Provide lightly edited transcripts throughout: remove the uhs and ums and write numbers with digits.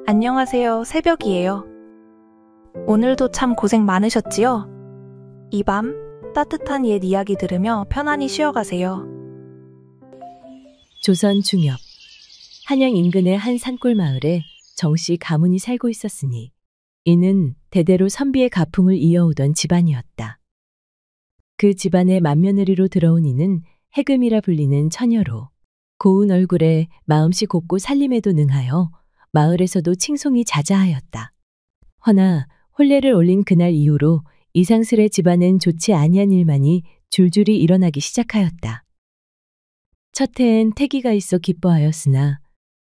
안녕하세요. 새벽이에요. 오늘도 참 고생 많으셨지요? 이 밤 따뜻한 옛 이야기 들으며 편안히 쉬어가세요. 조선 중엽 한양 인근의 한 산골 마을에 정씨 가문이 살고 있었으니 이는 대대로 선비의 가풍을 이어오던 집안이었다. 그 집안의 맏며느리로 들어온 이는 해금이라 불리는 처녀로 고운 얼굴에 마음씨 곱고 살림에도 능하여 마을에서도 칭송이 자자하였다. 허나 혼례를 올린 그날 이후로 이상스레 집안엔 좋지 아니한 일만이 줄줄이 일어나기 시작하였다. 첫 해엔 태기가 있어 기뻐하였으나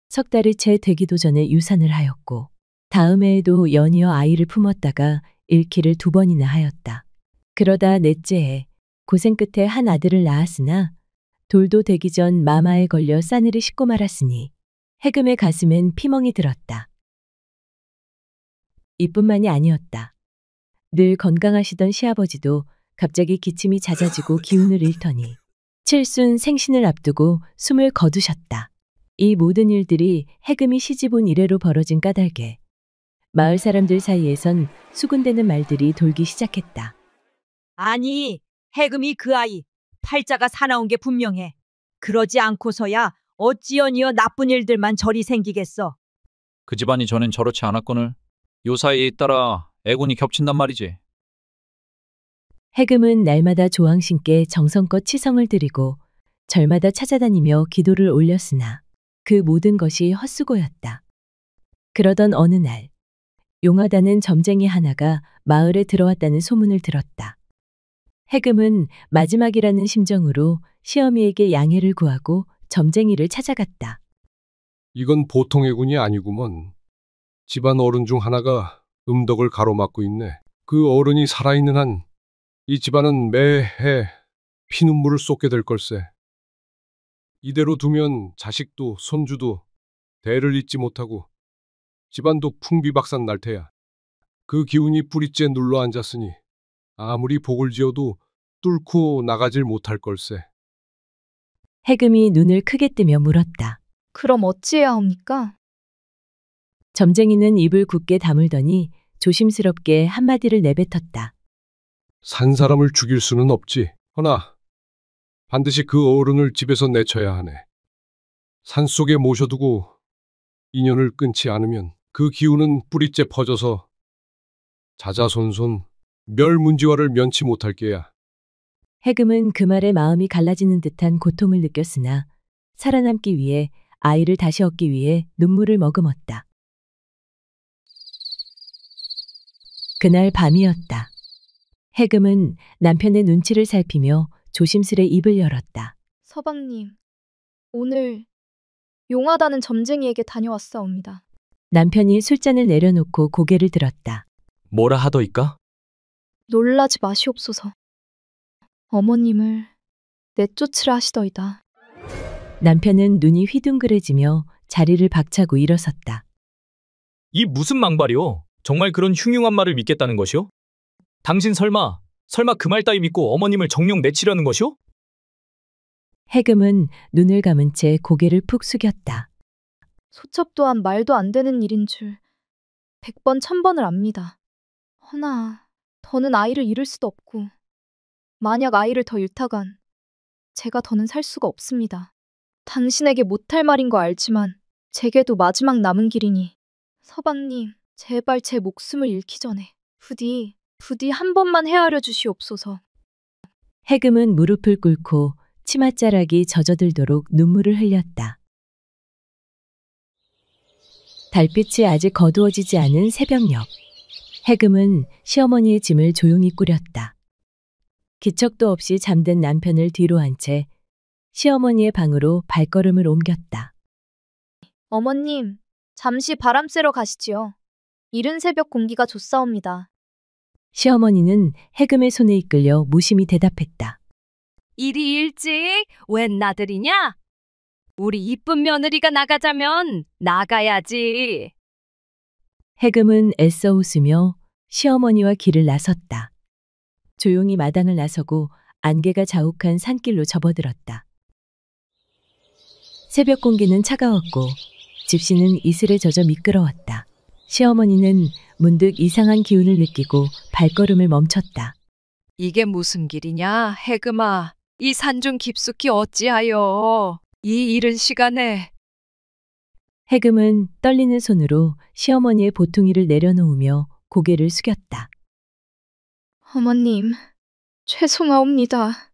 석 달이 채 되기도 전에 유산을 하였고 다음 해에도 연이어 아이를 품었다가 잃기를 2번이나 하였다. 그러다 넷째 해 고생 끝에 한 아들을 낳았으나 돌도 되기 전 마마에 걸려 싸늘히 씻고 말았으니 해금의 가슴엔 피멍이 들었다. 이뿐만이 아니었다. 늘 건강하시던 시아버지도 갑자기 기침이 잦아지고 기운을 잃더니 칠순 생신을 앞두고 숨을 거두셨다. 이 모든 일들이 해금이 시집 온 이래로 벌어진 까닭에 마을 사람들 사이에선 수군대는 말들이 돌기 시작했다. 아니, 해금이 그 아이 팔자가 사나운 게 분명해. 그러지 않고서야 어찌 연이어 나쁜 일들만 저리 생기겠어. 그 집안이 전엔 저렇지 않았거늘 요 사이에 잇따라 애군이 겹친단 말이지. 해금은 날마다 조왕신께 정성껏 치성을 드리고 절마다 찾아다니며 기도를 올렸으나 그 모든 것이 헛수고였다. 그러던 어느 날 용하다는 점쟁이 하나가 마을에 들어왔다는 소문을 들었다. 해금은 마지막이라는 심정으로 시어미에게 양해를 구하고 점쟁이를 찾아갔다. 이건 보통 애군이 아니구먼. 집안 어른 중 하나가 음덕을 가로막고 있네. 그 어른이 살아있는 한 이 집안은 매해 피눈물을 쏟게 될 걸세. 이대로 두면 자식도 손주도 대를 잇지 못하고 집안도 풍비박산 날 테야. 그 기운이 뿌리째 눌러 앉았으니 아무리 복을 지어도 뚫고 나가질 못할 걸세. 해금이 눈을 크게 뜨며 물었다. 그럼 어찌해야 합니까? 점쟁이는 입을 굳게 다물더니 조심스럽게 한마디를 내뱉었다. 산 사람을 죽일 수는 없지. 허나 반드시 그 어른을 집에서 내쳐야 하네. 산속에 모셔두고 인연을 끊지 않으면 그 기운은 뿌리째 퍼져서 자자손손 멸문지화를 면치 못할 게야. 해금은 그 말에 마음이 갈라지는 듯한 고통을 느꼈으나 살아남기 위해 아이를 다시 얻기 위해 눈물을 머금었다. 그날 밤이었다. 해금은 남편의 눈치를 살피며 조심스레 입을 열었다. 서방님, 오늘 용하다는 점쟁이에게 다녀왔사옵니다. 남편이 술잔을 내려놓고 고개를 들었다. 뭐라 하더이까? 놀라지 마시옵소서. 어머님을 내쫓으라 하시더이다. 남편은 눈이 휘둥그레지며 자리를 박차고 일어섰다. 이 무슨 망발이오? 정말 그런 흉흉한 말을 믿겠다는 것이오? 당신 설마 그 말 따위 믿고 어머님을 정령 내치려는 것이오? 해금은 눈을 감은 채 고개를 푹 숙였다. 소첩 또한 말도 안 되는 일인 줄 100번 1000번을 압니다. 허나 더는 아이를 잃을 수도 없고 만약 아이를 더 잃다간 제가 더는 살 수가 없습니다. 당신에게 못할 말인 거 알지만 제게도 마지막 남은 길이니 서방님 제발 제 목숨을 잃기 전에 부디 한 번만 헤아려 주시옵소서. 해금은 무릎을 꿇고 치맛자락이 젖어들도록 눈물을 흘렸다. 달빛이 아직 거두어지지 않은 새벽녘. 해금은 시어머니의 짐을 조용히 꾸렸다. 기척도 없이 잠든 남편을 뒤로 한 채 시어머니의 방으로 발걸음을 옮겼다. 어머님, 잠시 바람 쐬러 가시지요. 이른 새벽 공기가 좋사옵니다. 시어머니는 해금의 손에 이끌려 무심히 대답했다. 이리 일찍 웬 나들이냐? 우리 이쁜 며느리가 나가자면 나가야지. 해금은 애써 웃으며 시어머니와 길을 나섰다. 조용히 마당을 나서고 안개가 자욱한 산길로 접어들었다. 새벽 공기는 차가웠고 집시는 이슬에 젖어 미끄러웠다. 시어머니는 문득 이상한 기운을 느끼고 발걸음을 멈췄다. 이게 무슨 길이냐, 해금아. 이 산중 깊숙이 어찌하여 이 이른 시간에. 해금은 떨리는 손으로 시어머니의 보퉁이를 내려놓으며 고개를 숙였다. 어머님, 죄송하옵니다.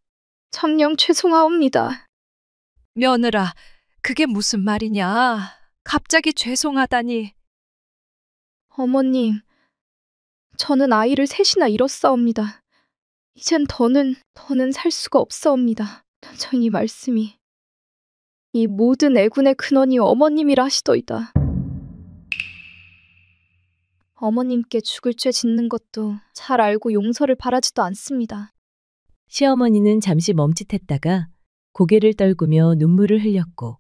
정녕 죄송하옵니다. 며느라, 그게 무슨 말이냐. 갑자기 죄송하다니. 어머님, 저는 아이를 셋이나 잃었사옵니다. 이젠 더는 살 수가 없사옵니다. 저 이 말씀이 이 모든 애군의 근원이 어머님이라 하시더이다. 어머님께 죽을 죄 짓는 것도 잘 알고 용서를 바라지도 않습니다. 시어머니는 잠시 멈칫했다가 고개를 떨구며 눈물을 흘렸고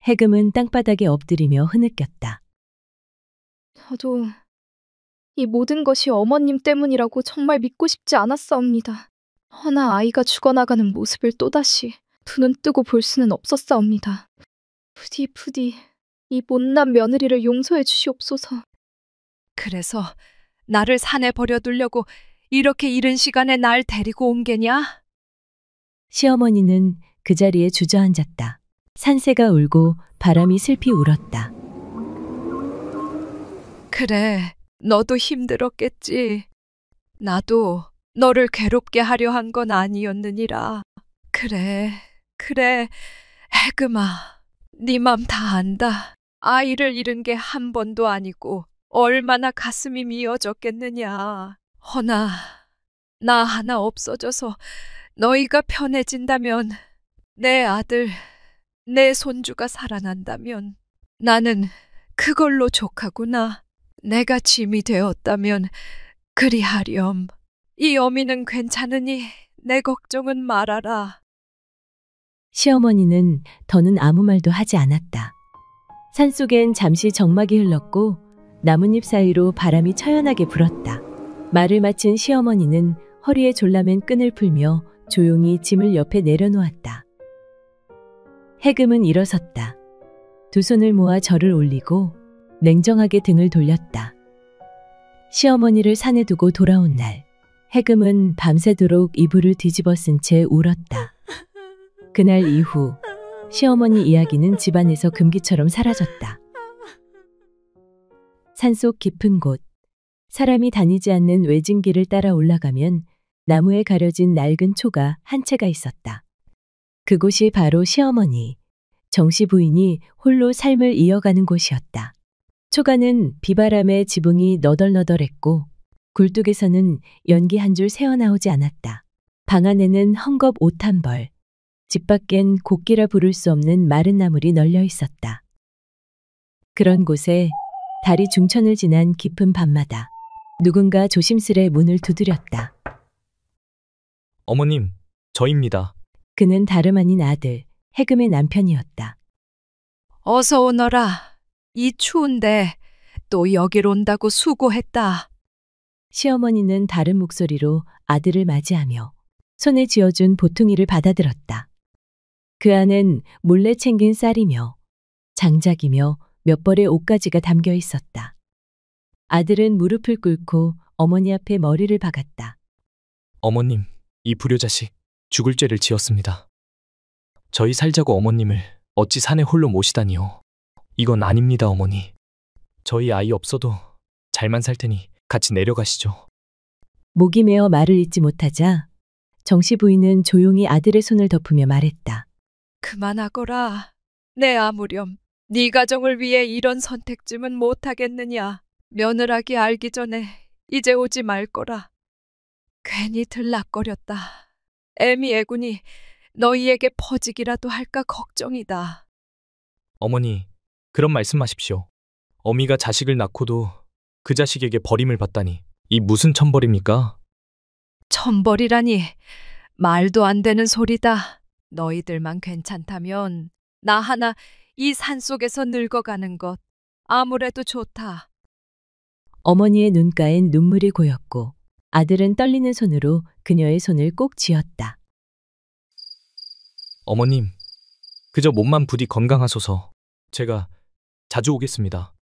해금은 땅바닥에 엎드리며 흐느꼈다. 저도 이 모든 것이 어머님 때문이라고 정말 믿고 싶지 않았사옵니다. 허나 아이가 죽어나가는 모습을 또다시 두 눈 뜨고 볼 수는 없었사옵니다. 부디 이 못난 며느리를 용서해 주시옵소서. 그래서 나를 산에 버려두려고 이렇게 이른 시간에 날 데리고 온 게냐? 시어머니는 그 자리에 주저앉았다. 산새가 울고 바람이 슬피 울었다. 그래, 너도 힘들었겠지. 나도 너를 괴롭게 하려 한 건 아니었느니라. 그래, 해금아, 네 맘 다 안다. 아이를 잃은 게 한 번도 아니고 얼마나 가슴이 미어졌겠느냐. 허나 나 하나 없어져서 너희가 편해진다면, 내 아들, 내 손주가 살아난다면 나는 그걸로 족하구나. 내가 짐이 되었다면 그리하렴. 이 어미는 괜찮으니 내 걱정은 말아라. 시어머니는 더는 아무 말도 하지 않았다. 산속엔 잠시 정막이 흘렀고 나뭇잎 사이로 바람이 처연하게 불었다. 말을 마친 시어머니는 허리에 졸라맨 끈을 풀며 조용히 짐을 옆에 내려놓았다. 해금은 일어섰다. 두 손을 모아 절을 올리고 냉정하게 등을 돌렸다. 시어머니를 산에 두고 돌아온 날, 해금은 밤새도록 이불을 뒤집어 쓴 채 울었다. 그날 이후 시어머니 이야기는 집안에서 금기처럼 사라졌다. 산속 깊은 곳, 사람이 다니지 않는 외진 길을 따라 올라가면 나무에 가려진 낡은 초가 한 채가 있었다. 그곳이 바로 시어머니, 정씨 부인이 홀로 삶을 이어가는 곳이었다. 초가는 비바람에 지붕이 너덜너덜했고 굴뚝에서는 연기 한 줄 새어나오지 않았다. 방 안에는 헝겊 옷 한 벌, 집 밖엔 곡기라 부를 수 없는 마른 나물이 널려 있었다. 그런 곳에 달이 중천을 지난 깊은 밤마다 누군가 조심스레 문을 두드렸다. 어머님, 저입니다. 그는 다름 아닌 아들, 해금의 남편이었다. 어서 오너라. 이 추운데 또 여길 온다고 수고했다. 시어머니는 다른 목소리로 아들을 맞이하며 손에 쥐어준 보퉁이를 받아들었다. 그 안엔 몰래 챙긴 쌀이며 장작이며 몇 벌의 옷가지가 담겨 있었다. 아들은 무릎을 꿇고 어머니 앞에 머리를 박았다. 어머님, 이 불효자식 죽을 죄를 지었습니다. 저희 살자고 어머님을 어찌 산에 홀로 모시다니요. 이건 아닙니다, 어머니. 저희 아이 없어도 잘만 살 테니 같이 내려가시죠. 목이 메어 말을 잇지 못하자 정씨 부인은 조용히 아들의 손을 덮으며 말했다. 그만하거라. 내 아무렴. 네 가정을 위해 이런 선택쯤은 못하겠느냐. 며느라기 알기 전에 이제 오지 말거라. 괜히 들락거렸다. 애미 애군이 너희에게 퍼지기라도 할까 걱정이다. 어머니, 그런 말씀하십시오. 어미가 자식을 낳고도 그 자식에게 버림을 받다니 이 무슨 천벌입니까? 천벌이라니 말도 안 되는 소리다. 너희들만 괜찮다면 나 하나 이 산속에서 늙어가는 것 아무래도 좋다. 어머니의 눈가엔 눈물이 고였고 아들은 떨리는 손으로 그녀의 손을 꼭 쥐었다. 어머님, 그저 몸만 부디 건강하소서. 제가 자주 오겠습니다.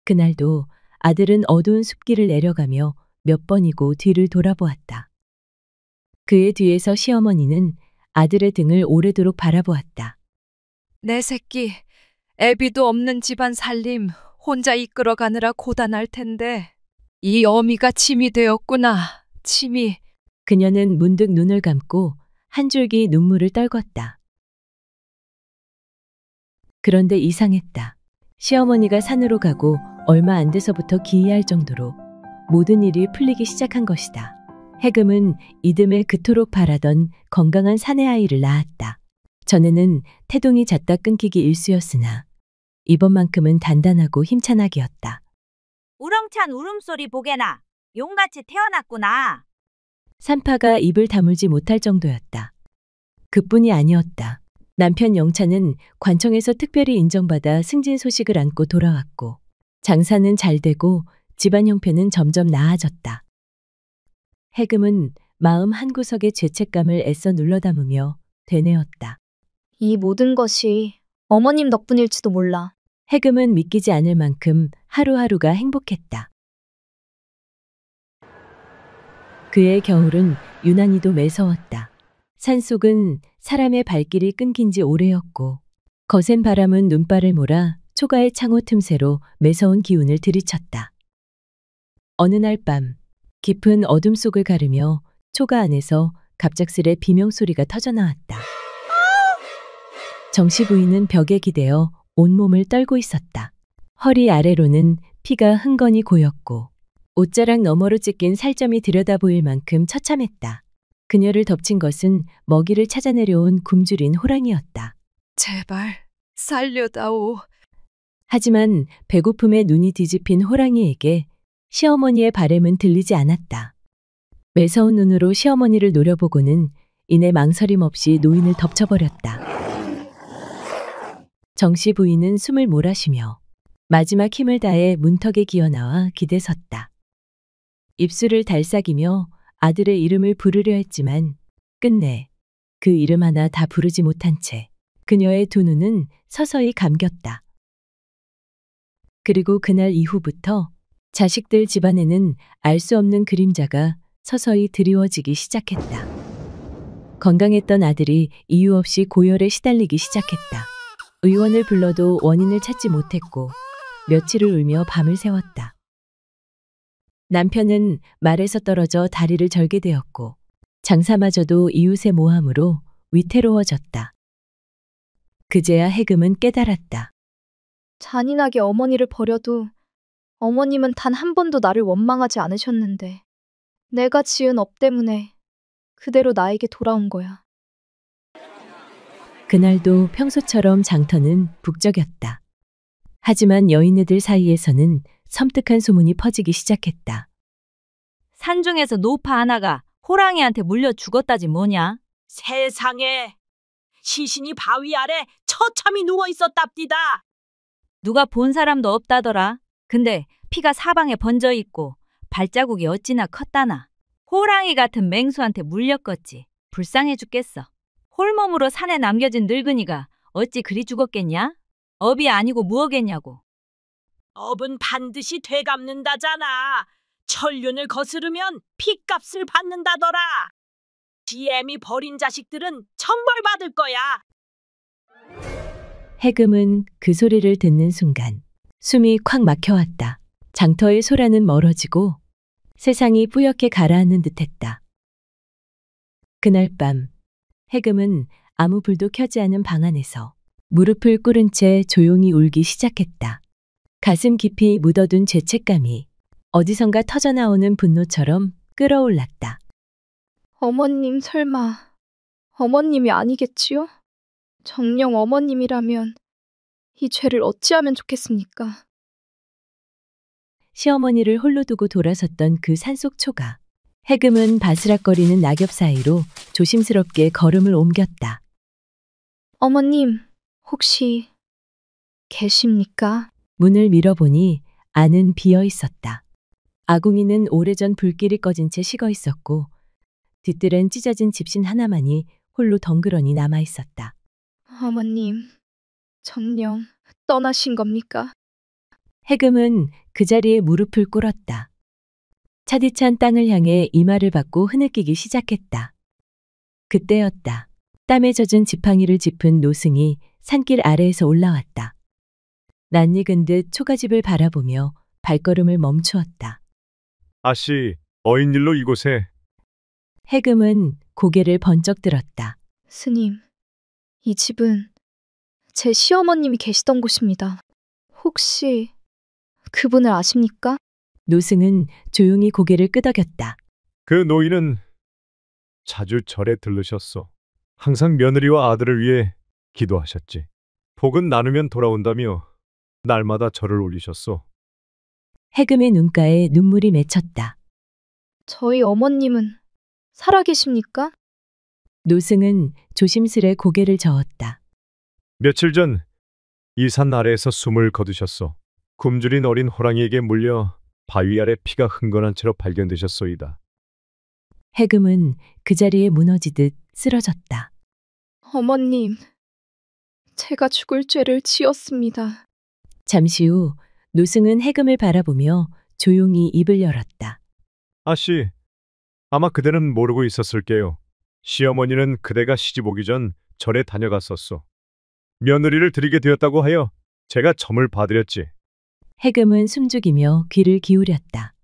그날도 아들은 어두운 숲길을 내려가며 몇 번이고 뒤를 돌아보았다. 그의 뒤에서 시어머니는 아들의 등을 오래도록 바라보았다. 내 새끼, 애비도 없는 집안 살림 혼자 이끌어가느라 고단할 텐데 이 어미가 짐이 되었구나. 짐이. 그녀는 문득 눈을 감고 한 줄기 눈물을 떨궜다. 그런데 이상했다. 시어머니가 산으로 가고 얼마 안 돼서부터 기이할 정도로 모든 일이 풀리기 시작한 것이다. 해금은 이듬해 그토록 바라던 건강한 사내 아이를 낳았다. 전에는 태동이 잦다 끊기기 일쑤였으나 이번만큼은 단단하고 힘찬 아기였다. 우렁찬 울음소리 보게나 용같이 태어났구나. 산파가 입을 다물지 못할 정도였다. 그뿐이 아니었다. 남편 영찬은 관청에서 특별히 인정받아 승진 소식을 안고 돌아왔고 장사는 잘 되고 집안 형편은 점점 나아졌다. 해금은 마음 한구석의 죄책감을 애써 눌러담으며 되뇌었다. 이 모든 것이 어머님 덕분일지도 몰라. 해금은 믿기지 않을 만큼 하루하루가 행복했다. 그의 겨울은 유난히도 매서웠다. 산속은 사람의 발길이 끊긴 지 오래였고 거센 바람은 눈발을 몰아 초가의 창호 틈새로 매서운 기운을 들이쳤다. 어느 날 밤 깊은 어둠 속을 가르며 초가 안에서 갑작스레 비명소리가 터져나왔다. 정씨 부인은 벽에 기대어 온몸을 떨고 있었다. 허리 아래로는 피가 흥건히 고였고 옷자락 너머로 찢긴 살점이 들여다보일 만큼 처참했다. 그녀를 덮친 것은 먹이를 찾아 내려온 굶주린 호랑이였다. 제발 살려다오. 하지만 배고픔에 눈이 뒤집힌 호랑이에게 시어머니의 바램은 들리지 않았다. 매서운 눈으로 시어머니를 노려보고는 이내 망설임 없이 노인을 덮쳐버렸다. 정씨 부인은 숨을 몰아쉬며 마지막 힘을 다해 문턱에 기어나와 기대섰다. 입술을 달싹이며 아들의 이름을 부르려 했지만 끝내 그 이름 하나 다 부르지 못한 채 그녀의 두 눈은 서서히 감겼다. 그리고 그날 이후부터 자식들 집안에는 알 수 없는 그림자가 서서히 드리워지기 시작했다. 건강했던 아들이 이유 없이 고열에 시달리기 시작했다. 의원을 불러도 원인을 찾지 못했고 며칠을 울며 밤을 새웠다. 남편은 말에서 떨어져 다리를 절게 되었고 장사마저도 이웃의 모함으로 위태로워졌다. 그제야 해금은 깨달았다. 잔인하게 어머니를 버려도 어머님은 단 한 번도 나를 원망하지 않으셨는데 내가 지은 업 때문에 그대로 나에게 돌아온 거야. 그날도 평소처럼 장터는 북적였다. 하지만 여인네들 사이에서는 섬뜩한 소문이 퍼지기 시작했다. 산중에서 노파 하나가 호랑이한테 물려 죽었다지 뭐냐? 세상에 시신이 바위 아래 처참히 누워 있었답디다. 누가 본 사람도 없다더라. 근데 피가 사방에 번져 있고 발자국이 어찌나 컸다나. 호랑이 같은 맹수한테 물렸겠지. 불쌍해 죽겠어. 홀몸으로 산에 남겨진 늙은이가 어찌 그리 죽었겠냐? 업이 아니고 무엇겠냐고. 업은 반드시 되갚는다잖아. 천륜을 거스르면 핏값을 받는다더라. 지엠이 버린 자식들은 천벌받을 거야. 해금은 그 소리를 듣는 순간 숨이 콱 막혀왔다. 장터의 소라는 멀어지고 세상이 뿌옇게 가라앉는 듯했다. 그날 밤 해금은 아무 불도 켜지 않은 방 안에서 무릎을 꿇은 채 조용히 울기 시작했다. 가슴 깊이 묻어둔 죄책감이 어디선가 터져나오는 분노처럼 끓어올랐다. 어머님 설마 어머님이 아니겠지요? 정녕 어머님이라면 이 죄를 어찌하면 좋겠습니까? 시어머니를 홀로 두고 돌아섰던 그 산속 초가. 해금은 바스락거리는 낙엽 사이로 조심스럽게 걸음을 옮겼다. 어머님, 혹시 계십니까? 문을 밀어보니 안은 비어 있었다. 아궁이는 오래전 불길이 꺼진 채 식어 있었고 뒤뜰엔 찢어진 집신 하나만이 홀로 덩그러니 남아 있었다. 어머님, 정녕 떠나신 겁니까? 해금은 그 자리에 무릎을 꿇었다. 차디찬 땅을 향해 이마를 받고 흐느끼기 시작했다. 그때였다. 땀에 젖은 지팡이를 짚은 노승이 산길 아래에서 올라왔다. 낯익은 듯 초가집을 바라보며 발걸음을 멈추었다. 아씨, 어인일로 이곳에. 해금은 고개를 번쩍 들었다. 스님, 이 집은 제 시어머님이 계시던 곳입니다. 혹시 그분을 아십니까? 노승은 조용히 고개를 끄덕였다. 그 노인은 자주 절에 들르셨소. 항상 며느리와 아들을 위해 기도하셨지. 복은 나누면 돌아온다며 날마다 절을 올리셨소. 해금의 눈가에 눈물이 맺혔다. 저희 어머님은 살아계십니까? 노승은 조심스레 고개를 저었다. 며칠 전 이 산 아래에서 숨을 거두셨소. 굶주린 어린 호랑이에게 물려 바위 아래 피가 흥건한 채로 발견되셨소이다. 해금은 그 자리에 무너지듯 쓰러졌다. 어머님, 제가 죽을 죄를 지었습니다. 잠시 후 노승은 해금을 바라보며 조용히 입을 열었다. 아씨, 아마 그대는 모르고 있었을게요. 시어머니는 그대가 시집 오기 전 절에 다녀갔었소. 며느리를 드리게 되었다고 하여 제가 점을 봐드렸지. 해금은 숨죽이며 귀를 기울였다.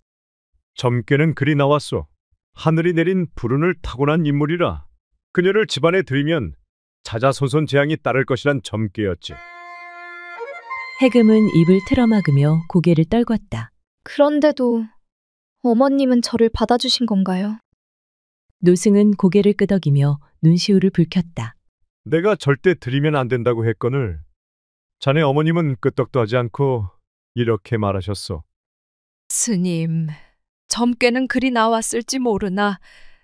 점괘는 그리 나왔소. 하늘이 내린 불운을 타고난 인물이라 그녀를 집안에 들이면 자자손손 재앙이 따를 것이란 점괘였지. 해금은 입을 틀어막으며 고개를 떨궜다. 그런데도 어머님은 저를 받아주신 건가요? 노승은 고개를 끄덕이며 눈시울을 붉혔다. 내가 절대 드리면 안 된다고 했거늘 자네 어머님은 끄떡도 하지 않고 이렇게 말하셨소. 스님, 점괘는 그리 나왔을지 모르나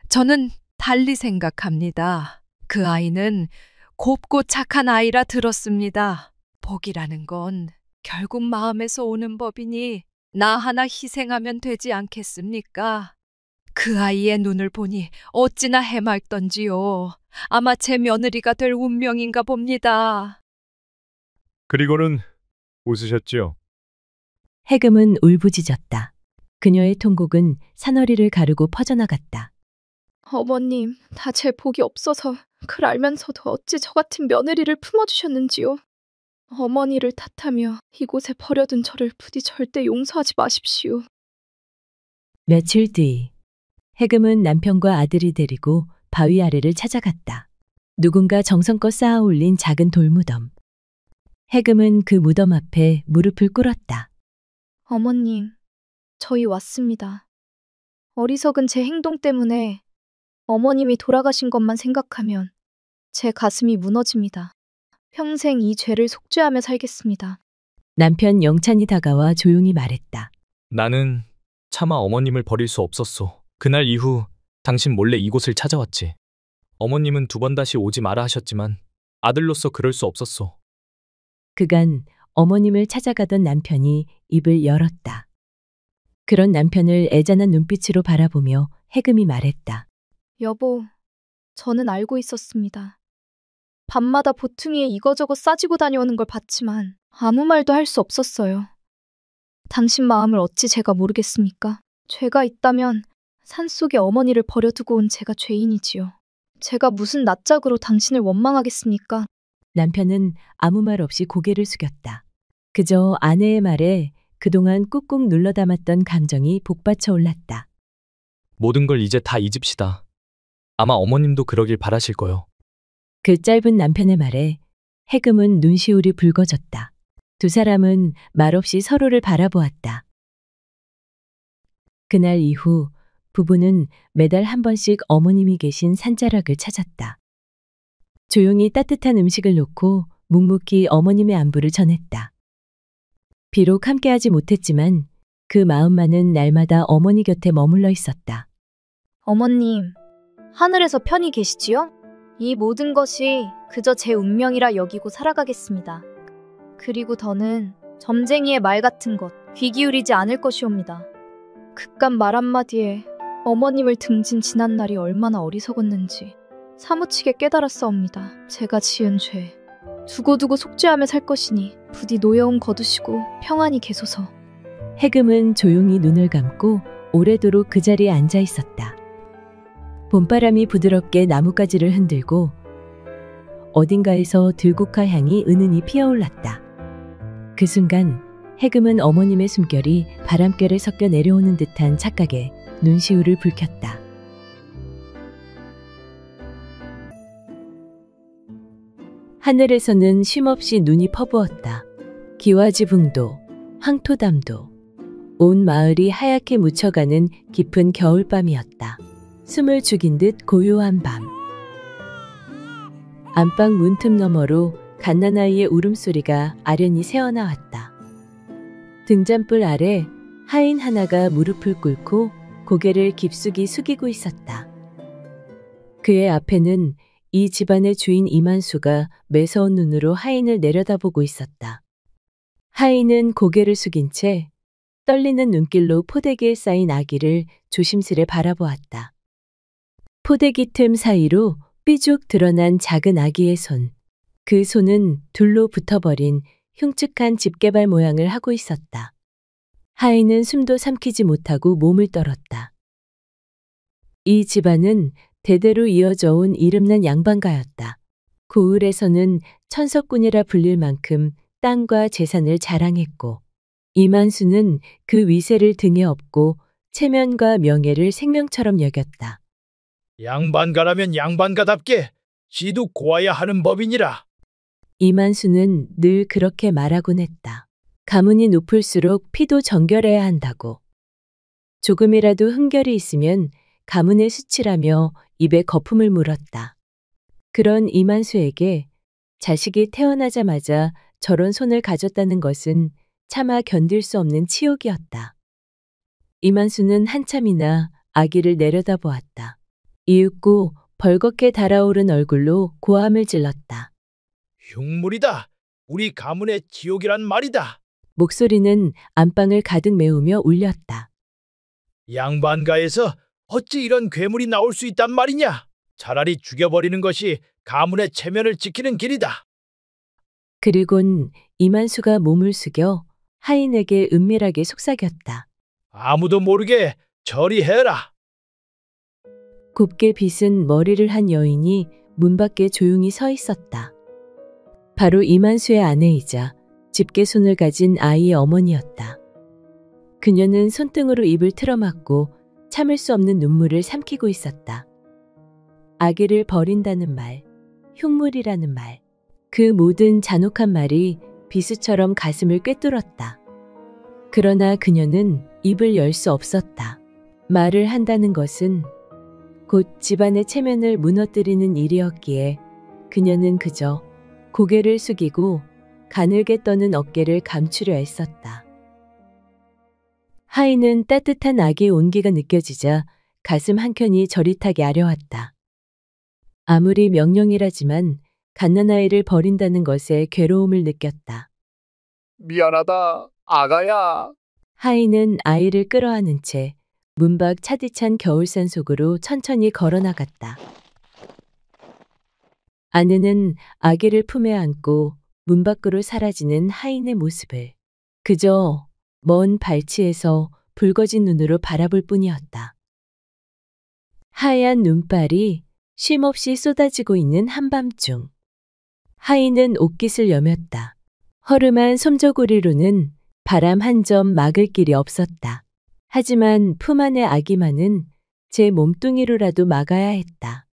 저는 달리 생각합니다. 그 아이는 곱고 착한 아이라 들었습니다. 복이라는 건 결국 마음에서 오는 법이니 나 하나 희생하면 되지 않겠습니까? 그 아이의 눈을 보니 어찌나 해맑던지요. 아마 제 며느리가 될 운명인가 봅니다. 그리고는 웃으셨지요. 해금은 울부짖었다. 그녀의 통곡은 산허리를 가르고 퍼져나갔다. 어머님, 다 제 복이 없어서 그걸 알면서도 어찌 저 같은 며느리를 품어주셨는지요. 어머니를 탓하며 이곳에 버려둔 저를 부디 절대 용서하지 마십시오. 며칠 뒤 해금은 남편과 아들이 데리고 바위 아래를 찾아갔다. 누군가 정성껏 쌓아 올린 작은 돌무덤. 해금은 그 무덤 앞에 무릎을 꿇었다. 어머님, 저희 왔습니다. 어리석은 제 행동 때문에 어머님이 돌아가신 것만 생각하면 제 가슴이 무너집니다. 평생 이 죄를 속죄하며 살겠습니다. 남편 영찬이 다가와 조용히 말했다. 나는 차마 어머님을 버릴 수 없었소. 그날 이후 당신 몰래 이곳을 찾아왔지. 어머님은 2번 다시 오지 마라 하셨지만 아들로서 그럴 수 없었소. 그간 어머님을 찾아가던 남편이 입을 열었다. 그런 남편을 애잔한 눈빛으로 바라보며 해금이 말했다. 여보, 저는 알고 있었습니다. 밤마다 보퉁이에 이거저거 싸지고 다녀오는 걸 봤지만 아무 말도 할 수 없었어요. 당신 마음을 어찌 제가 모르겠습니까? 죄가 있다면 산속에 어머니를 버려두고 온 제가 죄인이지요. 제가 무슨 낯짝으로 당신을 원망하겠습니까? 남편은 아무 말 없이 고개를 숙였다. 그저 아내의 말에 그동안 꾹꾹 눌러 담았던 감정이 복받쳐 올랐다. 모든 걸 이제 다 잊읍시다. 아마 어머님도 그러길 바라실 거요. 그 짧은 남편의 말에 해금은 눈시울이 붉어졌다. 두 사람은 말없이 서로를 바라보았다. 그날 이후 부부는 매달 한 번씩 어머님이 계신 산자락을 찾았다. 조용히 따뜻한 음식을 놓고 묵묵히 어머님의 안부를 전했다. 비록 함께하지 못했지만 그 마음만은 날마다 어머니 곁에 머물러 있었다. 어머님, 하늘에서 편히 계시지요? 이 모든 것이 그저 제 운명이라 여기고 살아가겠습니다. 그리고 더는 점쟁이의 말 같은 것 귀 기울이지 않을 것이옵니다. 그깟 말 한마디에 어머님을 등진 지난 날이 얼마나 어리석었는지 사무치게 깨달았사옵니다. 제가 지은 죄, 두고두고 속죄하며 살 것이니 부디 노여움 거두시고 평안히 계소서. 해금은 조용히 눈을 감고 오래도록 그 자리에 앉아 있었다. 봄바람이 부드럽게 나뭇가지를 흔들고 어딘가에서 들국화 향이 은은히 피어올랐다. 그 순간 해금은 어머님의 숨결이 바람결에 섞여 내려오는 듯한 착각에 눈시울을 붉혔다. 하늘에서는 쉼없이 눈이 퍼부었다. 기와지붕도, 황토담도, 온 마을이 하얗게 묻혀가는 깊은 겨울밤이었다. 숨을 죽인 듯 고요한 밤. 안방 문틈 너머로 갓난아이의 울음소리가 아련히 새어나왔다. 등잔불 아래 하인 하나가 무릎을 꿇고 고개를 깊숙이 숙이고 있었다. 그의 앞에는 이 집안의 주인 이만수가 매서운 눈으로 하인을 내려다보고 있었다. 하인은 고개를 숙인 채 떨리는 눈길로 포대기에 쌓인 아기를 조심스레 바라보았다. 포대기 틈 사이로 삐죽 드러난 작은 아기의 손. 그 손은 둘로 붙어버린 흉측한 집게발 모양을 하고 있었다. 하인은 숨도 삼키지 못하고 몸을 떨었다. 이 집안은 대대로 이어져 온 이름난 양반가였다. 고을에서는 천석군이라 불릴 만큼 땅과 재산을 자랑했고 이만수는 그 위세를 등에 업고 체면과 명예를 생명처럼 여겼다. 양반가라면 양반가답게 지도 고아야 하는 법이니라. 이만수는 늘 그렇게 말하곤 했다. 가문이 높을수록 피도 정결해야 한다고. 조금이라도 흠결이 있으면 가문의 수치라며 입에 거품을 물었다. 그런 이만수에게 자식이 태어나자마자 저런 손을 가졌다는 것은 차마 견딜 수 없는 치욕이었다. 이만수는 한참이나 아기를 내려다보았다. 이윽고 벌겋게 달아오른 얼굴로 고함을 질렀다. 흉물이다. 우리 가문의 지옥이란 말이다. 목소리는 안방을 가득 메우며 울렸다. 양반가에서 어찌 이런 괴물이 나올 수 있단 말이냐? 차라리 죽여버리는 것이 가문의 체면을 지키는 길이다. 그리곤 이만수가 몸을 숙여 하인에게 은밀하게 속삭였다. 아무도 모르게 처리해라. 곱게 빗은 머리를 한 여인이 문 밖에 조용히 서 있었다. 바로 이만수의 아내이자 집게 손을 가진 아이의 어머니였다. 그녀는 손등으로 입을 틀어막고 참을 수 없는 눈물을 삼키고 있었다. 아기를 버린다는 말, 흉물이라는 말, 그 모든 잔혹한 말이 비수처럼 가슴을 꿰뚫었다. 그러나 그녀는 입을 열 수 없었다. 말을 한다는 것은 곧 집안의 체면을 무너뜨리는 일이었기에 그녀는 그저 고개를 숙이고 가늘게 떠는 어깨를 감추려 애썼다. 하인은 따뜻한 아기의 온기가 느껴지자 가슴 한켠이 저릿하게 아려왔다. 아무리 명령이라지만 갓난아이를 버린다는 것에 괴로움을 느꼈다. 미안하다, 아가야. 하인은 아이를 끌어안은 채 문 밖 차디찬 겨울산 속으로 천천히 걸어나갔다. 아내는 아기를 품에 안고 문 밖으로 사라지는 하인의 모습을 그저 먼 발치에서 붉어진 눈으로 바라볼 뿐이었다. 하얀 눈발이 쉼없이 쏟아지고 있는 한밤중. 하인은 옷깃을 여몄다. 허름한 솜저고리로는 바람 한 점 막을 길이 없었다. 하지만 품 안의 아기만은 제 몸뚱이로라도 막아야 했다.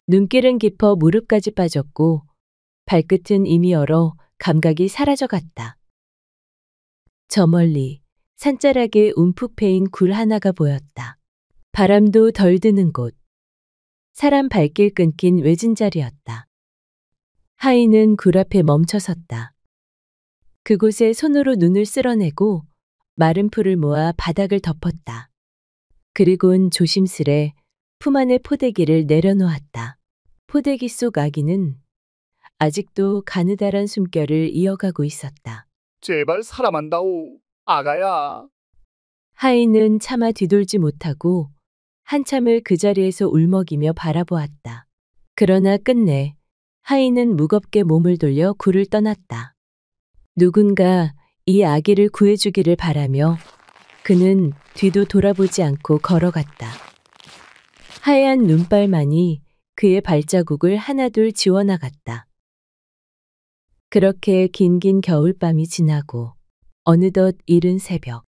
눈길은 깊어 무릎까지 빠졌고 발끝은 이미 얼어 감각이 사라져갔다. 저 멀리 산자락에 움푹 패인 굴 하나가 보였다. 바람도 덜 드는 곳. 사람 발길 끊긴 외진 자리였다. 하인은 굴 앞에 멈춰섰다. 그곳에 손으로 눈을 쓸어내고 마른 풀을 모아 바닥을 덮었다. 그리곤 조심스레 품 안의 포대기를 내려놓았다. 포대기 속 아기는 아직도 가느다란 숨결을 이어가고 있었다. 제발 사람한다오, 아가야. 하인은 차마 뒤돌지 못하고 한참을 그 자리에서 울먹이며 바라보았다. 그러나 끝내 하인은 무겁게 몸을 돌려 굴을 떠났다. 누군가 이 아기를 구해주기를 바라며 그는 뒤도 돌아보지 않고 걸어갔다. 하얀 눈발만이 그의 발자국을 하나둘 지워나갔다. 그렇게 긴긴 겨울밤이 지나고 어느덧 이른 새벽.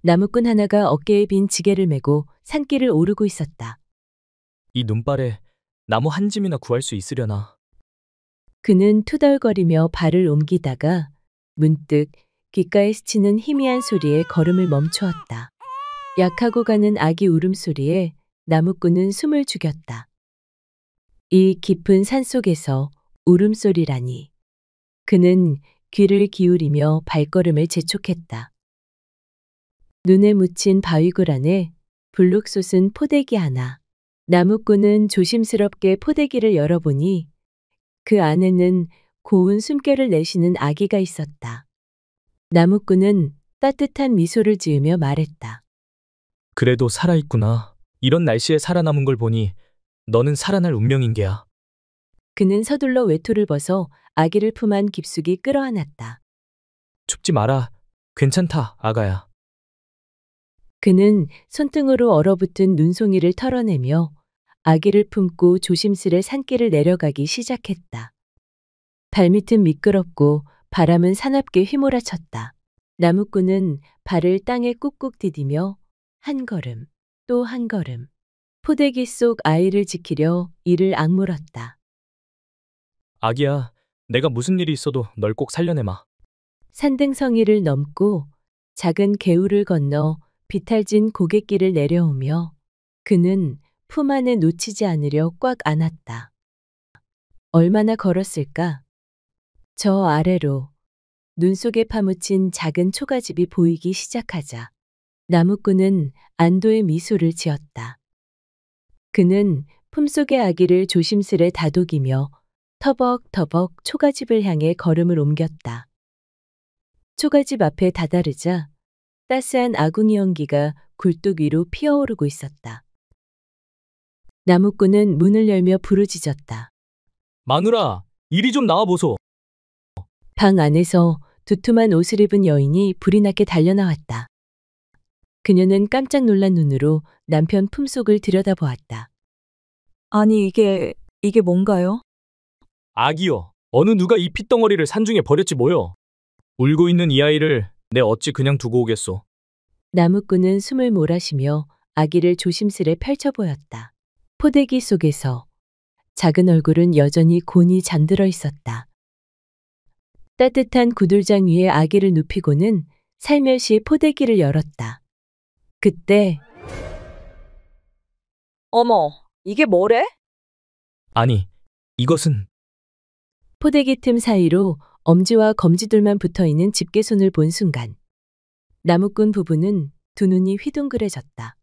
나무꾼 하나가 어깨에 빈 지게를 메고 산길을 오르고 있었다. 이 눈발에 나무 한 짐이나 구할 수 있으려나. 그는 투덜거리며 발을 옮기다가 문득 귓가에 스치는 희미한 소리에 걸음을 멈추었다. 약하고 가는 아기 울음소리에 나무꾼은 숨을 죽였다. 이 깊은 산속에서 울음소리라니. 그는 귀를 기울이며 발걸음을 재촉했다. 눈에 묻힌 바위굴 안에 불룩 솟은 포대기 하나. 나무꾼은 조심스럽게 포대기를 열어보니 그 안에는 고운 숨결을 내쉬는 아기가 있었다. 나무꾼은 따뜻한 미소를 지으며 말했다. 그래도 살아있구나. 이런 날씨에 살아남은 걸 보니 너는 살아날 운명인 게야. 그는 서둘러 외투를 벗어 아기를 품 안 깊숙이 끌어안았다. 춥지 마라. 괜찮다, 아가야. 그는 손등으로 얼어붙은 눈송이를 털어내며 아기를 품고 조심스레 산길을 내려가기 시작했다. 발밑은 미끄럽고 바람은 사납게 휘몰아쳤다. 나무꾼은 발을 땅에 꾹꾹 디디며 한 걸음, 또 한 걸음, 포대기 속 아이를 지키려 이를 악물었다. 아기야, 내가 무슨 일이 있어도 널 꼭 살려내마. 산등성이를 넘고 작은 개울을 건너 비탈진 고갯길을 내려오며 그는 품 안에 놓치지 않으려 꽉 안았다. 얼마나 걸었을까? 저 아래로 눈 속에 파묻힌 작은 초가집이 보이기 시작하자 나무꾼은 안도의 미소를 지었다. 그는 품속의 아기를 조심스레 다독이며 터벅터벅 초가집을 향해 걸음을 옮겼다. 초가집 앞에 다다르자 따스한 아궁이 연기가 굴뚝 위로 피어오르고 있었다. 나무꾼은 문을 열며 부르짖었다. 마누라, 이리 좀 나와보소. 방 안에서 두툼한 옷을 입은 여인이 불이 나게 달려나왔다. 그녀는 깜짝 놀란 눈으로 남편 품속을 들여다보았다. 아니, 이게 뭔가요? 아기여, 어느 누가 이 핏덩어리를 산중에 버렸지 뭐여. 울고 있는 이 아이를 내 어찌 그냥 두고 오겠소. 나무꾼은 숨을 몰아쉬며 아기를 조심스레 펼쳐 보였다. 포대기 속에서 작은 얼굴은 여전히 곤히 잠들어 있었다. 따뜻한 구들장 위에 아기를 눕히고는 살며시 포대기를 열었다. 그때 어머, 이게 뭐래? 아니, 이것은... 포대기 틈 사이로 엄지와 검지둘만 붙어있는 집게손을 본 순간 나무꾼 부부는 두 눈이 휘둥그레졌다.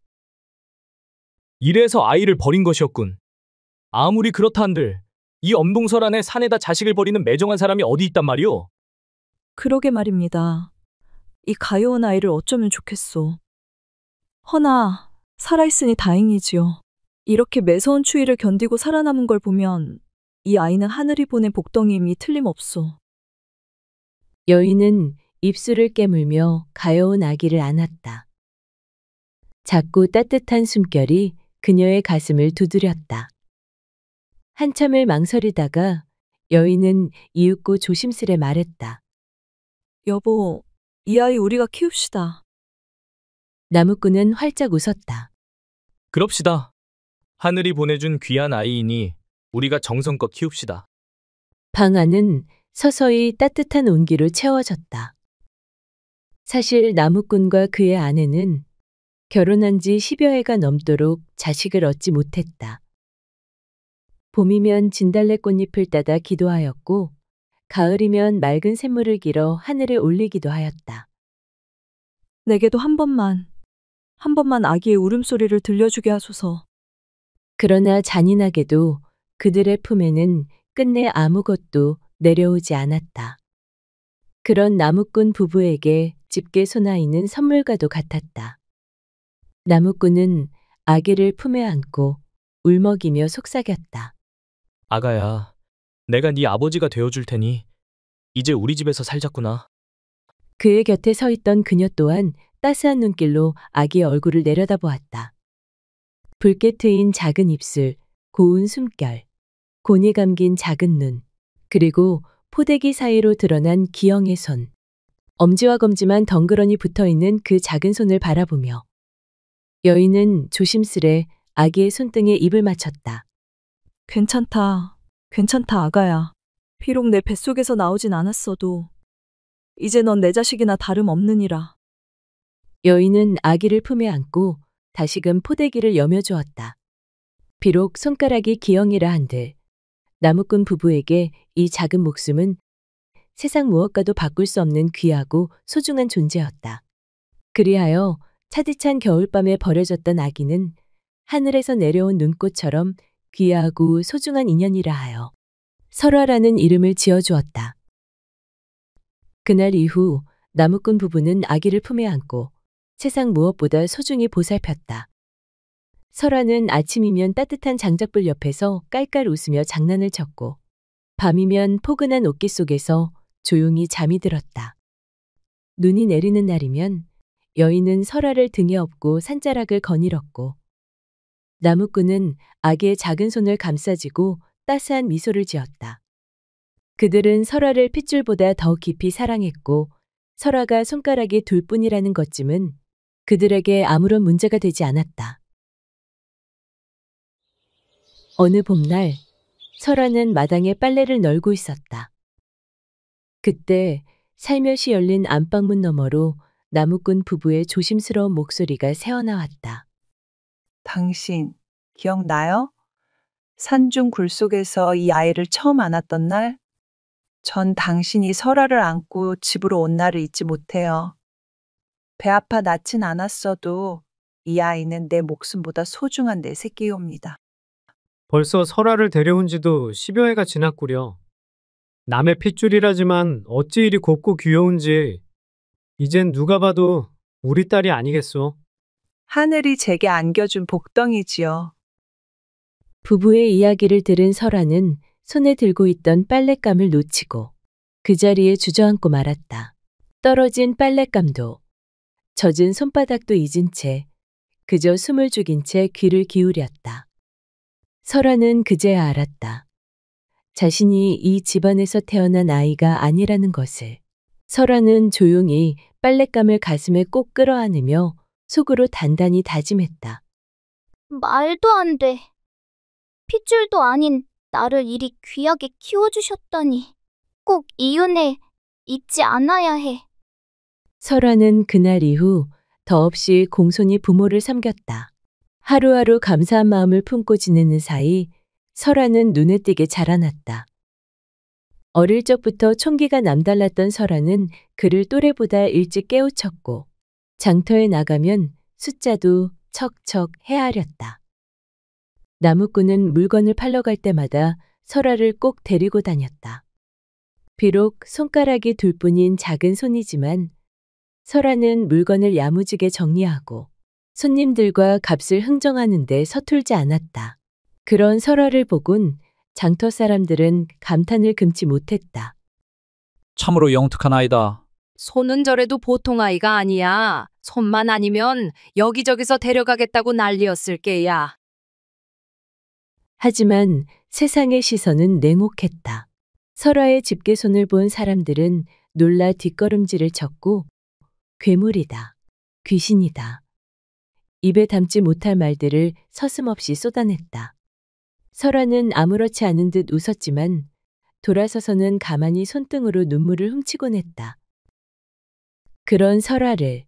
이래서 아이를 버린 것이었군. 아무리 그렇다 한들 이 엄동설 안에 산에다 자식을 버리는 매정한 사람이 어디 있단 말이오? 그러게 말입니다. 이 가여운 아이를 어쩌면 좋겠소. 허나 살아있으니 다행이지요. 이렇게 매서운 추위를 견디고 살아남은 걸 보면 이 아이는 하늘이 보낸 복덩이임이 틀림없소. 여인은 입술을 깨물며 가여운 아기를 안았다. 작고 따뜻한 숨결이 그녀의 가슴을 두드렸다. 한참을 망설이다가 여인은 이윽고 조심스레 말했다. 여보, 이 아이 우리가 키웁시다. 나무꾼은 활짝 웃었다. 그럽시다. 하늘이 보내준 귀한 아이이니 우리가 정성껏 키웁시다. 방 안은 서서히 따뜻한 온기로 채워졌다. 사실 나무꾼과 그의 아내는 결혼한 지 10여 해가 넘도록 자식을 얻지 못했다. 봄이면 진달래 꽃잎을 따다 기도하였고 가을이면 맑은 샘물을 길어 하늘에 올리기도 하였다. 내게도 한 번만 아기의 울음소리를 들려주게 하소서. 그러나 잔인하게도 그들의 품에는 끝내 아무것도 내려오지 않았다. 그런 나무꾼 부부에게 집게 소나이는 선물과도 같았다. 나무꾼은 아기를 품에 안고 울먹이며 속삭였다. 아가야, 내가 네 아버지가 되어줄 테니 이제 우리 집에서 살자꾸나. 그의 곁에 서 있던 그녀 또한 따스한 눈길로 아기의 얼굴을 내려다보았다. 붉게 트인 작은 입술, 고운 숨결, 곤이 감긴 작은 눈, 그리고 포대기 사이로 드러난 기영의 손. 엄지와 검지만 덩그러니 붙어있는 그 작은 손을 바라보며 여인은 조심스레 아기의 손등에 입을 맞췄다. 괜찮다. 괜찮다, 아가야. 비록 내 뱃속에서 나오진 않았어도 이제 넌 내 자식이나 다름없느니라. 여인은 아기를 품에 안고 다시금 포대기를 여며주었다. 비록 손가락이 기영이라 한들 나무꾼 부부에게 이 작은 목숨은 세상 무엇과도 바꿀 수 없는 귀하고 소중한 존재였다. 그리하여 차디찬 겨울밤에 버려졌던 아기는 하늘에서 내려온 눈꽃처럼 귀하고 소중한 인연이라 하여 설화라는 이름을 지어주었다. 그날 이후 나무꾼 부부는 아기를 품에 안고 세상 무엇보다 소중히 보살폈다. 설화는 아침이면 따뜻한 장작불 옆에서 깔깔 웃으며 장난을 쳤고 밤이면 포근한 옷깃 속에서 조용히 잠이 들었다. 눈이 내리는 날이면 여인은 설화를 등에 업고 산자락을 거닐었고 나무꾼은 아기의 작은 손을 감싸지고 따스한 미소를 지었다. 그들은 설화를 핏줄보다 더 깊이 사랑했고 설화가 손가락이 둘 뿐이라는 것쯤은 그들에게 아무런 문제가 되지 않았다. 어느 봄날 설화는 마당에 빨래를 널고 있었다. 그때 살며시 열린 안방문 너머로 나무꾼 부부의 조심스러운 목소리가 새어나왔다. 당신 기억나요? 산중 굴 속에서 이 아이를 처음 안았던 날? 전 당신이 설화를 안고 집으로 온 날을 잊지 못해요. 배 아파 낳진 않았어도 이 아이는 내 목숨보다 소중한 내 새끼옵니다. 벌써 설화를 데려온 지도 10여 해가 지났구려. 남의 핏줄이라지만 어찌 이리 곱고 귀여운지 이젠 누가 봐도 우리 딸이 아니겠소. 하늘이 제게 안겨준 복덩이지요. 부부의 이야기를 들은 설화는 손에 들고 있던 빨랫감을 놓치고 그 자리에 주저앉고 말았다. 떨어진 빨랫감도 젖은 손바닥도 잊은 채 그저 숨을 죽인 채 귀를 기울였다. 설화는 그제야 알았다. 자신이 이 집안에서 태어난 아이가 아니라는 것을. 설화는 조용히 빨랫감을 가슴에 꼭 끌어안으며 속으로 단단히 다짐했다. 말도 안 돼. 핏줄도 아닌 나를 이리 귀하게 키워주셨다니. 꼭 이 은혜 잊지 않아야 해. 설화는 그날 이후 더없이 공손히 부모를 섬겼다. 하루하루 감사한 마음을 품고 지내는 사이 설화는 눈에 띄게 자라났다. 어릴 적부터 총기가 남달랐던 설화는 그를 또래보다 일찍 깨우쳤고 장터에 나가면 숫자도 척척 헤아렸다. 나무꾼은 물건을 팔러 갈 때마다 설화를 꼭 데리고 다녔다. 비록 손가락이 둘 뿐인 작은 손이지만 설화는 물건을 야무지게 정리하고 손님들과 값을 흥정하는 데 서툴지 않았다. 그런 설화를 보곤 장터 사람들은 감탄을 금치 못했다. 참으로 영특한 아이다. 손은 저래도 보통 아이가 아니야. 손만 아니면 여기저기서 데려가겠다고 난리였을 게야. 하지만 세상의 시선은 냉혹했다. 설화의 집게손을 본 사람들은 놀라 뒷걸음질을 쳤고 괴물이다. 귀신이다. 입에 담지 못할 말들을 서슴없이 쏟아냈다. 설화는 아무렇지 않은 듯 웃었지만 돌아서서는 가만히 손등으로 눈물을 훔치곤 했다. 그런 설화를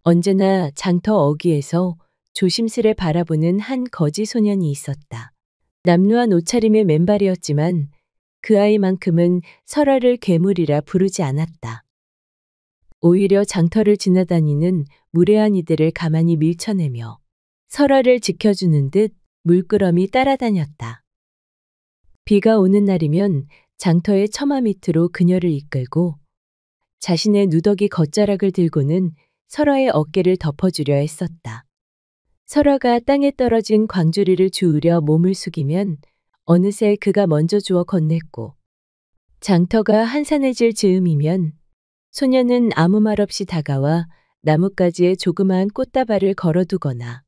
언제나 장터 어귀에서 조심스레 바라보는 한 거지 소년이 있었다. 남루한 옷차림의 맨발이었지만 그 아이만큼은 설화를 괴물이라 부르지 않았다. 오히려 장터를 지나다니는 무례한 이들을 가만히 밀쳐내며 설화를 지켜주는 듯 물끄러미 따라다녔다. 비가 오는 날이면 장터의 처마 밑으로 그녀를 이끌고 자신의 누더기 겉자락을 들고는 설화의 어깨를 덮어주려 했었다. 설화가 땅에 떨어진 광주리를 주우려 몸을 숙이면 어느새 그가 먼저 주워 건넸고 장터가 한산해질 즈음이면 소녀는 아무 말 없이 다가와 나뭇가지에 조그마한 꽃다발을 걸어두거나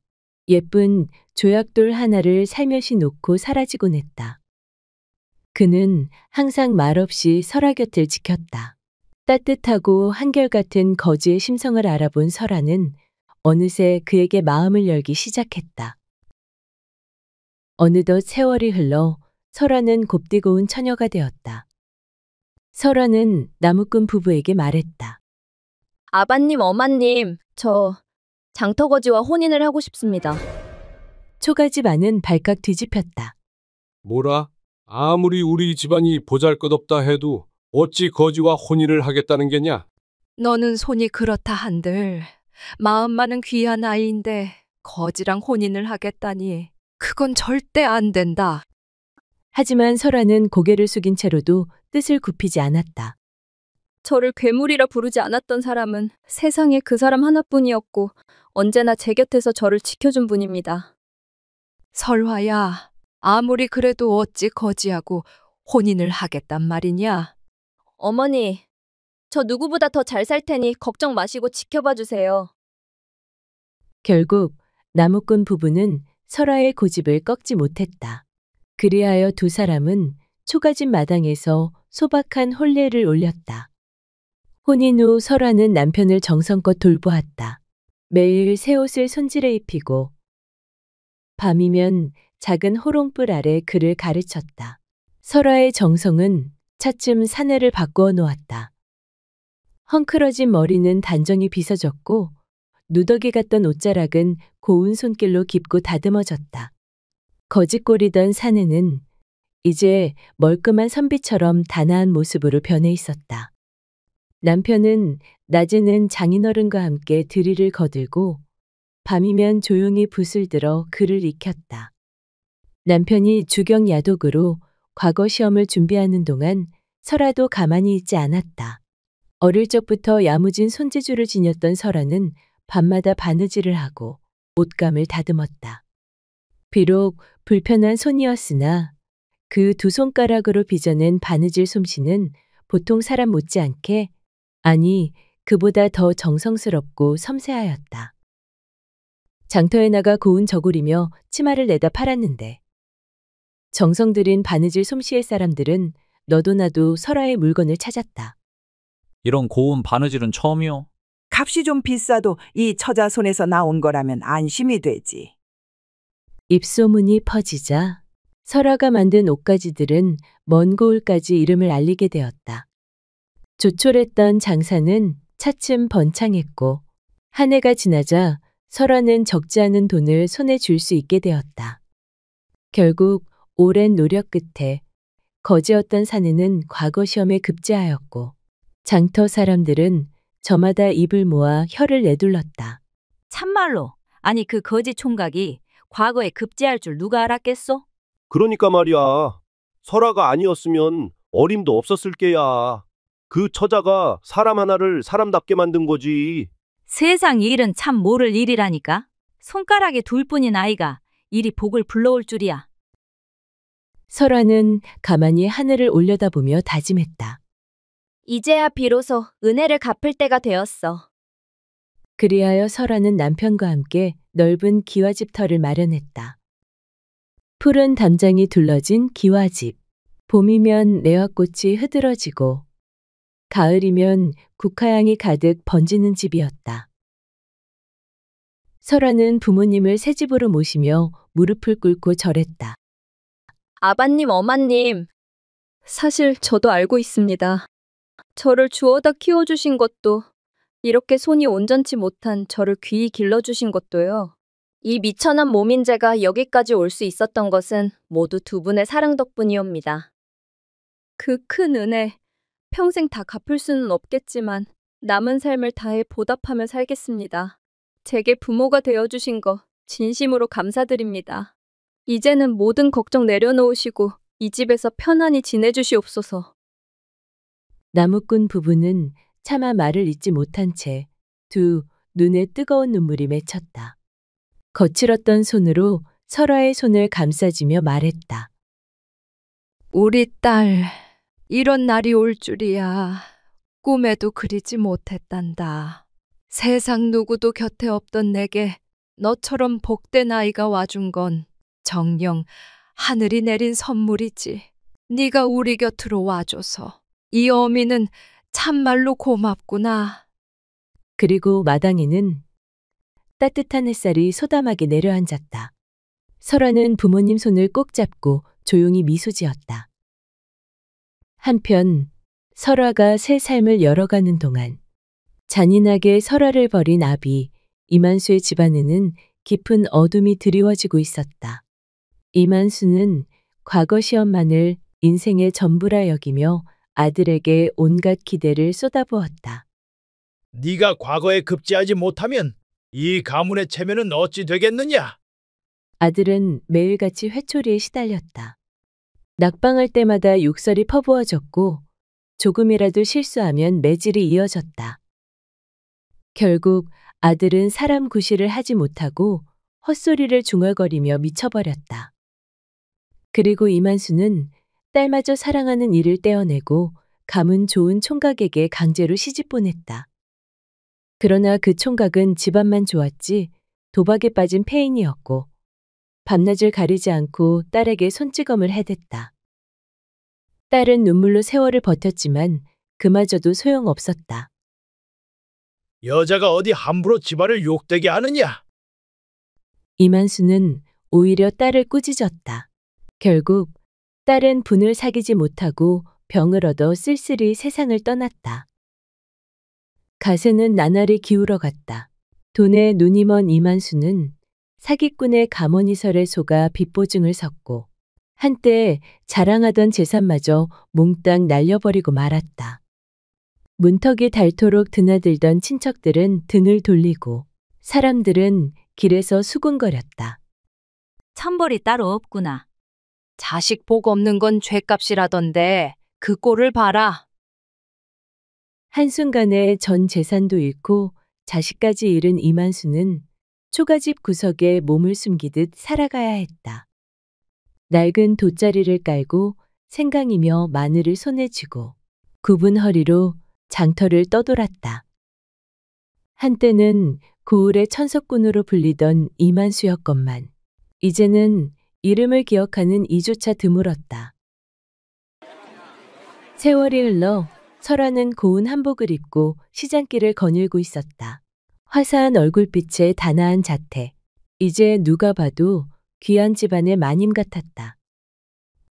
예쁜 조약돌 하나를 살며시 놓고 사라지곤 했다. 그는 항상 말없이 설아 곁을 지켰다. 따뜻하고 한결같은 거지의 심성을 알아본 설아는 어느새 그에게 마음을 열기 시작했다. 어느덧 세월이 흘러 설아는 곱디고 온 처녀가 되었다. 설아는 나무꾼 부부에게 말했다. 아바님, 어마님, 저 장터거지와 혼인을 하고 싶습니다. 초가집 안은 발칵 뒤집혔다. 뭐라? 아무리 우리 집안이 보잘것없다 해도 어찌 거지와 혼인을 하겠다는 게냐? 너는 손이 그렇다 한들 마음만은 귀한 아이인데 거지랑 혼인을 하겠다니 그건 절대 안 된다. 하지만 설아는 고개를 숙인 채로도 뜻을 굽히지 않았다. 저를 괴물이라 부르지 않았던 사람은 세상에 그 사람 하나뿐이었고 언제나 제 곁에서 저를 지켜준 분입니다. 설화야, 아무리 그래도 어찌 거지하고 혼인을 하겠단 말이냐? 어머니, 저 누구보다 더 잘 살 테니 걱정 마시고 지켜봐 주세요. 결국 나무꾼 부부는 설아의 고집을 꺾지 못했다. 그리하여 두 사람은 초가집 마당에서 소박한 혼례를 올렸다. 혼인 후 설아는 남편을 정성껏 돌보았다. 매일 새 옷을 손질해 입히고 밤이면 작은 호롱불 아래 그를 가르쳤다. 설아의 정성은 차츰 사내를 바꾸어 놓았다. 헝클어진 머리는 단정히 빗어졌고 누더기 같던 옷자락은 고운 손길로 깊고 다듬어졌다. 거짓골이던 사내는 이제 멀끔한 선비처럼 단아한 모습으로 변해 있었다. 남편은 낮에는 장인어른과 함께 드리를 거들고 밤이면 조용히 붓을 들어 글을 익혔다. 남편이 주경 야독으로 과거 시험을 준비하는 동안 설아도 가만히 있지 않았다. 어릴 적부터 야무진 손재주를 지녔던 설아는 밤마다 바느질을 하고 옷감을 다듬었다. 비록 불편한 손이었으나 그 두 손가락으로 빚어낸 바느질 솜씨는 보통 사람 못지않게, 아니 그보다 더 정성스럽고 섬세하였다. 장터에 나가 고운 저고리며 치마를 내다 팔았는데 정성 들인 바느질 솜씨의 사람들은 너도 나도 설아의 물건을 찾았다. 이런 고운 바느질은 처음이요. 값이 좀 비싸도 이 처자 손에서 나온 거라면 안심이 되지. 입소문이 퍼지자 설아가 만든 옷가지들은 먼 고을까지 이름을 알리게 되었다. 조촐했던 장사는 차츰 번창했고 한 해가 지나자 설아는 적지 않은 돈을 손에 쥘 수 있게 되었다. 결국 오랜 노력 끝에 거지였던 사내는 과거 시험에 급제하였고 장터 사람들은 저마다 입을 모아 혀를 내둘렀다. 참말로, 아니 그 거지 총각이 과거에 급제할 줄 누가 알았겠소? 그러니까 말이야. 설아가 아니었으면 어림도 없었을 게야. 그 처자가 사람 하나를 사람답게 만든 거지. 세상 일은 참 모를 일이라니까. 손가락에 둘 뿐인 아이가 이리 복을 불러올 줄이야. 설아는 가만히 하늘을 올려다보며 다짐했다. 이제야 비로소 은혜를 갚을 때가 되었어. 그리하여 설아는 남편과 함께 넓은 기와집터를 마련했다. 푸른 담장이 둘러진 기와집. 봄이면 레화꽃이 흐드러지고 가을이면 국화향이 가득 번지는 집이었다. 설아는 부모님을 새 집으로 모시며 무릎을 꿇고 절했다. 아바님, 어마님, 사실 저도 알고 있습니다. 저를 주워다 키워주신 것도, 이렇게 손이 온전치 못한 저를 귀히 길러주신 것도요. 이 미천한 몸인 제가 여기까지 올 수 있었던 것은 모두 두 분의 사랑 덕분이옵니다. 그 큰 은혜, 평생 다 갚을 수는 없겠지만 남은 삶을 다해 보답하며 살겠습니다. 제게 부모가 되어주신 거 진심으로 감사드립니다. 이제는 모든 걱정 내려놓으시고 이 집에서 편안히 지내주시옵소서. 나무꾼 부부는 차마 말을 잇지 못한 채 두 눈에 뜨거운 눈물이 맺혔다. 거칠었던 손으로 설아의 손을 감싸주며 말했다. 우리 딸, 이런 날이 올 줄이야. 꿈에도 그리지 못했단다. 세상 누구도 곁에 없던 내게 너처럼 복된 아이가 와준 건 정녕 하늘이 내린 선물이지. 네가 우리 곁으로 와줘서 이 어미는 참말로 고맙구나. 그리고 마당에는 따뜻한 햇살이 소담하게 내려앉았다. 설아는 부모님 손을 꼭 잡고 조용히 미소 지었다. 한편 설아가 새 삶을 열어가는 동안 잔인하게 설아를 버린 아비 이만수의 집안에는 깊은 어둠이 드리워지고 있었다. 이만수는 과거 시험만을 인생의 전부라 여기며 아들에게 온갖 기대를 쏟아부었다. 네가 과거에 급제하지 못하면 이 가문의 체면은 어찌 되겠느냐? 아들은 매일같이 회초리에 시달렸다. 낙방할 때마다 욕설이 퍼부어졌고 조금이라도 실수하면 매질이 이어졌다. 결국 아들은 사람 구실을 하지 못하고 헛소리를 중얼거리며 미쳐버렸다. 그리고 이만수는 딸마저 사랑하는 이를 떼어내고 가문 좋은 총각에게 강제로 시집 보냈다. 그러나 그 총각은 집안만 좋았지 도박에 빠진 폐인이었고 밤낮을 가리지 않고 딸에게 손찌검을 해댔다. 딸은 눈물로 세월을 버텼지만 그마저도 소용없었다. 여자가 어디 함부로 집안을 욕되게 하느냐? 이만수는 오히려 딸을 꾸짖었다. 결국 딸은 분을 사귀지 못하고 병을 얻어 쓸쓸히 세상을 떠났다. 가세는 나날이 기울어갔다. 돈에 눈이 먼 이만수는 사기꾼의 가모니설에 속아 빚보증을 섰고 한때 자랑하던 재산마저 몽땅 날려버리고 말았다. 문턱이 닳도록 드나들던 친척들은 등을 돌리고 사람들은 길에서 수군거렸다. 천벌이 따로 없구나. 자식 복 없는 건 죗값이라던데 그 꼴을 봐라. 한순간에 전 재산도 잃고 자식까지 잃은 이만수는 초가집 구석에 몸을 숨기듯 살아가야 했다. 낡은 돗자리를 깔고 생강이며 마늘을 손에 쥐고 굽은 허리로 장터를 떠돌았다. 한때는 고을의 천석꾼으로 불리던 이만수였건만 이제는 이름을 기억하는 이조차 드물었다. 세월이 흘러 설아는 고운 한복을 입고 시장길을 거닐고 있었다. 화사한 얼굴빛에 단아한 자태. 이제 누가 봐도 귀한 집안의 마님 같았다.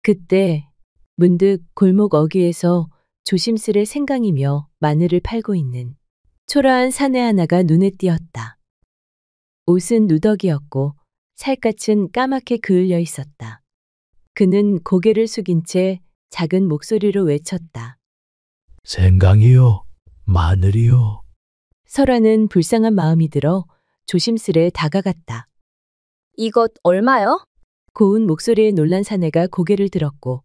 그때 문득 골목 어귀에서 조심스레 생강이며 마늘을 팔고 있는 초라한 사내 하나가 눈에 띄었다. 옷은 누더기였고 살갗은 까맣게 그을려 있었다. 그는 고개를 숙인 채 작은 목소리로 외쳤다. 생강이요, 마늘이요. 설아는 불쌍한 마음이 들어 조심스레 다가갔다. 이것 얼마요? 고운 목소리에 놀란 사내가 고개를 들었고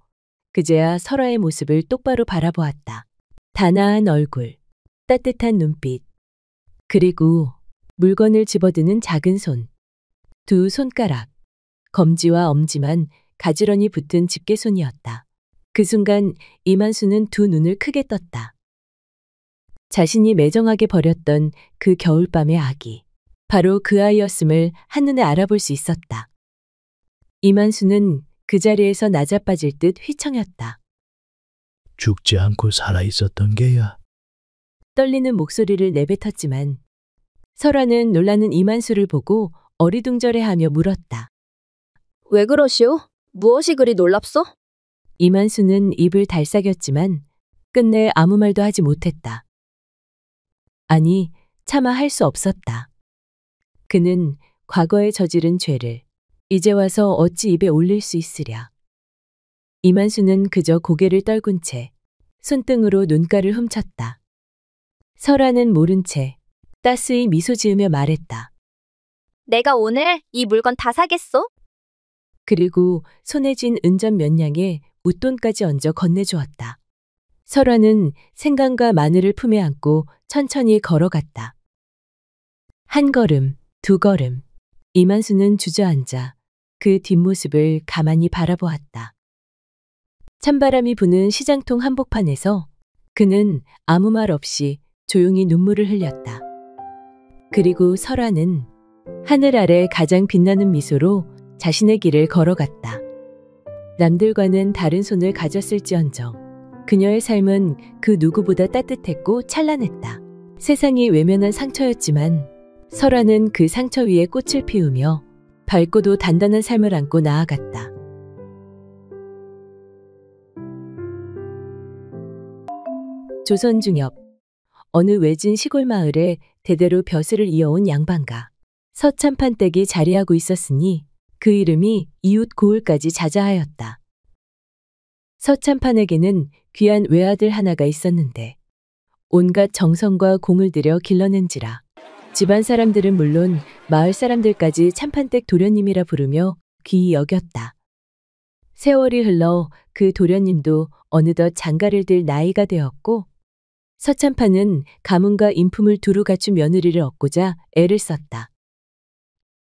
그제야 설아의 모습을 똑바로 바라보았다. 단아한 얼굴, 따뜻한 눈빛, 그리고 물건을 집어드는 작은 손. 두 손가락, 검지와 엄지만 가지런히 붙은 집게손이었다. 그 순간 이만수는 두 눈을 크게 떴다. 자신이 매정하게 버렸던 그 겨울밤의 아기. 바로 그 아이였음을 한눈에 알아볼 수 있었다. 이만수는 그 자리에서 나자빠질 듯 휘청였다. 죽지 않고 살아있었던 게야. 떨리는 목소리를 내뱉었지만 설아는 놀라는 이만수를 보고 어리둥절해하며 물었다. 왜 그러시오? 무엇이 그리 놀랍소? 이만수는 입을 달싹였지만 끝내 아무 말도 하지 못했다. 아니, 차마 할 수 없었다. 그는 과거에 저지른 죄를 이제 와서 어찌 입에 올릴 수 있으랴. 이만수는 그저 고개를 떨군 채 손등으로 눈가를 훔쳤다. 설아는 모른 채 따스히 미소 지으며 말했다. 내가 오늘 이 물건 다 사겠소? 그리고 손에 쥔 은전 몇 냥에 웃돈까지 얹어 건네주었다. 설아는 생강과 마늘을 품에 안고 천천히 걸어갔다. 한 걸음, 두 걸음, 이만수는 주저앉아 그 뒷모습을 가만히 바라보았다. 찬바람이 부는 시장통 한복판에서 그는 아무 말 없이 조용히 눈물을 흘렸다. 그리고 설아는 하늘 아래 가장 빛나는 미소로 자신의 길을 걸어갔다. 남들과는 다른 손을 가졌을지언정 그녀의 삶은 그 누구보다 따뜻했고 찬란했다. 세상이 외면한 상처였지만 설아는 그 상처 위에 꽃을 피우며 밝고도 단단한 삶을 안고 나아갔다. 조선 중엽 어느 외진 시골 마을에 대대로 벼슬을 이어온 양반가 서참판댁이 자리하고 있었으니 그 이름이 이웃 고을까지 자자하였다. 서참판에게는 귀한 외아들 하나가 있었는데 온갖 정성과 공을 들여 길러낸지라 집안 사람들은 물론 마을 사람들까지 참판댁 도련님이라 부르며 귀히 여겼다. 세월이 흘러 그 도련님도 어느덧 장가를 들 나이가 되었고 서참판은 가문과 인품을 두루 갖춘 며느리를 얻고자 애를 썼다.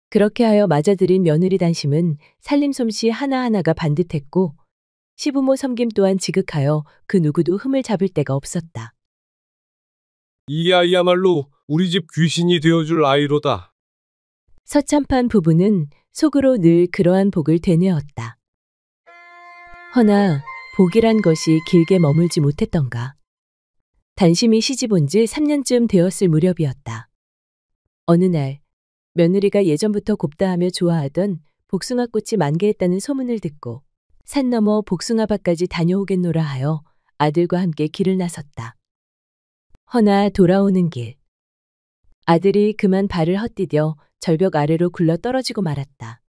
그렇게 하여 맞아들인 며느리 단심은 살림 솜씨 하나하나가 반듯했고 시부모 섬김 또한 지극하여 그 누구도 흠을 잡을 데가 없었다. 이 아이야말로 우리 집 귀신이 되어줄 아이로다. 서참판 부부는 속으로 늘 그러한 복을 되뇌었다. 허나 복이란 것이 길게 머물지 못했던가. 단심이 시집 온 지 3년쯤 되었을 무렵이었다. 어느 날 며느리가 예전부터 곱다 하며 좋아하던 복숭아꽃이 만개했다는 소문을 듣고 산 너머 복숭아밭까지 다녀오겠노라 하여 아들과 함께 길을 나섰다. 허나 돌아오는 길. 아들이 그만 발을 헛디뎌 절벽 아래로 굴러 떨어지고 말았다.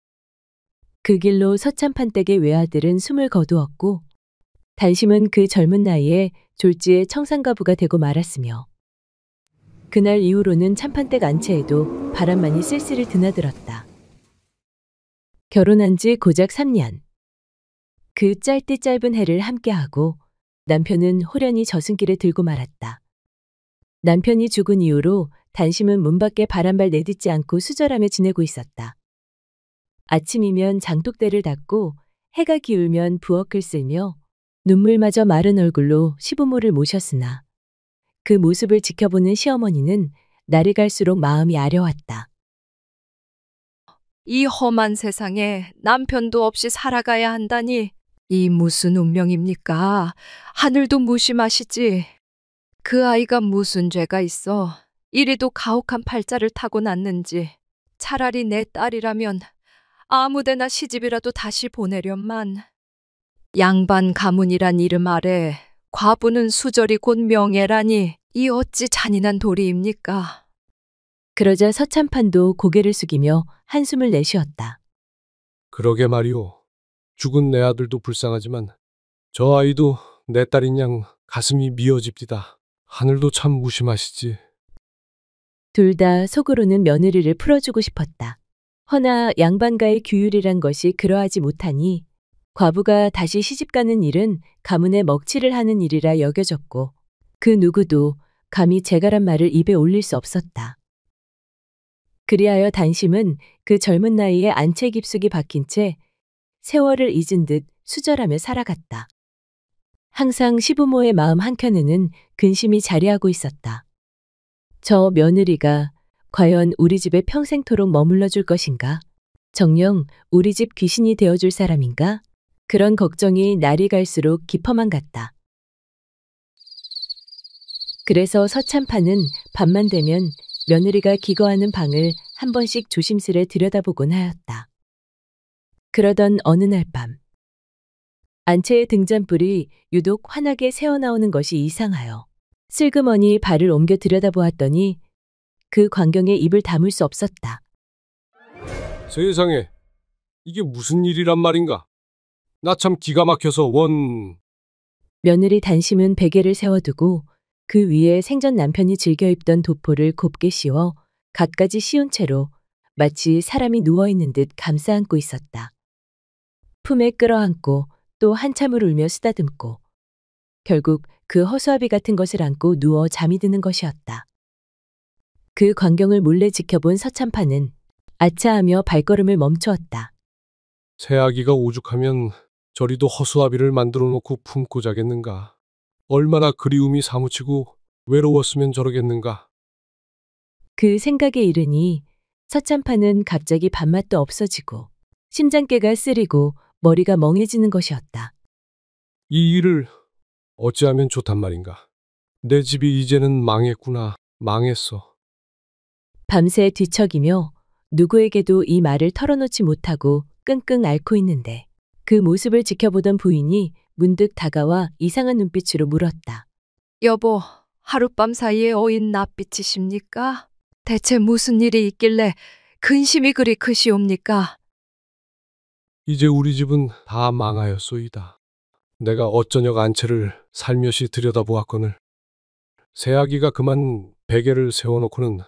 그 길로 서참판댁의 외아들은 숨을 거두었고 단심은 그 젊은 나이에 졸지의 청산가부가 되고 말았으며 그날 이후로는 참판댁 안채에도 바람만이 쓸쓸히 드나들었다. 결혼한 지 고작 3년. 그 짧디 짧은 해를 함께하고 남편은 호련히 저승길에 들고 말았다. 남편이 죽은 이후로 단심은 문 밖에 바람발 내딛지 않고 수절하며 지내고 있었다. 아침이면 장독대를 닫고 해가 기울면 부엌을 쓸며 눈물마저 마른 얼굴로 시부모를 모셨으나 그 모습을 지켜보는 시어머니는 날이 갈수록 마음이 아려왔다. 이 험한 세상에 남편도 없이 살아가야 한다니 이 무슨 운명입니까? 하늘도 무심하시지. 그 아이가 무슨 죄가 있어 이리도 가혹한 팔자를 타고 났는지 차라리 내 딸이라면 아무데나 시집이라도 다시 보내련만. 양반 가문이란 이름 아래 과부는 수절이 곧 명예라니 이 어찌 잔인한 도리입니까? 그러자 서참판도 고개를 숙이며 한숨을 내쉬었다. 그러게 말이오. 죽은 내 아들도 불쌍하지만 저 아이도 내 딸인 양 가슴이 미어집디다. 하늘도 참 무심하시지. 둘 다 속으로는 며느리를 풀어주고 싶었다. 허나 양반가의 규율이란 것이 그러하지 못하니 과부가 다시 시집가는 일은 가문의 먹칠을 하는 일이라 여겨졌고 그 누구도 감히 재가란 말을 입에 올릴 수 없었다. 그리하여 단심은 그 젊은 나이에 안채 깊숙이 박힌 채 세월을 잊은 듯 수절하며 살아갔다. 항상 시부모의 마음 한켠에는 근심이 자리하고 있었다. 저 며느리가 과연 우리 집에 평생토록 머물러 줄 것인가? 정녕 우리 집 귀신이 되어줄 사람인가? 그런 걱정이 날이 갈수록 깊어만 갔다. 그래서 서참판은 밤만 되면 며느리가 기거하는 방을 한 번씩 조심스레 들여다보곤 하였다. 그러던 어느 날 밤, 안채의 등잔불이 유독 환하게 새어나오는 것이 이상하여 슬그머니 발을 옮겨 들여다보았더니 그 광경에 입을 다물 수 없었다. 세상에, 이게 무슨 일이란 말인가? 나 참 기가 막혀서 원... 며느리 단심은 베개를 세워두고 그 위에 생전 남편이 즐겨 입던 도포를 곱게 씌워 갖가지 씌운 채로 마치 사람이 누워있는 듯 감싸 안고 있었다. 품에 끌어안고 또 한참을 울며 쓰다듬고 결국 그 허수아비 같은 것을 안고 누워 잠이 드는 것이었다. 그 광경을 몰래 지켜본 서참판은 아차하며 발걸음을 멈추었다. 새아기가 오죽하면 저리도 허수아비를 만들어 놓고 품고 자겠는가. 얼마나 그리움이 사무치고 외로웠으면 저러겠는가. 그 생각에 이르니 서참판은 갑자기 밥맛도 없어지고 심장깨가 쓰리고 머리가 멍해지는 것이었다. 이 일을 어찌하면 좋단 말인가. 내 집이 이제는 망했구나. 망했어. 밤새 뒤척이며 누구에게도 이 말을 털어놓지 못하고 끙끙 앓고 있는데 그 모습을 지켜보던 부인이 문득 다가와 이상한 눈빛으로 물었다. 여보, 하룻밤 사이에 어인 낯빛이십니까? 대체 무슨 일이 있길래 근심이 그리 크시옵니까? 이제 우리 집은 다 망하였소이다. 내가 어쩌녁 안채를 살며시 들여다보았거늘 새아기가 그만 베개를 세워놓고는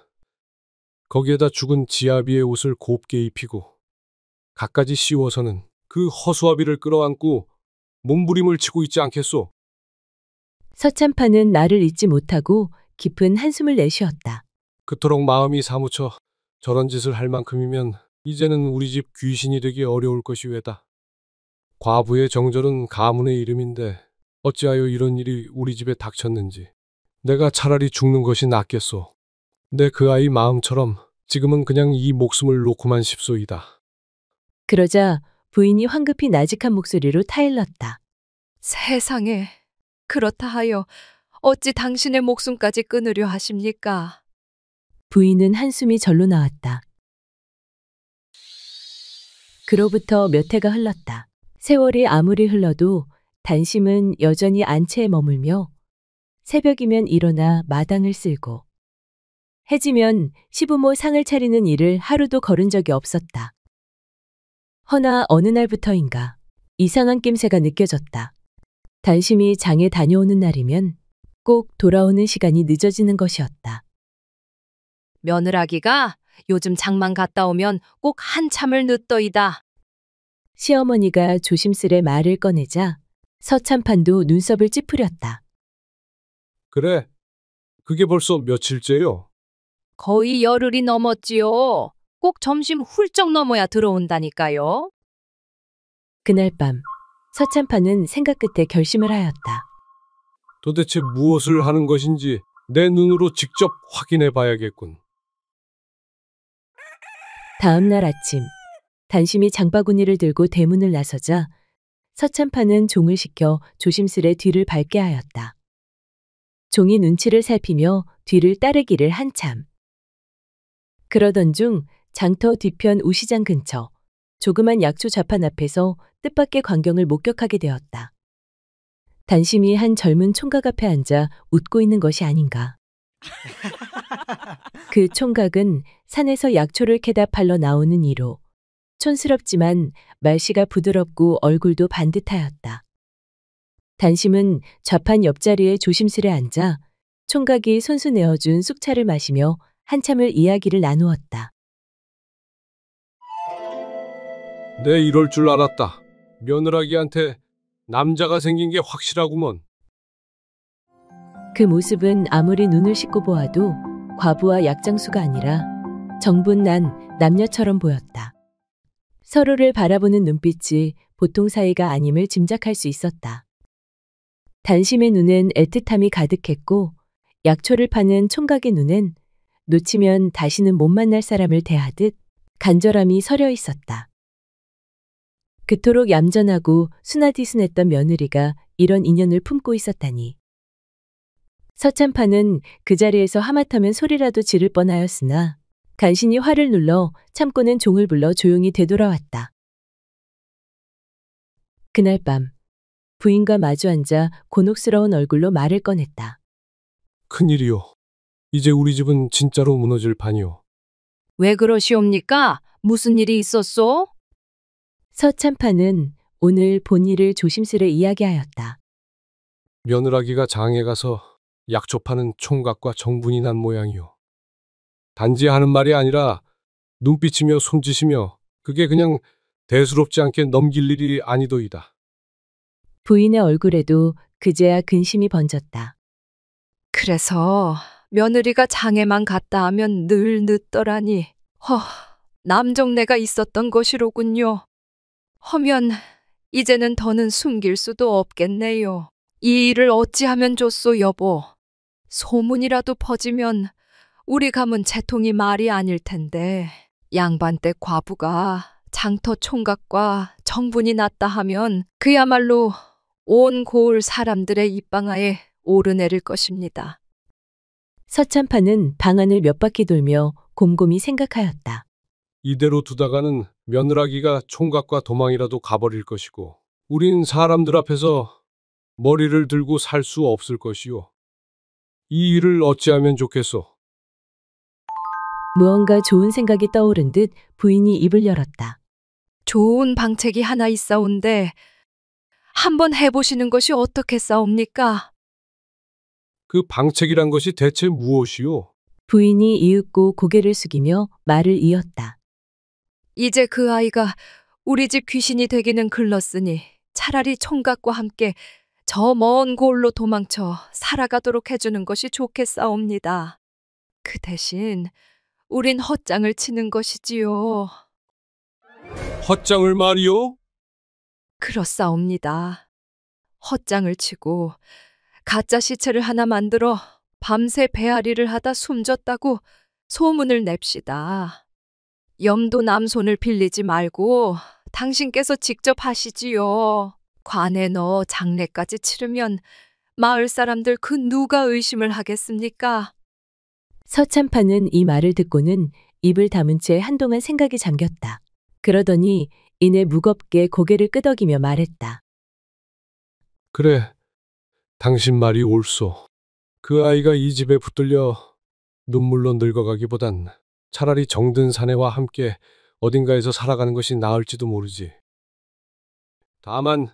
거기에다 죽은 지아비의 옷을 곱게 입히고 갖가지 씌워서는 그 허수아비를 끌어안고 몸부림을 치고 있지 않겠소. 서참판은 나를 잊지 못하고 깊은 한숨을 내쉬었다. 그토록 마음이 사무쳐 저런 짓을 할 만큼이면 이제는 우리 집 귀신이 되기 어려울 것이 왜다. 과부의 정절은 가문의 이름인데 어찌하여 이런 일이 우리 집에 닥쳤는지. 내가 차라리 죽는 것이 낫겠소. 내 그 아이 마음처럼 지금은 그냥 이 목숨을 놓고만 싶소이다. 그러자 부인이 황급히 나직한 목소리로 타일렀다. 세상에, 그렇다 하여 어찌 당신의 목숨까지 끊으려 하십니까? 부인은 한숨이 절로 나왔다. 그로부터 몇 해가 흘렀다. 세월이 아무리 흘러도 단심은 여전히 안채에 머물며 새벽이면 일어나 마당을 쓸고 해지면 시부모 상을 차리는 일을 하루도 거른 적이 없었다. 허나 어느 날부터인가 이상한 낌새가 느껴졌다. 단심이 장에 다녀오는 날이면 꼭 돌아오는 시간이 늦어지는 것이었다. 며느라기가 요즘 장만 갔다 오면 꼭 한참을 늦더이다. 시어머니가 조심스레 말을 꺼내자 서참판도 눈썹을 찌푸렸다. 그래, 그게 벌써 며칠째요? 거의 열흘이 넘었지요. 꼭 점심 훌쩍 넘어야 들어온다니까요. 그날 밤 서참판은 생각 끝에 결심을 하였다. 도대체 무엇을 하는 것인지 내 눈으로 직접 확인해 봐야겠군. 다음 날 아침 단심이 장바구니를 들고 대문을 나서자 서참판은 종을 시켜 조심스레 뒤를 밟게 하였다. 종이 눈치를 살피며 뒤를 따르기를 한참. 그러던 중 장터 뒤편 우시장 근처 조그만 약초 자판 앞에서 뜻밖의 광경을 목격하게 되었다. 단심이 한 젊은 총각 앞에 앉아 웃고 있는 것이 아닌가. 그 총각은 산에서 약초를 캐다 팔러 나오는 이로 촌스럽지만 말씨가 부드럽고 얼굴도 반듯하였다. 단심은 좌판 옆자리에 조심스레 앉아 총각이 손수 내어준 쑥차를 마시며 한참을 이야기를 나누었다. 내 이럴 줄 알았다. 며느라기한테 남자가 생긴 게 확실하구먼. 그 모습은 아무리 눈을 씻고 보아도 과부와 약장수가 아니라 정분난 남녀처럼 보였다. 서로를 바라보는 눈빛이 보통 사이가 아님을 짐작할 수 있었다. 단심의 눈엔 애틋함이 가득했고 약초를 파는 총각의 눈엔 놓치면 다시는 못 만날 사람을 대하듯 간절함이 서려 있었다. 그토록 얌전하고 순하디순했던 며느리가 이런 인연을 품고 있었다니. 서참판은 그 자리에서 하마터면 소리라도 지를 뻔하였으나 간신히 화를 눌러 참고는 종을 불러 조용히 되돌아왔다. 그날 밤 부인과 마주 앉아 곤혹스러운 얼굴로 말을 꺼냈다. 큰일이요. 이제 우리 집은 진짜로 무너질 판이요. 왜 그러시옵니까? 무슨 일이 있었소? 서참판은 오늘 본 일을 조심스레 이야기하였다. 며느라기가 장에 가서 약초 파는 총각과 정분이 난 모양이요. 단지 하는 말이 아니라 눈빛이며 손짓이며 그게 그냥 대수롭지 않게 넘길 일이 아니도이다. 부인의 얼굴에도 그제야 근심이 번졌다. 그래서 며느리가 장에만 갔다 하면 늘 늦더라니. 남정네가 있었던 것이로군요. 허면 이제는 더는 숨길 수도 없겠네요. 이 일을 어찌하면 좋소, 여보. 소문이라도 퍼지면 우리 가문 채통이 말이 아닐 텐데 양반댁 과부가 장터 총각과 정분이 났다 하면 그야말로 온 고을 사람들의 입방아에 오르내릴 것입니다. 서참판은 방안을 몇 바퀴 돌며 곰곰이 생각하였다. 이대로 두다가는 며느라기가 총각과 도망이라도 가버릴 것이고 우린 사람들 앞에서 머리를 들고 살 수 없을 것이요. 이 일을 어찌하면 좋겠소? 무언가 좋은 생각이 떠오른 듯 부인이 입을 열었다. 좋은 방책이 하나 있사온데 한번 해보시는 것이 어떻겠사옵니까? 그 방책이란 것이 대체 무엇이요? 부인이 이윽고 고개를 숙이며 말을 이었다. 이제 그 아이가 우리 집 귀신이 되기는 글렀으니 차라리 총각과 함께 저 먼 골로 도망쳐 살아가도록 해주는 것이 좋겠사옵니다. 그 대신 우린 헛장을 치는 것이지요. 헛장을 말이요? 그렇사옵니다. 헛장을 치고 가짜 시체를 하나 만들어 밤새 배앓이를 하다 숨졌다고 소문을 냅시다. 염도 남손을 빌리지 말고 당신께서 직접 하시지요. 관에 넣어 장례까지 치르면 마을 사람들 그 누가 의심을 하겠습니까? 서참판은 이 말을 듣고는 입을 다문 채 한동안 생각이 잠겼다. 그러더니 이내 무겁게 고개를 끄덕이며 말했다. 그래, 당신 말이 옳소. 그 아이가 이 집에 붙들려 눈물로 늙어가기보단 차라리 정든 사내와 함께 어딘가에서 살아가는 것이 나을지도 모르지. 다만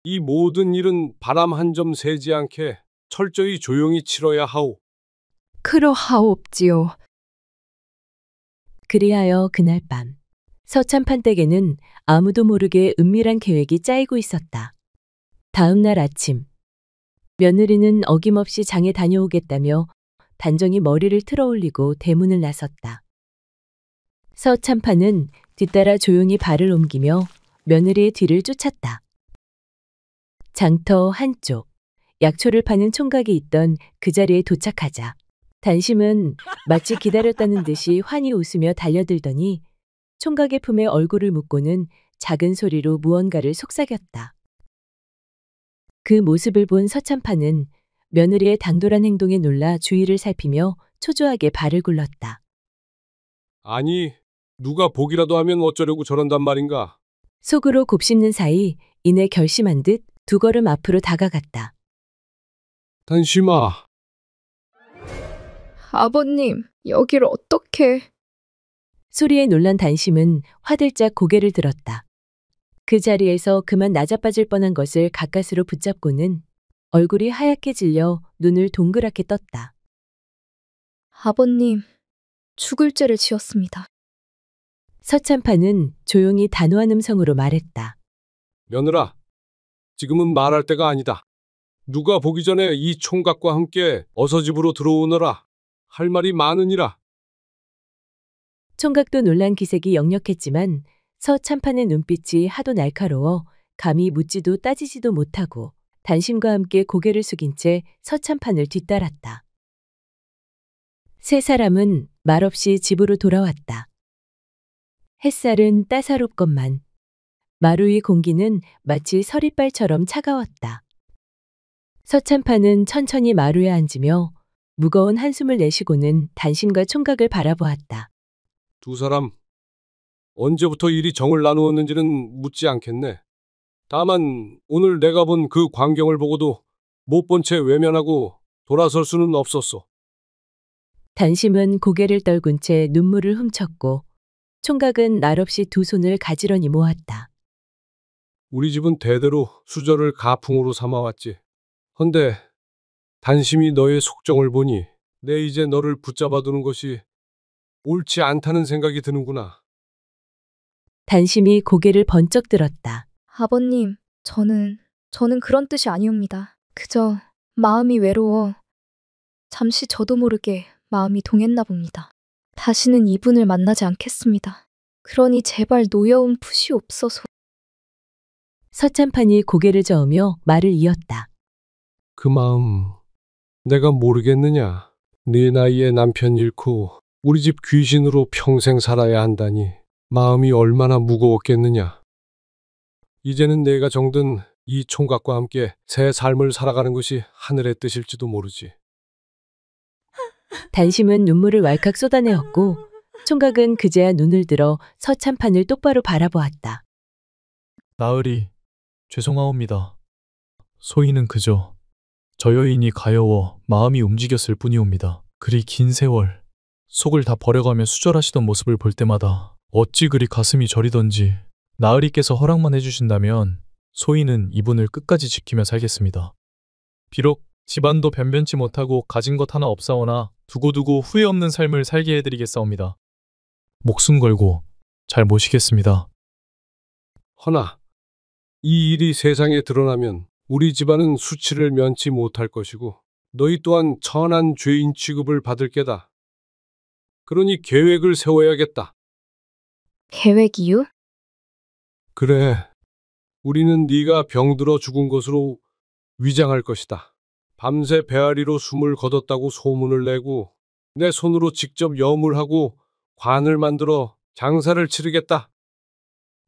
이 모든 일은 바람 한 점 새지 않게 철저히 조용히 치러야 하오. 그러하옵지요. 그리하여 그날 밤 서참판 댁에는 아무도 모르게 은밀한 계획이 짜이고 있었다. 다음 날 아침 며느리는 어김없이 장에 다녀오겠다며 단정히 머리를 틀어올리고 대문을 나섰다. 서참판은 뒤따라 조용히 발을 옮기며 며느리의 뒤를 쫓았다. 장터 한쪽 약초를 파는 총각이 있던 그 자리에 도착하자 단심은 마치 기다렸다는 듯이 환히 웃으며 달려들더니 총각의 품에 얼굴을 묻고는 작은 소리로 무언가를 속삭였다. 그 모습을 본 서참판은 며느리의 당돌한 행동에 놀라 주위를 살피며 초조하게 발을 굴렀다. 아니, 누가 보기라도 하면 어쩌려고 저런단 말인가? 속으로 곱씹는 사이 이내 결심한 듯 두 걸음 앞으로 다가갔다. 단심아. 아버님, 여기를 어떻게... 소리에 놀란 단심은 화들짝 고개를 들었다. 그 자리에서 그만 낮아빠질 뻔한 것을 가까스로 붙잡고는 얼굴이 하얗게 질려 눈을 동그랗게 떴다. 아버님, 죽을 죄를 지었습니다. 서참판은 조용히 단호한 음성으로 말했다. 며느라, 지금은 말할 때가 아니다. 누가 보기 전에 이 총각과 함께 어서 집으로 들어오너라. 할 말이 많으니라. 총각도 놀란 기색이 역력했지만 서참판의 눈빛이 하도 날카로워 감히 묻지도 따지지도 못하고 단심과 함께 고개를 숙인 채 서참판을 뒤따랐다. 세 사람은 말없이 집으로 돌아왔다. 햇살은 따사롭건만 마루 위 공기는 마치 서리빨처럼 차가웠다. 서참판은 천천히 마루에 앉으며 무거운 한숨을 내쉬고는 단심과 총각을 바라보았다. 두 사람, 언제부터 일이 정을 나누었는지는 묻지 않겠네. 다만 오늘 내가 본 그 광경을 보고도 못 본 채 외면하고 돌아설 수는 없었소. 단심은 고개를 떨군 채 눈물을 훔쳤고 총각은 날없이 두 손을 가지런히 모았다. 우리 집은 대대로 수저를 가풍으로 삼아왔지. 헌데 단심이 너의 속정을 보니 내 이제 너를 붙잡아두는 것이 옳지 않다는 생각이 드는구나. 단심이 고개를 번쩍 들었다. 아버님, 저는 그런 뜻이 아니옵니다. 그저 마음이 외로워 잠시 저도 모르게 마음이 동했나 봅니다. 다시는 이분을 만나지 않겠습니다. 그러니 제발 노여움 푸시옵소서. 서참판이 고개를 저으며 말을 이었다. 그 마음 내가 모르겠느냐. 네 나이에 남편 잃고 우리 집 귀신으로 평생 살아야 한다니 마음이 얼마나 무거웠겠느냐. 이제는 내가 정든 이 총각과 함께 새 삶을 살아가는 것이 하늘의 뜻일지도 모르지. 단심은 눈물을 왈칵 쏟아내었고 총각은 그제야 눈을 들어 서참판을 똑바로 바라보았다. 나으리, 죄송하옵니다. 소희는 그저 저 여인이 가여워 마음이 움직였을 뿐이옵니다. 그리 긴 세월 속을 다 버려가며 수절하시던 모습을 볼 때마다 어찌 그리 가슴이 저리던지 나으리께서 허락만 해주신다면 소희는 이분을 끝까지 지키며 살겠습니다. 비록 집안도 변변치 못하고 가진 것 하나 없사오나 두고두고 후회 없는 삶을 살게 해드리겠사옵니다. 목숨 걸고 잘 모시겠습니다. 허나 이 일이 세상에 드러나면 우리 집안은 수치를 면치 못할 것이고 너희 또한 천한 죄인 취급을 받을 게다. 그러니 계획을 세워야겠다. 계획이요? 그래. 우리는 네가 병들어 죽은 것으로 위장할 것이다. 밤새 배앓이로 숨을 거뒀다고 소문을 내고 내 손으로 직접 염을 하고 관을 만들어 장사를 치르겠다.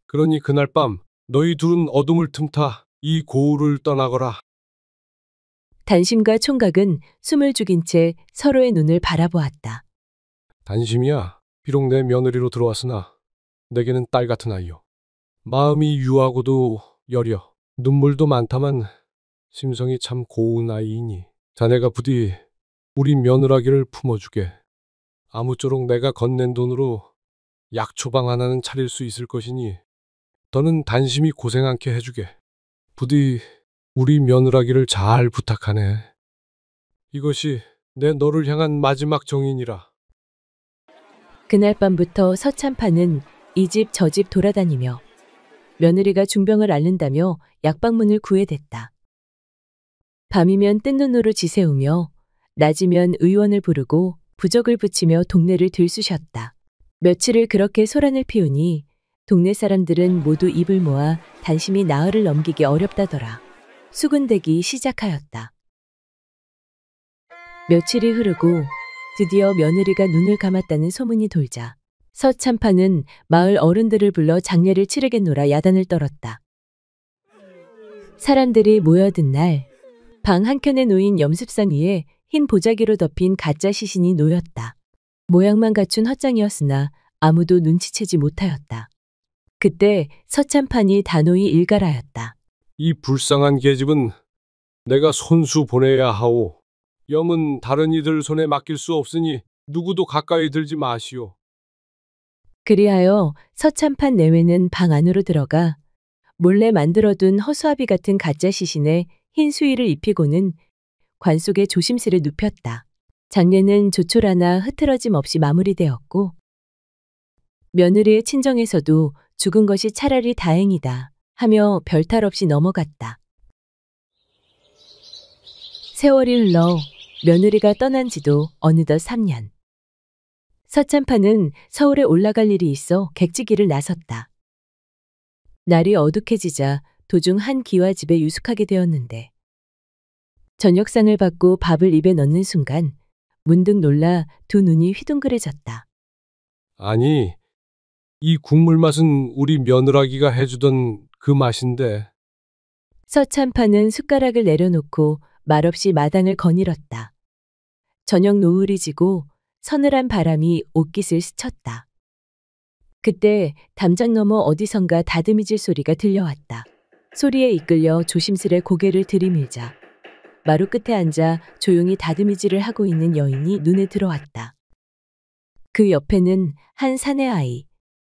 그러니 그날 밤 너희 둘은 어둠을 틈타 이 고을을 떠나거라. 단심과 총각은 숨을 죽인 채 서로의 눈을 바라보았다. 단심이야. 비록 내 며느리로 들어왔으나 내게는 딸 같은 아이요. 마음이 유하고도 여려 눈물도 많다만 심성이 참 고운 아이이니 자네가 부디 우리 며느라기를 품어주게. 아무쪼록 내가 건넨 돈으로 약초방 하나는 차릴 수 있을 것이니 너는 단심히 고생 않게 해주게. 부디 우리 며느라기를 잘 부탁하네. 이것이 내 너를 향한 마지막 정인이라. 그날 밤부터 서참판은 이 집 저 집 돌아다니며 며느리가 중병을 앓는다며 약방문을 구해댔다. 밤이면 뜬 눈으로 지새우며 낮이면 의원을 부르고 부적을 붙이며 동네를 들쑤셨다. 며칠을 그렇게 소란을 피우니 동네 사람들은 모두 입을 모아 단심이 나흘을 넘기기 어렵다더라. 수군대기 시작하였다. 며칠이 흐르고 드디어 며느리가 눈을 감았다는 소문이 돌자 서참판은 마을 어른들을 불러 장례를 치르겠노라 야단을 떨었다. 사람들이 모여든 날 방 한켠에 놓인 염습상 위에 흰 보자기로 덮인 가짜 시신이 놓였다. 모양만 갖춘 헛장이었으나 아무도 눈치채지 못하였다. 그때 서참판이 단호히 일갈하였다. 이 불쌍한 계집은 내가 손수 보내야 하오. 염은 다른 이들 손에 맡길 수 없으니 누구도 가까이 들지 마시오. 그리하여 서참판 내외는 방 안으로 들어가 몰래 만들어둔 허수아비 같은 가짜 시신에 흰 수의를 입히고는 관 속에 조심스레 눕혔다. 장례는 조촐하나 흐트러짐 없이 마무리되었고 며느리의 친정에서도 죽은 것이 차라리 다행이다 하며 별탈 없이 넘어갔다. 세월이 흘러 며느리가 떠난 지도 어느덧 3년. 서참판은 서울에 올라갈 일이 있어 객지기를 나섰다. 날이 어둑해지자 도중 한 기와집에 유숙하게 되었는데 저녁상을 받고 밥을 입에 넣는 순간 문득 놀라 두 눈이 휘둥그레졌다. 아니, 이 국물 맛은 우리 며느라기가 해주던 그 맛인데. 서참판은 숟가락을 내려놓고 말없이 마당을 거닐었다. 저녁 노을이 지고 서늘한 바람이 옷깃을 스쳤다. 그때 담장 너머 어디선가 다듬이질 소리가 들려왔다. 소리에 이끌려 조심스레 고개를 들이밀자 마루 끝에 앉아 조용히 다듬이질을 하고 있는 여인이 눈에 들어왔다. 그 옆에는 한 사내 아이,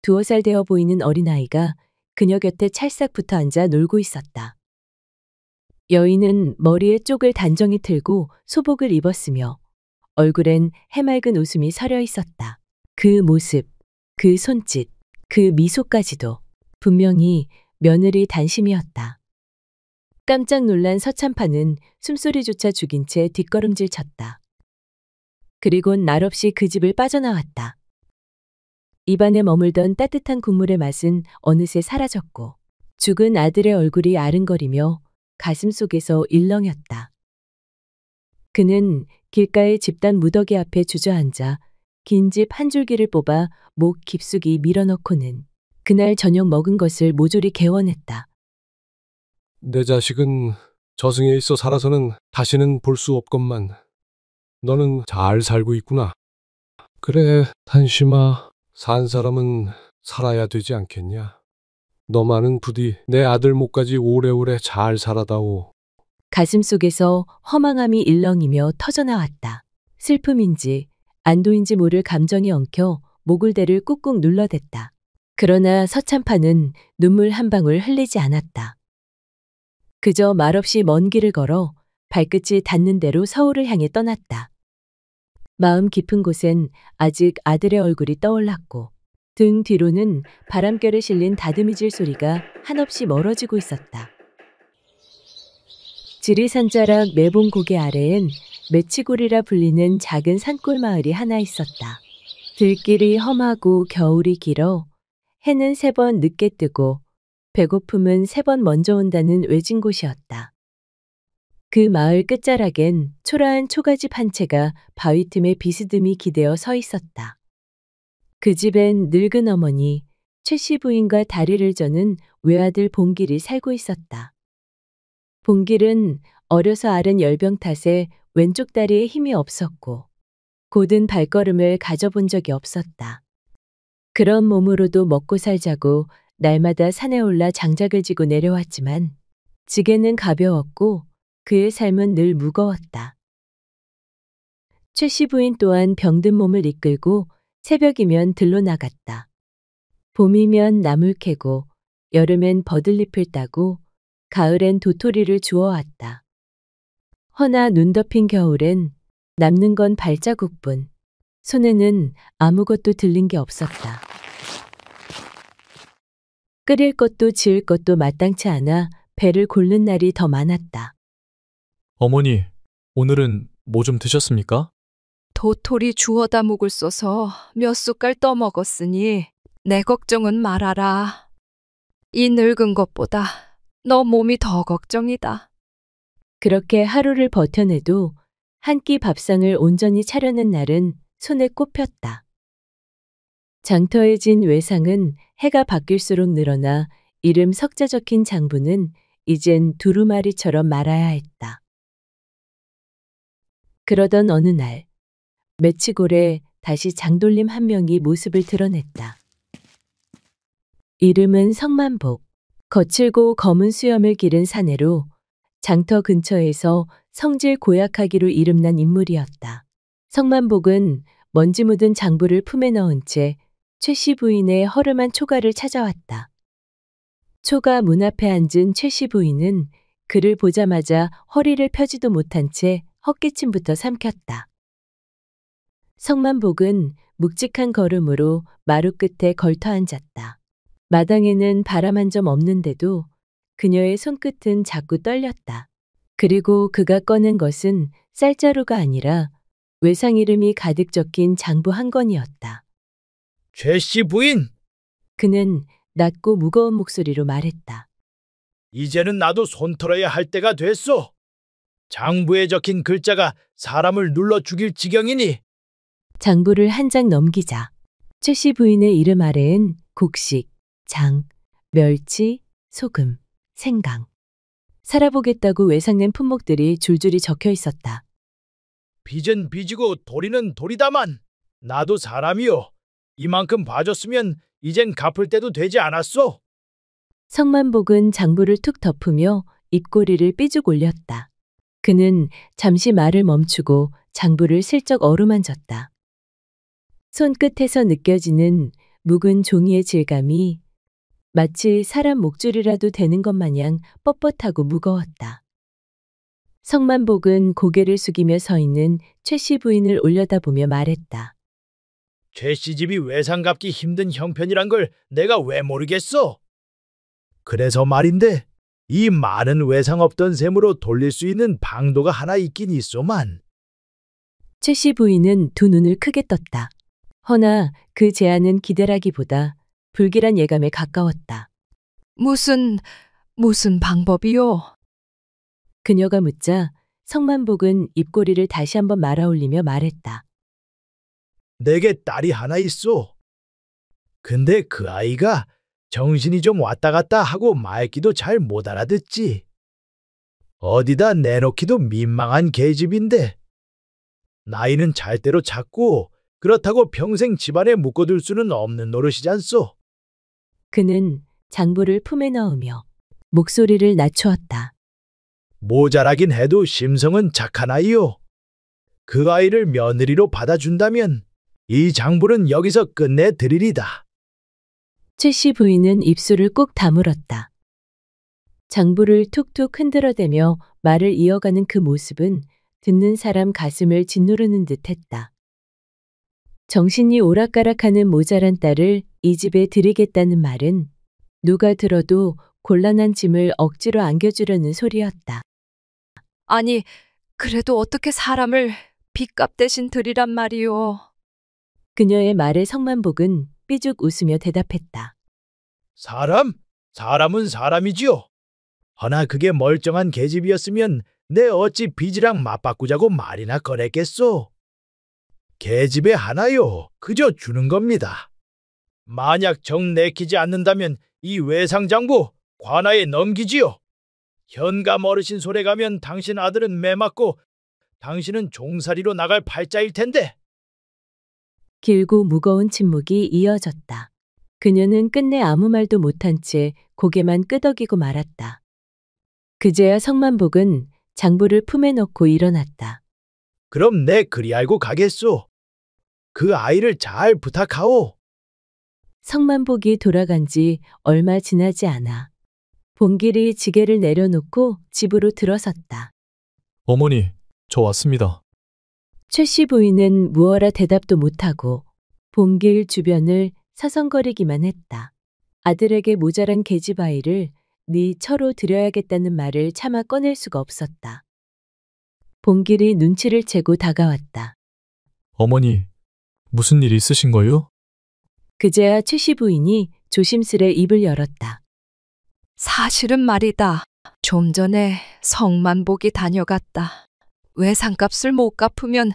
2살 되어 보이는 어린아이가 그녀 곁에 찰싹 붙어 앉아 놀고 있었다. 여인은 머리에 쪽을 단정히 틀고 소복을 입었으며 얼굴엔 해맑은 웃음이 서려 있었다. 그 모습, 그 손짓, 그 미소까지도 분명히 며느리 단심이었다. 깜짝 놀란 서참판은 숨소리조차 죽인 채 뒷걸음질 쳤다. 그리곤 날없이 그 집을 빠져나왔다. 입안에 머물던 따뜻한 국물의 맛은 어느새 사라졌고 죽은 아들의 얼굴이 아른거리며 가슴 속에서 일렁였다. 그는 길가의 집단 무더기 앞에 주저앉아 긴 집 한 줄기를 뽑아 목 깊숙이 밀어넣고는 그날 저녁 먹은 것을 모조리 개원했다. 내 자식은 저승에 있어 살아서는 다시는 볼 수 없건만 너는 잘 살고 있구나. 그래, 한심아. 산 사람은 살아야 되지 않겠냐. 너만은 부디 내 아들 목까지 오래오래 잘 살아다오. 가슴 속에서 허망함이 일렁이며 터져나왔다. 슬픔인지 안도인지 모를 감정이 엉켜 목울대를 꾹꾹 눌러댔다. 그러나 서참파는 눈물 한 방울 흘리지 않았다. 그저 말없이 먼 길을 걸어 발끝이 닿는 대로 서울을 향해 떠났다. 마음 깊은 곳엔 아직 아들의 얼굴이 떠올랐고 등 뒤로는 바람결에 실린 다듬이질 소리가 한없이 멀어지고 있었다. 지리산자락 매봉 고개 아래엔 매치골이라 불리는 작은 산골 마을이 하나 있었다. 들길이 험하고 겨울이 길어 해는 3번 늦게 뜨고 배고픔은 3번 먼저 온다는 외진 곳이었다. 그 마을 끝자락엔 초라한 초가집 한 채가 바위 틈에 비스듬히 기대어 서 있었다. 그 집엔 늙은 어머니, 최씨 부인과 다리를 저는 외아들 봉길이 살고 있었다. 봉길은 어려서 앓은 열병 탓에 왼쪽 다리에 힘이 없었고 곧은 발걸음을 가져본 적이 없었다. 그런 몸으로도 먹고 살자고 날마다 산에 올라 장작을 지고 내려왔지만 지게는 가벼웠고 그의 삶은 늘 무거웠다. 최씨 부인 또한 병든 몸을 이끌고 새벽이면 들로 나갔다. 봄이면 나물 캐고 여름엔 버들잎을 따고 가을엔 도토리를 주워왔다. 허나 눈 덮인 겨울엔 남는 건 발자국뿐 손에는 아무것도 들린 게 없었다. 끓일 것도 지을 것도 마땅치 않아 배를 고른 날이 더 많았다. 어머니, 오늘은 뭐 좀 드셨습니까? 도토리 주워다 묵을 써서 몇 숟갈 떠먹었으니 내 걱정은 말아라. 이 늙은 것보다 너 몸이 더 걱정이다. 그렇게 하루를 버텨내도 한 끼 밥상을 온전히 차려는 날은 손에 꼽혔다. 장터에 진 외상은 해가 바뀔수록 늘어나 이름 석자 적힌 장부는 이젠 두루마리처럼 말아야 했다. 그러던 어느 날 매치골에 다시 장돌림 한 명이 모습을 드러냈다. 이름은 성만복. 거칠고 검은 수염을 기른 사내로 장터 근처에서 성질 고약하기로 이름난 인물이었다. 성만복은 먼지 묻은 장부를 품에 넣은 채 최씨 부인의 허름한 초가를 찾아왔다. 초가 문 앞에 앉은 최씨 부인은 그를 보자마자 허리를 펴지도 못한 채 헛기침부터 삼켰다. 성만복은 묵직한 걸음으로 마루 끝에 걸터 앉았다. 마당에는 바람 한 점 없는데도 그녀의 손끝은 자꾸 떨렸다. 그리고 그가 꺼낸 것은 쌀자루가 아니라 외상 이름이 가득 적힌 장부 한 권이었다. 최씨 부인! 그는 낮고 무거운 목소리로 말했다. 이제는 나도 손 털어야 할 때가 됐소. 장부에 적힌 글자가 사람을 눌러 죽일 지경이니. 장부를 한 장 넘기자 최씨 부인의 이름 아래엔 곡식, 장, 멸치, 소금, 생강. 살아보겠다고 외상낸 품목들이 줄줄이 적혀 있었다. 빚은 빚이고 도리는 도리다만 나도 사람이요. 이만큼 봐줬으면 이젠 갚을 때도 되지 않았소? 성만복은 장부를 툭 덮으며 입꼬리를 삐죽 올렸다. 그는 잠시 말을 멈추고 장부를 슬쩍 어루만졌다. 손끝에서 느껴지는 묵은 종이의 질감이 마치 사람 목줄이라도 되는 것 마냥 뻣뻣하고 무거웠다. 성만복은 고개를 숙이며 서 있는 최씨 부인을 올려다보며 말했다. 최씨 집이 외상 갚기 힘든 형편이란 걸 내가 왜 모르겠어? 그래서 말인데 이 많은 외상 없던 셈으로 돌릴 수 있는 방도가 하나 있긴 있소만. 최씨 부인은 두 눈을 크게 떴다. 허나 그 제안은 기대라기보다 불길한 예감에 가까웠다. 무슨 방법이요? 그녀가 묻자 성만복은 입꼬리를 다시 한번 말아올리며 말했다. 내게 딸이 하나 있어. 근데 그 아이가 정신이 좀 왔다 갔다 하고 말귀도 잘 못 알아듣지. 어디다 내놓기도 민망한 계집인데 나이는 잘 대로 작고 그렇다고 평생 집안에 묶어둘 수는 없는 노릇이잖소. 그는 장부를 품에 넣으며 목소리를 낮추었다. 모자라긴 해도 심성은 착한 아이요. 그 아이를 며느리로 받아준다면 이 장부는 여기서 끝내드리리다. 최씨 부인은 입술을 꾹 다물었다. 장부를 툭툭 흔들어대며 말을 이어가는 그 모습은 듣는 사람 가슴을 짓누르는 듯했다. 정신이 오락가락하는 모자란 딸을 이 집에 들이겠다는 말은 누가 들어도 곤란한 짐을 억지로 안겨주려는 소리였다. 아니, 그래도 어떻게 사람을 빚값 대신 드리란 말이요. 그녀의 말에 성만복은 삐죽 웃으며 대답했다. 사람은 사람이지요. 허나 그게 멀쩡한 계집이었으면 내 어찌 빚이랑 맞바꾸자고 말이나 꺼냈겠소. 계집에 하나요. 그저 주는 겁니다. 만약 정 내키지 않는다면 이 외상장부 관아에 넘기지요. 현감 어르신 손에 가면 당신 아들은 매 맞고 당신은 종살이로 나갈 팔자일 텐데. 길고 무거운 침묵이 이어졌다. 그녀는 끝내 아무 말도 못한 채 고개만 끄덕이고 말았다. 그제야 성만복은 장부를 품에 넣고 일어났다. 그럼 내 그리 알고 가겠소. 그 아이를 잘 부탁하오. 성만복이 돌아간 지 얼마 지나지 않아 봉길이 지게를 내려놓고 집으로 들어섰다. 어머니, 저 왔습니다. 최씨 부인은 무어라 대답도 못하고 봉길 주변을 서성거리기만 했다. 아들에게 모자란 계집아이를 네 처로 드려야겠다는 말을 차마 꺼낼 수가 없었다. 봉길이 눈치를 채고 다가왔다. 어머니, 무슨 일 있으신 거요? 그제야 최씨 부인이 조심스레 입을 열었다. 사실은 말이다. 좀 전에 성만복이 다녀갔다. 외상값을 못 갚으면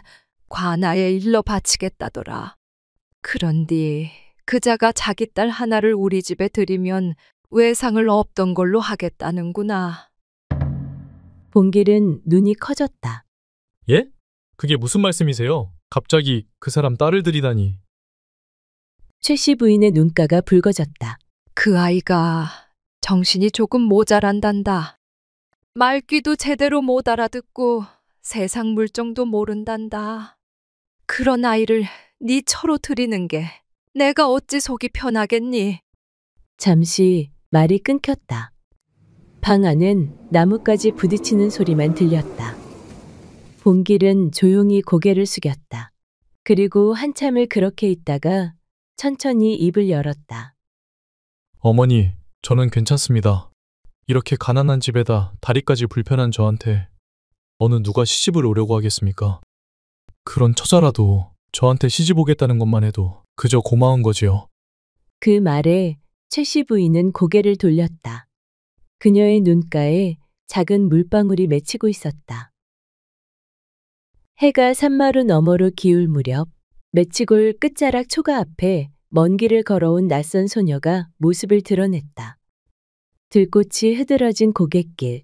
관아에 일러 바치겠다더라. 그런디 그자가 자기 딸 하나를 우리 집에 들이면 외상을 없던 걸로 하겠다는구나. 봉길은 눈이 커졌다. 예? 그게 무슨 말씀이세요? 갑자기 그 사람 딸을 들이다니. 최씨 부인의 눈가가 붉어졌다. 그 아이가 정신이 조금 모자란단다. 말귀도 제대로 못 알아듣고 세상 물정도 모른단다. 그런 아이를 네 처로 들이는 게 내가 어찌 속이 편하겠니? 잠시 말이 끊겼다. 방 안은 나뭇가지 부딪히는 소리만 들렸다. 봉길은 조용히 고개를 숙였다. 그리고 한참을 그렇게 있다가 천천히 입을 열었다. 어머니, 저는 괜찮습니다. 이렇게 가난한 집에다 다리까지 불편한 저한테 어느 누가 시집을 오려고 하겠습니까? 그런 처자라도 저한테 시집 오겠다는 것만 해도 그저 고마운 거지요. 그 말에 최씨 부인은 고개를 돌렸다. 그녀의 눈가에 작은 물방울이 맺히고 있었다. 해가 산마루 너머로 기울 무렵 맺히골 끝자락 초가 앞에 먼 길을 걸어온 낯선 소녀가 모습을 드러냈다. 들꽃이 흐드러진 고갯길.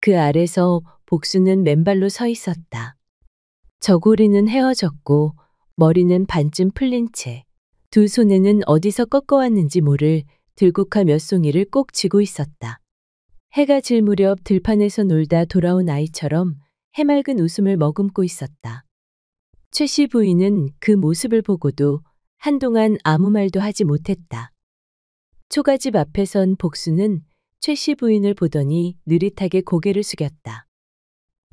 그 아래서 복수는 맨발로 서 있었다. 저고리는 헤어졌고 머리는 반쯤 풀린 채 두 손에는 어디서 꺾어왔는지 모를 들국화 몇 송이를 꼭 쥐고 있었다. 해가 질 무렵 들판에서 놀다 돌아온 아이처럼 해맑은 웃음을 머금고 있었다. 최씨 부인은 그 모습을 보고도 한동안 아무 말도 하지 못했다. 초가집 앞에 선 복수는 최씨 부인을 보더니 느릿하게 고개를 숙였다.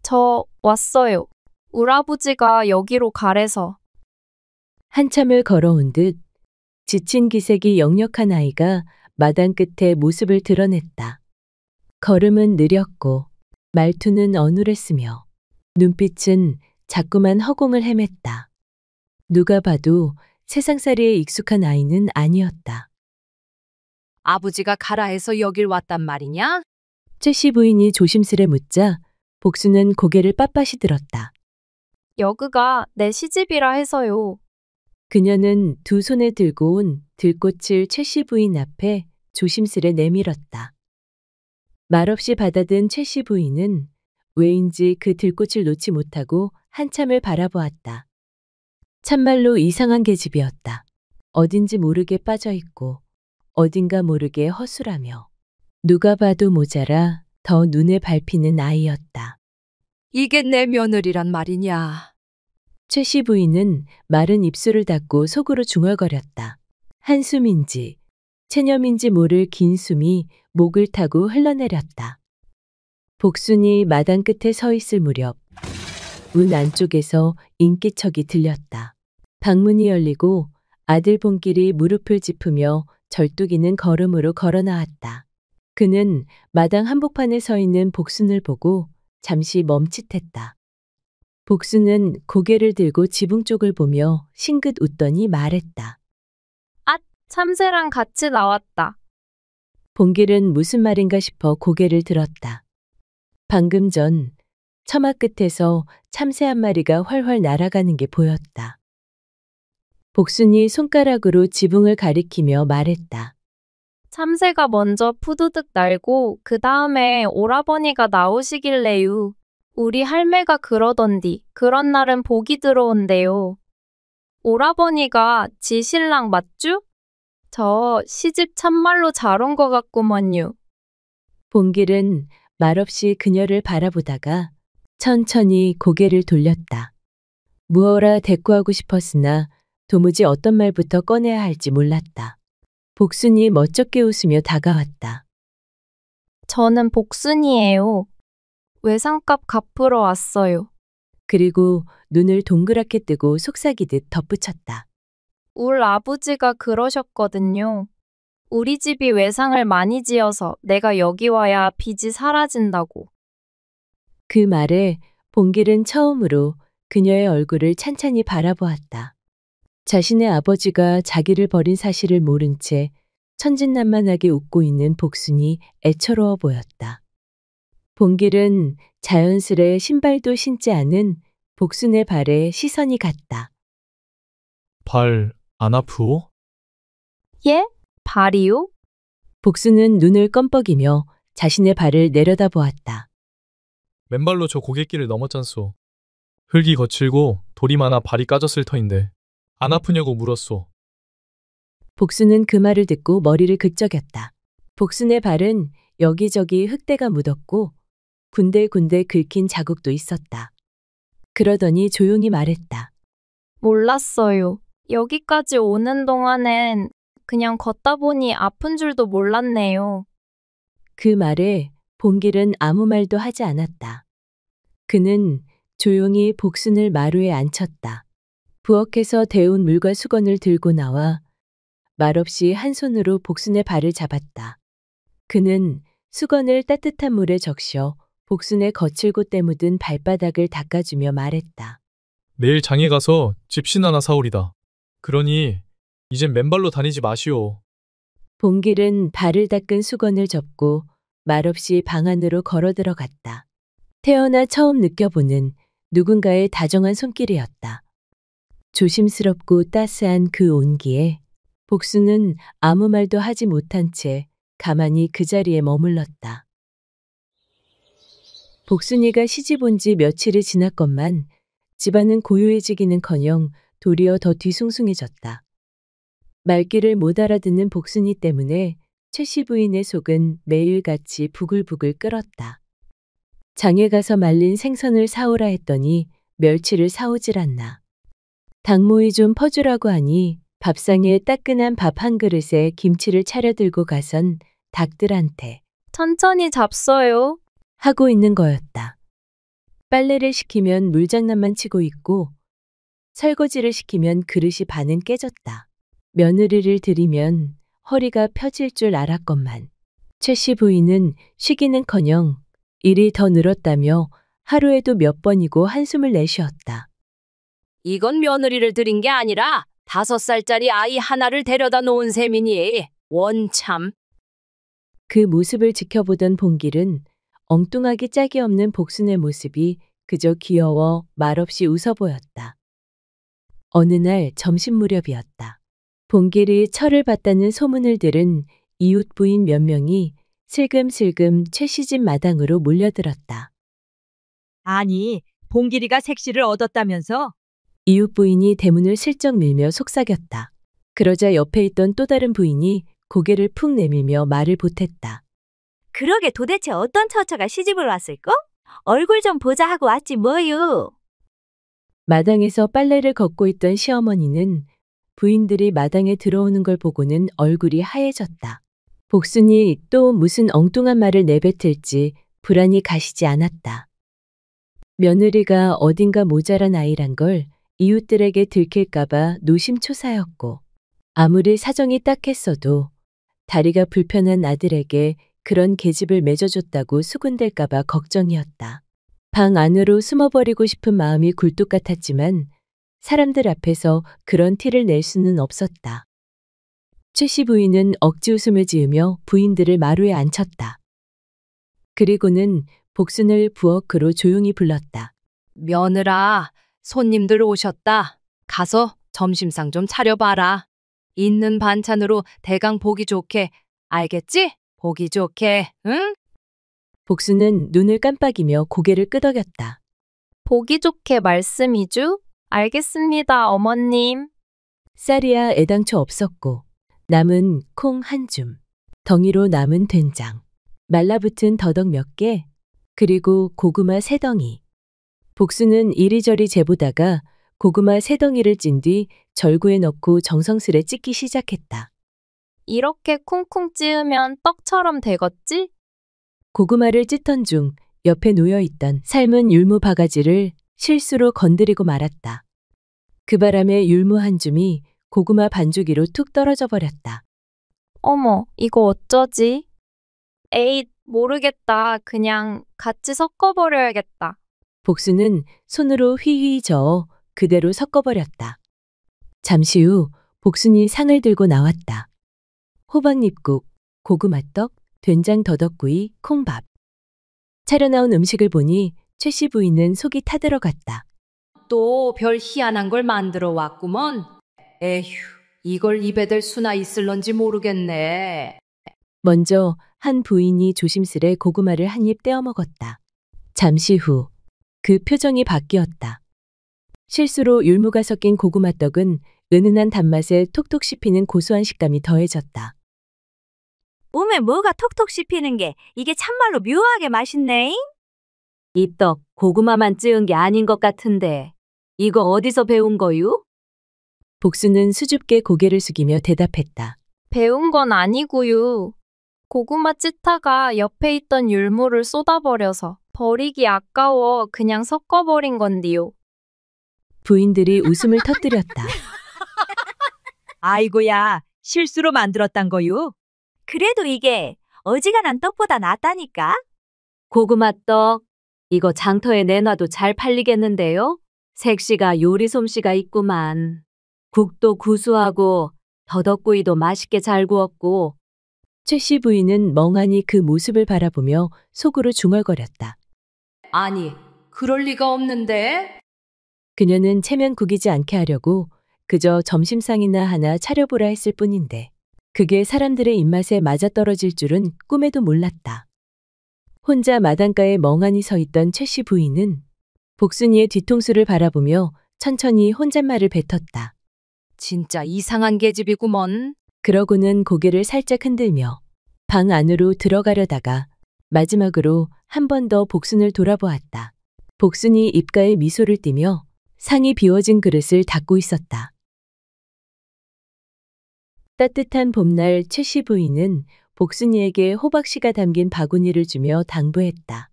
저 왔어요. 우라부지가 여기로 가래서. 한참을 걸어온 듯 지친 기색이 역력한 아이가 마당 끝에 모습을 드러냈다. 걸음은 느렸고 말투는 어눌했으며 눈빛은 자꾸만 허공을 헤맸다. 누가 봐도 세상살이에 익숙한 아이는 아니었다. 아버지가 가라 해서 여길 왔단 말이냐? 최 씨 부인이 조심스레 묻자 복수는 고개를 빳빳이 들었다. 여그가 내 시집이라 해서요. 그녀는 두 손에 들고 온 들꽃을 최 씨 부인 앞에 조심스레 내밀었다. 말없이 받아든 최 씨 부인은 왜인지 그 들꽃을 놓지 못하고 한참을 바라보았다. 참말로 이상한 계집이었다. 어딘지 모르게 빠져있고 어딘가 모르게 허술하며 누가 봐도 모자라 더 눈에 밟히는 아이였다. 이게 내 며느리란 말이냐? 최 씨 부인은 마른 입술을 닫고 속으로 중얼거렸다. 한숨인지 체념인지 모를 긴 숨이 목을 타고 흘러내렸다. 복순이 마당 끝에 서 있을 무렵 문 안쪽에서 인기척이 들렸다. 방문이 열리고 아들 봉길이 무릎을 짚으며 절뚝이는 걸음으로 걸어 나왔다. 그는 마당 한복판에 서 있는 복순을 보고 잠시 멈칫했다. 복순은 고개를 들고 지붕 쪽을 보며 싱긋 웃더니 말했다. 아, 참새랑 같이 나왔다. 봉길은 무슨 말인가 싶어 고개를 들었다. 방금 전 처마 끝에서 참새 한 마리가 활활 날아가는 게 보였다. 복순이 손가락으로 지붕을 가리키며 말했다. 참새가 먼저 푸드득 날고 그 다음에 오라버니가 나오시길래요. 우리 할매가 그러던디 그런 날은 복이 들어온대요. 오라버니가 지 신랑 맞쥬? 저 시집 참말로 잘 온 것 같구먼요. 봉길은 말없이 그녀를 바라보다가 천천히 고개를 돌렸다. 무어라 대꾸하고 싶었으나 도무지 어떤 말부터 꺼내야 할지 몰랐다. 복순이 멋쩍게 웃으며 다가왔다. 저는 복순이에요. 외상값 갚으러 왔어요. 그리고 눈을 동그랗게 뜨고 속삭이듯 덧붙였다. 울 아버지가 그러셨거든요. 우리 집이 외상을 많이 지어서 내가 여기 와야 빚이 사라진다고. 그 말에 봉길은 처음으로 그녀의 얼굴을 찬찬히 바라보았다. 자신의 아버지가 자기를 버린 사실을 모른 채 천진난만하게 웃고 있는 복순이 애처로워 보였다. 봉길은 자연스레 신발도 신지 않은 복순의 발에 시선이 갔다. 발 안 아프오? 예? 발이요? 복순은 눈을 껌뻑이며 자신의 발을 내려다보았다. 맨발로 저 고갯길을 넘었잖소. 흙이 거칠고 돌이 많아 발이 까졌을 터인데 안 아프냐고 물었소. 복순은 그 말을 듣고 머리를 긁적였다. 복순의 발은 여기저기 흙대가 묻었고 군데군데 긁힌 자국도 있었다. 그러더니 조용히 말했다. 몰랐어요. 여기까지 오는 동안엔 그냥 걷다 보니 아픈 줄도 몰랐네요. 그 말에 봉길은 아무 말도 하지 않았다. 그는 조용히 복순을 마루에 앉혔다. 부엌에서 데운 물과 수건을 들고 나와 말없이 한 손으로 복순의 발을 잡았다. 그는 수건을 따뜻한 물에 적셔 복순의 거칠고 때 묻은 발바닥을 닦아주며 말했다. 내일 장에 가서 집신 하나 사오리다. 그러니 이젠 맨발로 다니지 마시오. 봉길은 발을 닦은 수건을 접고 말없이 방 안으로 걸어 들어갔다. 태어나 처음 느껴보는 누군가의 다정한 손길이었다. 조심스럽고 따스한 그 온기에 복순은 아무 말도 하지 못한 채 가만히 그 자리에 머물렀다. 복순이가 시집 온 지 며칠이 지났건만 집안은 고요해지기는커녕 도리어 더 뒤숭숭해졌다. 말귀를 못 알아듣는 복순이 때문에 최 씨 부인의 속은 매일같이 부글부글 끓었다. 장에 가서 말린 생선을 사오라 했더니 멸치를 사오질 않나. 닭모이 좀 퍼주라고 하니 밥상에 따끈한 밥 한 그릇에 김치를 차려 들고 가선 닭들한테 천천히 잡숴요. 하고 있는 거였다. 빨래를 시키면 물장난만 치고 있고 설거지를 시키면 그릇이 반은 깨졌다. 며느리를 들이면 허리가 펴질 줄 알았건만 최 씨 부인은 쉬기는커녕 일이 더 늘었다며 하루에도 몇 번이고 한숨을 내쉬었다. 이건 며느리를 들인 게 아니라 5살짜리 아이 하나를 데려다 놓은 셈이니 원참. 그 모습을 지켜보던 봉길은 엉뚱하기 짝이 없는 복순의 모습이 그저 귀여워 말없이 웃어 보였다. 어느 날 점심 무렵이었다. 봉길이 철을 봤다는 소문을 들은 이웃 부인 몇 명이 슬금슬금 최 시집 마당으로 몰려들었다. 아니, 봉길이가 색시를 얻었다면서? 이웃 부인이 대문을 슬쩍 밀며 속삭였다. 그러자 옆에 있던 또 다른 부인이 고개를 푹 내밀며 말을 보탰다. 그러게 도대체 어떤 처처가 시집을 왔을까? 얼굴 좀 보자 하고 왔지 뭐유. 마당에서 빨래를 걷고 있던 시어머니는 부인들이 마당에 들어오는 걸 보고는 얼굴이 하얘졌다. 복순이 또 무슨 엉뚱한 말을 내뱉을지 불안이 가시지 않았다. 며느리가 어딘가 모자란 아이란 걸 이웃들에게 들킬까봐 노심초사였고 아무리 사정이 딱했어도 다리가 불편한 아들에게 그런 계집을 맺어줬다고 수군댈까봐 걱정이었다. 방 안으로 숨어버리고 싶은 마음이 굴뚝 같았지만 사람들 앞에서 그런 티를 낼 수는 없었다. 최씨 부인은 억지 웃음을 지으며 부인들을 마루에 앉혔다. 그리고는 복순을 부엌으로 조용히 불렀다. 며느라, 손님들 오셨다. 가서 점심상 좀 차려봐라. 있는 반찬으로 대강 보기 좋게, 알겠지? 보기 좋게, 응? 복순은 눈을 깜빡이며 고개를 끄덕였다. 보기 좋게 말씀이죠? 알겠습니다, 어머님. 쌀이야 애당초 없었고 남은 콩 한 줌, 덩이로 남은 된장, 말라붙은 더덕 몇 개, 그리고 고구마 3덩이. 복순은 이리저리 재보다가 고구마 3덩이를 찐 뒤 절구에 넣고 정성스레 찢기 시작했다. 이렇게 쿵쿵 찌으면 떡처럼 되겠지? 고구마를 찢던 중 옆에 놓여있던 삶은 율무 바가지를 실수로 건드리고 말았다. 그 바람에 율무 한 줌이 고구마 반죽이로 툭 떨어져 버렸다. 어머, 이거 어쩌지? 에잇, 모르겠다. 그냥 같이 섞어버려야겠다. 복순은 손으로 휘휘 저어 그대로 섞어버렸다. 잠시 후 복순이 상을 들고 나왔다. 호박잎국, 고구마떡, 된장 더덕구이, 콩밥. 차려나온 음식을 보니 최씨 부인은 속이 타들어갔다. 또 별 희한한 걸 만들어 왔구먼. 에휴, 이걸 입에 댈 수나 있을런지 모르겠네. 먼저 한 부인이 조심스레 고구마를 한 입 떼어 먹었다. 잠시 후 그 표정이 바뀌었다. 실수로 율무가 섞인 고구마떡은 은은한 단맛에 톡톡 씹히는 고소한 식감이 더해졌다. 몸에 뭐가 톡톡 씹히는 게 이게 참말로 묘하게 맛있네. 이 떡 고구마만 찌은 게 아닌 것 같은데 이거 어디서 배운 거유? 복순은 수줍게 고개를 숙이며 대답했다. 배운 건 아니고요. 고구마 찢다가 옆에 있던 율무를 쏟아버려서 버리기 아까워 그냥 섞어버린 건디요. 부인들이 웃음을 터뜨렸다. 아이고야, 실수로 만들었단 거유? 그래도 이게 어지간한 떡보다 낫다니까. 고구마 떡, 이거 장터에 내놔도 잘 팔리겠는데요? 색시가 요리 솜씨가 있구만. 국도 구수하고 더덕구이도 맛있게 잘 구웠고. 최씨 부인은 멍하니 그 모습을 바라보며 속으로 중얼거렸다. 아니, 그럴 리가 없는데? 그녀는 체면 구기지 않게 하려고 그저 점심상이나 하나 차려보라 했을 뿐인데 그게 사람들의 입맛에 맞아떨어질 줄은 꿈에도 몰랐다. 혼자 마당가에 멍하니 서 있던 최씨 부인은 복순이의 뒤통수를 바라보며 천천히 혼잣말을 뱉었다. 진짜 이상한 계집이구먼. 그러고는 고개를 살짝 흔들며 방 안으로 들어가려다가 마지막으로 한 번 더 복순을 돌아보았다. 복순이 입가에 미소를 띠며 상이 비워진 그릇을 닦고 있었다. 따뜻한 봄날 최씨 부인은 복순이에게 호박씨가 담긴 바구니를 주며 당부했다.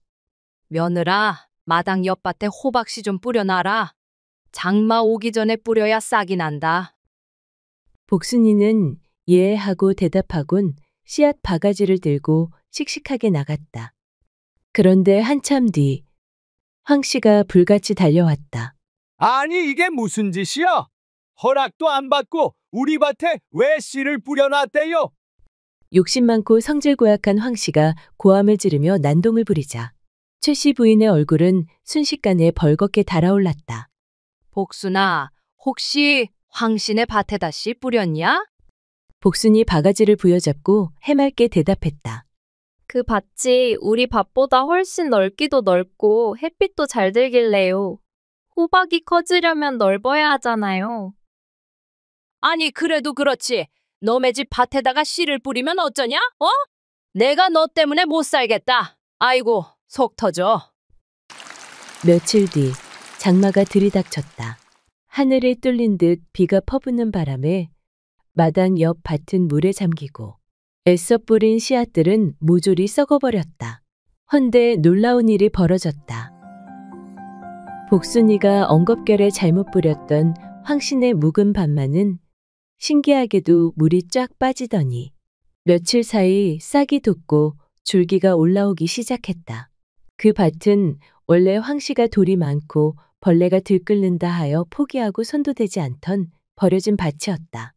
며느라, 마당 옆밭에 호박씨 좀 뿌려놔라. 장마 오기 전에 뿌려야 싹이 난다. 복순이는 예 하고 대답하곤 씨앗 바가지를 들고 씩씩하게 나갔다. 그런데 한참 뒤 황씨가 불같이 달려왔다. 아니 이게 무슨 짓이야? 허락도 안 받고 우리 밭에 왜 씨를 뿌려놨대요? 욕심 많고 성질 고약한 황 씨가 고함을 지르며 난동을 부리자 최 씨 부인의 얼굴은 순식간에 벌겋게 달아올랐다. 복순아, 혹시 황신의 밭에다 씨 뿌렸냐? 복순이 바가지를 부여잡고 해맑게 대답했다. 그 밭이 우리 밭보다 훨씬 넓기도 넓고 햇빛도 잘 들길래요. 호박이 커지려면 넓어야 하잖아요. 아니, 그래도 그렇지. 너네 집 밭에다가 씨를 뿌리면 어쩌냐? 내가 너 때문에 못 살겠다. 아이고, 속 터져. 며칠 뒤 장마가 들이닥쳤다. 하늘이 뚫린 듯 비가 퍼붓는 바람에 마당 옆 밭은 물에 잠기고 애써 뿌린 씨앗들은 모조리 썩어버렸다. 헌데 놀라운 일이 벌어졌다. 복순이가 엉겁결에 잘못 뿌렸던 황신의 묵은 밭만은 신기하게도 물이 쫙 빠지더니 며칠 사이 싹이 돋고 줄기가 올라오기 시작했다. 그 밭은 원래 황씨가 돌이 많고 벌레가 들끓는다 하여 포기하고 손도 대지 않던 버려진 밭이었다.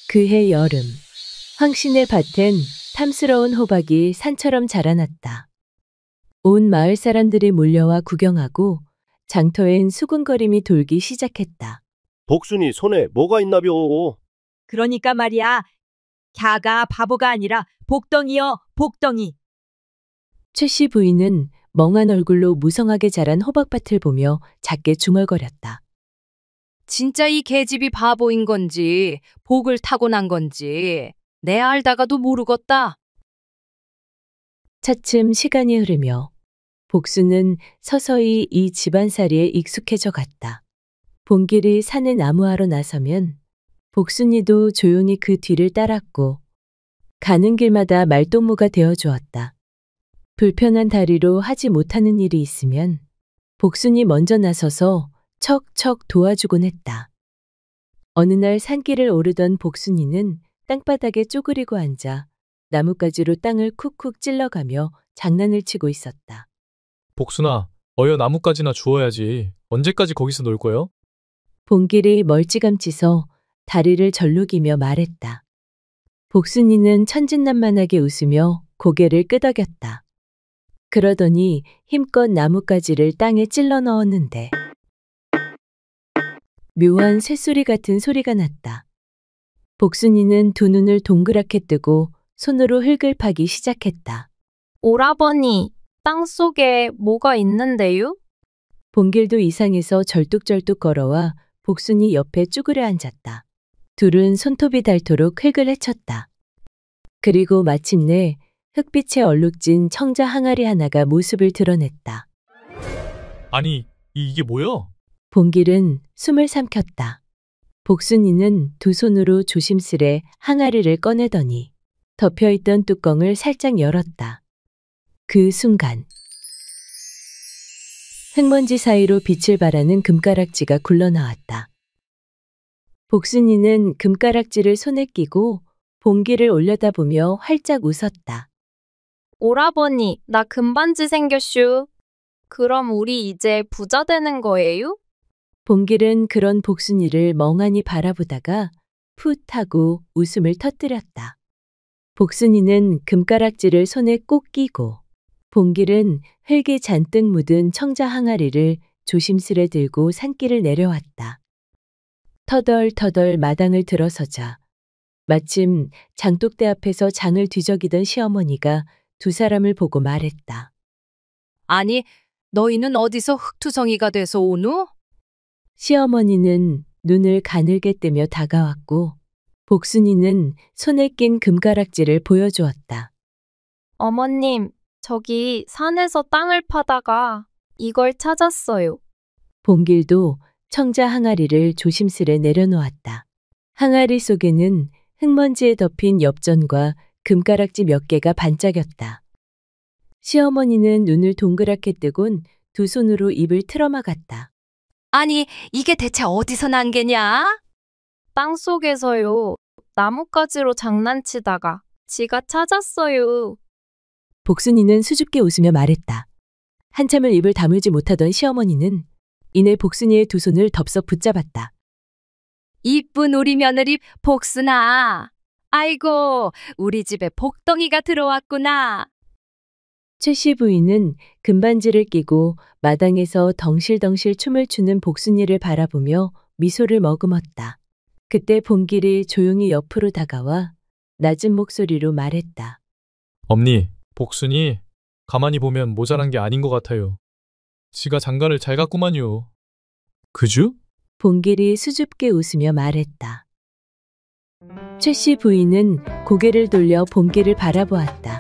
그해 여름, 황신의 밭엔 탐스러운 호박이 산처럼 자라났다. 온 마을 사람들이 몰려와 구경하고 장터엔 수군거림이 돌기 시작했다. 복순이 손에 뭐가 있나벼? 그러니까 말이야. 갸가 바보가 아니라 복덩이여, 복덩이. 최 씨 부인은 멍한 얼굴로 무성하게 자란 호박밭을 보며 작게 중얼거렸다. 진짜 이 계집이 바보인 건지 복을 타고난 건지 내 알다가도 모르겠다. 차츰 시간이 흐르며 복수는 서서히 이 집안살이에 익숙해져 갔다. 본길이 산에 나무하러 나서면 복순이도 조용히 그 뒤를 따랐고 가는 길마다 말동무가 되어주었다. 불편한 다리로 하지 못하는 일이 있으면 복순이 먼저 나서서 척척 도와주곤 했다. 어느 날 산길을 오르던 복순이는 땅바닥에 쪼그리고 앉아 나뭇가지로 땅을 쿡쿡 찔러가며 장난을 치고 있었다. 복순아, 어여 나뭇가지나 주워야지. 언제까지 거기서 놀 거요? 봉길이 멀찌감치서 다리를 절룩이며 말했다. 복순이는 천진난만하게 웃으며 고개를 끄덕였다. 그러더니 힘껏 나뭇가지를 땅에 찔러 넣었는데 묘한 쇳소리 같은 소리가 났다. 복순이는 두 눈을 동그랗게 뜨고 손으로 흙을 파기 시작했다. 오라버니, 땅속에 뭐가 있는데요? 봉길도 이상해서 절뚝절뚝 걸어와 복순이 옆에 쭈그려 앉았다. 둘은 손톱이 닳도록 흙을 헤쳤다. 그리고 마침내 흙빛에 얼룩진 청자 항아리 하나가 모습을 드러냈다. 아니, 이게 뭐여? 봉길은 숨을 삼켰다. 복순이는 두 손으로 조심스레 항아리를 꺼내더니 덮여있던 뚜껑을 살짝 열었다. 그 순간 흙먼지 사이로 빛을 발하는 금가락지가 굴러나왔다. 복순이는 금가락지를 손에 끼고 봉길을 올려다보며 활짝 웃었다. 오라버니, 나 금반지 생겼슈. 그럼 우리 이제 부자 되는 거예요? 봉길은 그런 복순이를 멍하니 바라보다가 풋 하고 웃음을 터뜨렸다. 복순이는 금가락지를 손에 꼭 끼고 봉길은 흙이 잔뜩 묻은 청자 항아리를 조심스레 들고 산길을 내려왔다. 터덜터덜 마당을 들어서자 마침 장독대 앞에서 장을 뒤적이던 시어머니가 두 사람을 보고 말했다. 아니, 너희는 어디서 흙투성이가 돼서 오누? 시어머니는 눈을 가늘게 뜨며 다가왔고 복순이는 손에 낀 금가락지를 보여주었다. 어머님, 저기 산에서 땅을 파다가 이걸 찾았어요. 봉길도 청자 항아리를 조심스레 내려놓았다. 항아리 속에는 흙먼지에 덮인 엽전과 금가락지 몇 개가 반짝였다. 시어머니는 눈을 동그랗게 뜨곤 두 손으로 입을 틀어막았다. 아니, 이게 대체 어디서 난 게냐? 땅속에서요. 나뭇가지로 장난치다가 지가 찾았어요. 복순이는 수줍게 웃으며 말했다. 한참을 입을 다물지 못하던 시어머니는 이내 복순이의 두 손을 덥석 붙잡았다. 이쁜 우리 며느리 복순아. 아이고, 우리 집에 복덩이가 들어왔구나. 최씨 부인은 금반지를 끼고 마당에서 덩실덩실 춤을 추는 복순이를 바라보며 미소를 머금었다. 그때 봉길이 조용히 옆으로 다가와 낮은 목소리로 말했다. 엄니, 복순이 가만히 보면 모자란 게 아닌 것 같아요. 지가 장가를 잘 갔구만요. 그주? 봉길이 수줍게 웃으며 말했다. 최씨 부인은 고개를 돌려 봉길을 바라보았다.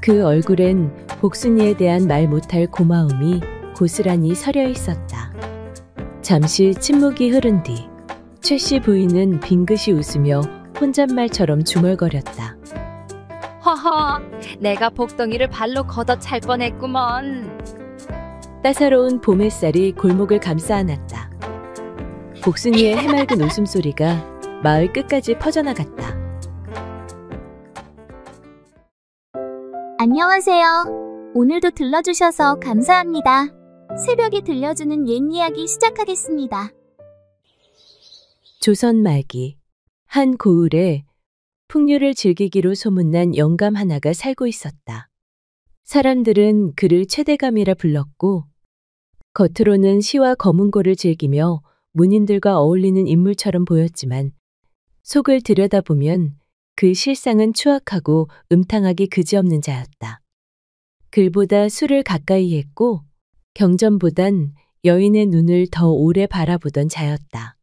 그 얼굴엔 복순이에 대한 말 못할 고마움이 고스란히 서려 있었다. 잠시 침묵이 흐른 뒤 최씨 부인은 빙긋이 웃으며 혼잣말처럼 중얼거렸다. 허허, 내가 복덩이를 발로 걷어 찰 뻔했구먼. 따사로운 봄 햇살이 골목을 감싸 안았다. 복순이의 해맑은 웃음소리가 마을 끝까지 퍼져나갔다. 안녕하세요. 오늘도 들러주셔서 감사합니다. 새벽에 들려주는 옛 이야기 시작하겠습니다. 조선 말기 한 고을에 풍류를 즐기기로 소문난 영감 하나가 살고 있었다. 사람들은 그를 최대감이라 불렀고 겉으로는 시와 거문고를 즐기며 문인들과 어울리는 인물처럼 보였지만 속을 들여다보면 그 실상은 추악하고 음탕하기 그지없는 자였다. 글보다 술을 가까이 했고 경전보단 여인의 눈을 더 오래 바라보던 자였다.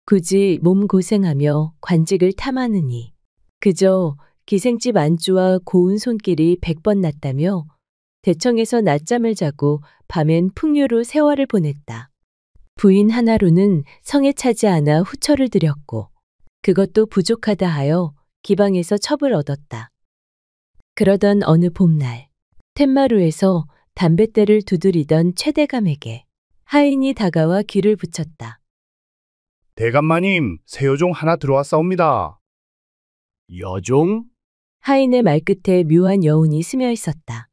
굳이 몸 고생하며 관직을 탐하느니 그저 기생집 안주와 고운 손길이 100번 났다며 대청에서 낮잠을 자고 밤엔 풍류로 세월을 보냈다. 부인 하나로는 성에 차지 않아 후처를 들였고 그것도 부족하다 하여 기방에서 첩을 얻었다. 그러던 어느 봄날 툇마루에서 담뱃대를 두드리던 최대감에게 하인이 다가와 귀를 붙였다. 대감마님, 새 여종 하나 들어왔사옵니다. 여종? 하인의 말끝에 묘한 여운이 스며 있었다.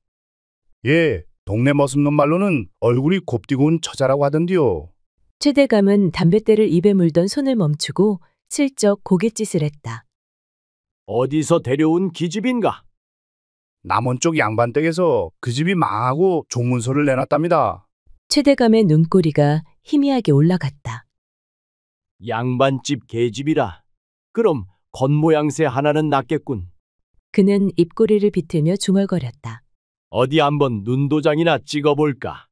예, 동네 머슴놈 말로는 얼굴이 곱디고 온 처자라고 하던디요. 최대감은 담뱃대를 입에 물던 손을 멈추고 슬쩍 고갯짓을 했다. 어디서 데려온 기집인가? 남원 쪽 양반댁에서 그 집이 망하고 종문서를 내놨답니다. 최대감의 눈꼬리가 희미하게 올라갔다. 양반집 계집이라. 그럼 겉모양새 하나는 낫겠군. 그는 입꼬리를 비틀며 중얼거렸다. 어디 한번 눈도장이나 찍어볼까?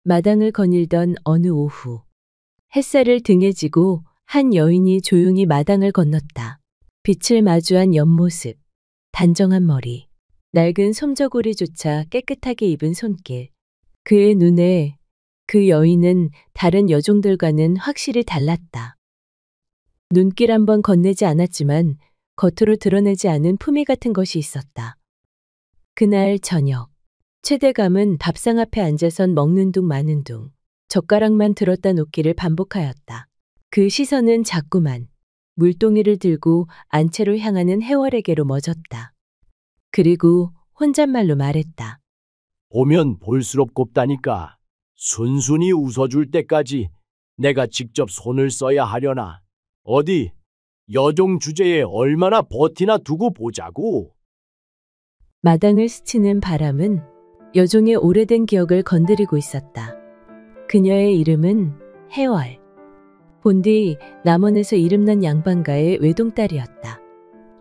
마당을 거닐던 어느 오후 햇살을 등에 지고 한 여인이 조용히 마당을 건넜다. 빛을 마주한 옆모습, 단정한 머리, 낡은 솜저고리조차 깨끗하게 입은 손길. 그의 눈에 그 여인은 다른 여종들과는 확실히 달랐다. 눈길 한번 건네지 않았지만 겉으로 드러내지 않은 품위 같은 것이 있었다. 그날 저녁, 최대감은 밥상 앞에 앉아선 먹는 둥 마는 둥, 젓가락만 들었다 놓기를 반복하였다. 그 시선은 자꾸만 물동이를 들고 안채로 향하는 해월에게로 멎었다. 그리고 혼잣말로 말했다. 보면 볼수록 곱다니까 순순히 웃어줄 때까지 내가 직접 손을 써야 하려나. 어디 여종 주제에 얼마나 버티나 두고 보자고. 마당을 스치는 바람은 여종의 오래된 기억을 건드리고 있었다. 그녀의 이름은 해월. 본디 남원에서 이름난 양반가의 외동딸이었다.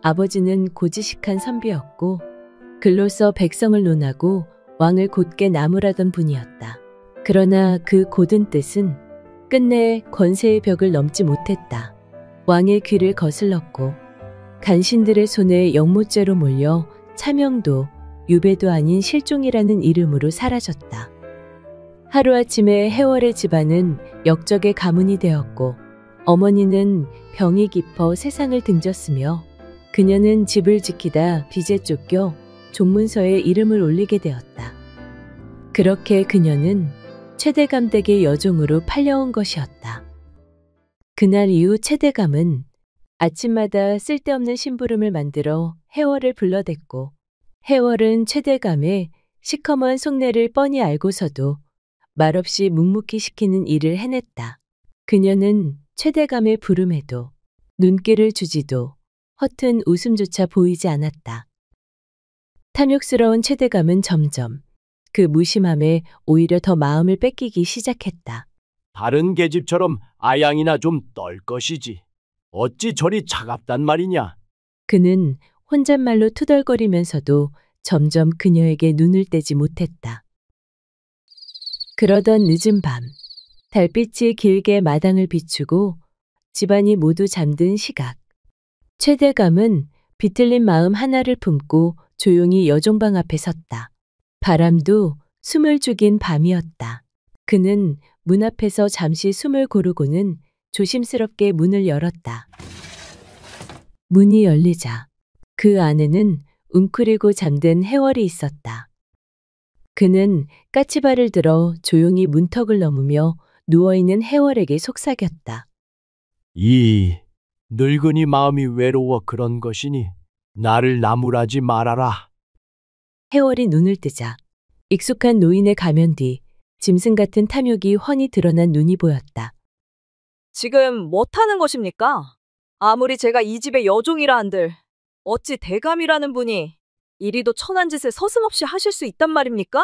아버지는 고지식한 선비였고 글로써 백성을 논하고 왕을 곧게 나무라던 분이었다. 그러나 그 고든 뜻은 끝내 권세의 벽을 넘지 못했다. 왕의 귀를 거슬렀고 간신들의 손에 영모죄로 몰려 차명도 유배도 아닌 실종이라는 이름으로 사라졌다. 하루아침에 해월의 집안은 역적의 가문이 되었고 어머니는 병이 깊어 세상을 등졌으며 그녀는 집을 지키다 빚에 쫓겨 종문서에 이름을 올리게 되었다. 그렇게 그녀는 최대감 댁의 여종으로 팔려온 것이었다. 그날 이후 최대감은 아침마다 쓸데없는 심부름을 만들어 해월을 불러댔고 해월은 최대감의 시커먼 속내를 뻔히 알고서도 말없이 묵묵히 시키는 일을 해냈다. 그녀는 최대감의 부름에도 눈길을 주지도 허튼 웃음조차 보이지 않았다. 탐욕스러운 최대감은 점점 그 무심함에 오히려 더 마음을 뺏기기 시작했다. 다른 계집처럼 아양이나 좀 떨 것이지. 어찌 저리 차갑단 말이냐. 그는 혼잣말로 투덜거리면서도 점점 그녀에게 눈을 떼지 못했다. 그러던 늦은 밤, 달빛이 길게 마당을 비추고 집안이 모두 잠든 시각. 최대감은 비틀린 마음 하나를 품고 조용히 여종방 앞에 섰다. 바람도 숨을 죽인 밤이었다. 그는 문 앞에서 잠시 숨을 고르고는 조심스럽게 문을 열었다. 문이 열리자 그 안에는 웅크리고 잠든 해월이 있었다. 그는 까치발을 들어 조용히 문턱을 넘으며 누워있는 해월에게 속삭였다. 이 늙은이 마음이 외로워 그런 것이니 나를 나무라지 말아라. 해월이 눈을 뜨자 익숙한 노인의 가면 뒤 짐승 같은 탐욕이 훤히 드러난 눈이 보였다. 지금 뭐 타는 것입니까? 아무리 제가 이 집의 여종이라 한들 어찌 대감이라는 분이 이리도 천한 짓을 서슴없이 하실 수 있단 말입니까?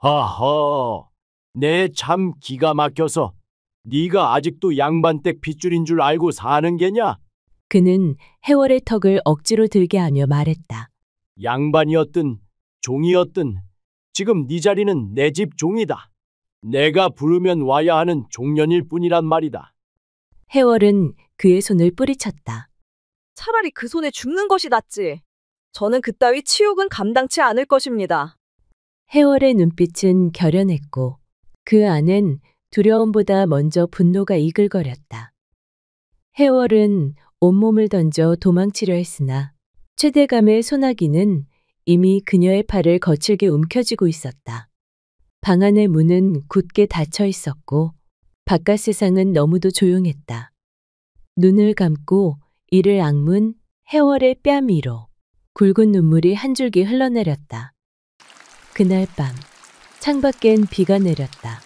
허허, 내 참 기가 막혀서 네가 아직도 양반댁 핏줄인 줄 알고 사는 게냐? 그는 해월의 턱을 억지로 들게 하며 말했다. 양반이었든 종이었든 지금 네 자리는 내 집 종이다. 내가 부르면 와야 하는 종년일 뿐이란 말이다. 해월은 그의 손을 뿌리쳤다. 차라리 그 손에 죽는 것이 낫지. 저는 그따위 치욕은 감당치 않을 것입니다. 해월의 눈빛은 결연했고 그 안엔 두려움보다 먼저 분노가 이글거렸다. 해월은 온몸을 던져 도망치려 했으나 최대감의 소나기는 이미 그녀의 팔을 거칠게 움켜쥐고 있었다. 방 안의 문은 굳게 닫혀 있었고 바깥 세상은 너무도 조용했다. 눈을 감고 이를 악문 해월의 뺨 위로 굵은 눈물이 한 줄기 흘러내렸다. 그날 밤 창밖엔 비가 내렸다.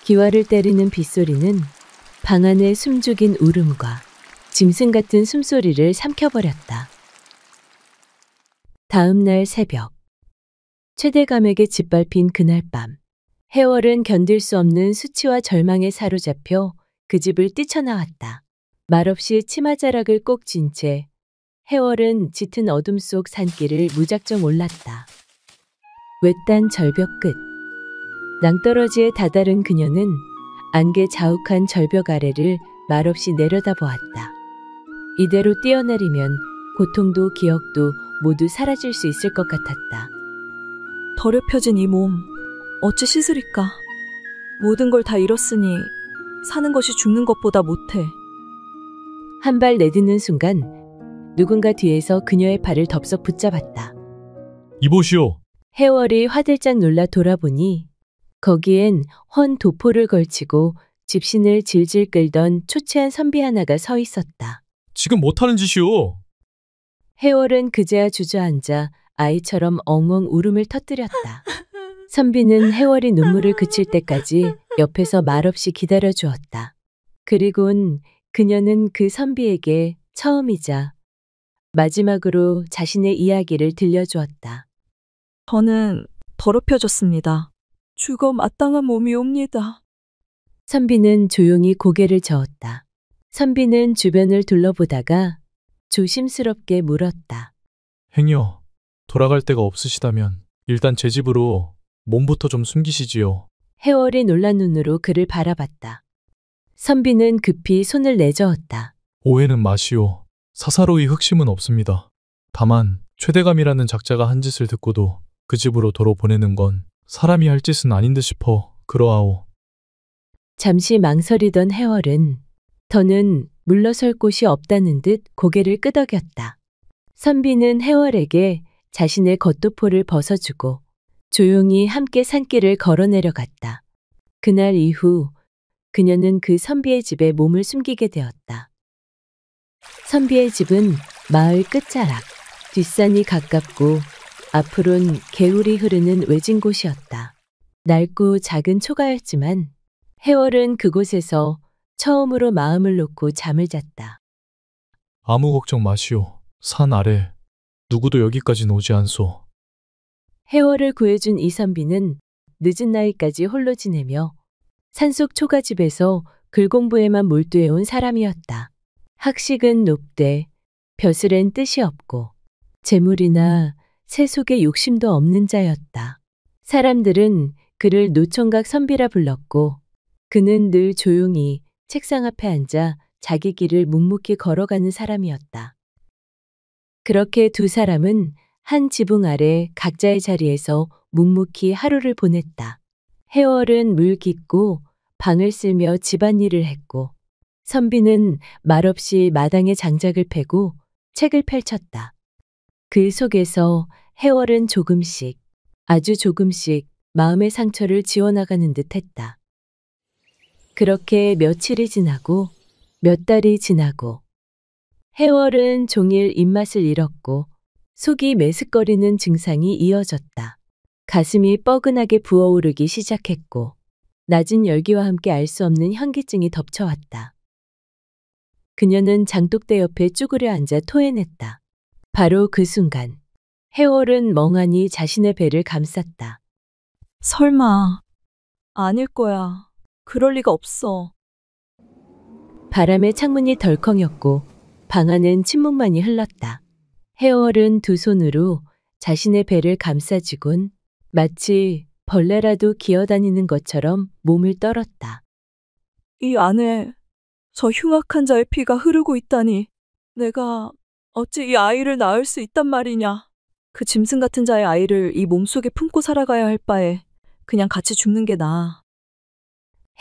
기와를 때리는 빗소리는 방 안의 숨죽인 울음과 짐승 같은 숨소리를 삼켜버렸다. 다음 날 새벽, 최대감에게 짓밟힌 그날 밤, 해월은 견딜 수 없는 수치와 절망에 사로잡혀 그 집을 뛰쳐나왔다. 말없이 치마자락을 꼭 쥔 채 해월은 짙은 어둠 속 산길을 무작정 올랐다. 외딴 절벽 끝, 낭떠러지에 다다른 그녀는 안개 자욱한 절벽 아래를 말없이 내려다보았다. 이대로 뛰어내리면 고통도 기억도 모두 사라질 수 있을 것 같았다. 더럽혀진 이 몸, 어찌 씻으리까? 모든 걸 다 잃었으니 사는 것이 죽는 것보다 못해. 한 발 내딛는 순간 누군가 뒤에서 그녀의 팔을 덥석 붙잡았다. 이보시오. 해월이 화들짝 놀라 돌아보니 거기엔 헌 도포를 걸치고 집신을 질질 끌던 초췌한 선비 하나가 서 있었다. 지금 못하는 짓이오. 해월은 그제야 주저앉아 아이처럼 엉엉 울음을 터뜨렸다. 선비는 해월이 눈물을 그칠 때까지 옆에서 말없이 기다려 주었다. 그리곤 그녀는 그 선비에게 처음이자 마지막으로 자신의 이야기를 들려주었다. 저는 더럽혀졌습니다. 죽어 마땅한 몸이옵니다. 선비는 조용히 고개를 저었다. 선비는 주변을 둘러보다가 조심스럽게 물었다. 행여 돌아갈 데가 없으시다면 일단 제 집으로 몸부터 좀 숨기시지요. 해월이 놀란 눈으로 그를 바라봤다. 선비는 급히 손을 내저었다. 오해는 마시오. 사사로이 흑심은 없습니다. 다만 최대감이라는 작자가 한 짓을 듣고도 그 집으로 도로 보내는 건 사람이 할 짓은 아닌 듯 싶어 그러하오. 잠시 망설이던 해월은 더는 물러설 곳이 없다는 듯 고개를 끄덕였다. 선비는 해월에게 자신의 겉도포를 벗어주고 조용히 함께 산길을 걸어 내려갔다. 그날 이후 그녀는 그 선비의 집에 몸을 숨기게 되었다. 선비의 집은 마을 끝자락, 뒷산이 가깝고 앞으론 개울이 흐르는 외진 곳이었다. 낡고 작은 초가였지만 해월은 그곳에서 처음으로 마음을 놓고 잠을 잤다. 아무 걱정 마시오. 산 아래 누구도 여기까진 오지 않소. 해월을 구해준 이선비는 늦은 나이까지 홀로 지내며 산속 초가집에서 글 공부에만 몰두해온 사람이었다. 학식은 높되 벼슬엔 뜻이 없고 재물이나 세속에 욕심도 없는 자였다. 사람들은 그를 노총각 선비라 불렀고 그는 늘 조용히 책상 앞에 앉아 자기 길을 묵묵히 걸어가는 사람이었다. 그렇게 두 사람은 한 지붕 아래 각자의 자리에서 묵묵히 하루를 보냈다. 해월은 물 깃고 방을 쓸며 집안일을 했고 선비는 말없이 마당에 장작을 패고 책을 펼쳤다. 그 속에서 해월은 조금씩, 아주 조금씩 마음의 상처를 지워나가는 듯 했다. 그렇게 며칠이 지나고 몇 달이 지나고 해월은 종일 입맛을 잃었고 속이 메스꺼리는 증상이 이어졌다. 가슴이 뻐근하게 부어오르기 시작했고 낮은 열기와 함께 알 수 없는 현기증이 덮쳐왔다. 그녀는 장독대 옆에 쭈그려 앉아 토해냈다. 바로 그 순간 해월은 멍하니 자신의 배를 감쌌다. 설마 아닐 거야. 그럴 리가 없어. 바람에 창문이 덜컹였고 방 안은 침묵만이 흘렀다. 해월은 두 손으로 자신의 배를 감싸쥐곤 마치 벌레라도 기어다니는 것처럼 몸을 떨었다. 이 안에 저 흉악한 자의 피가 흐르고 있다니 내가 어찌 이 아이를 낳을 수 있단 말이냐. 그 짐승 같은 자의 아이를 이 몸속에 품고 살아가야 할 바에 그냥 같이 죽는 게 나아.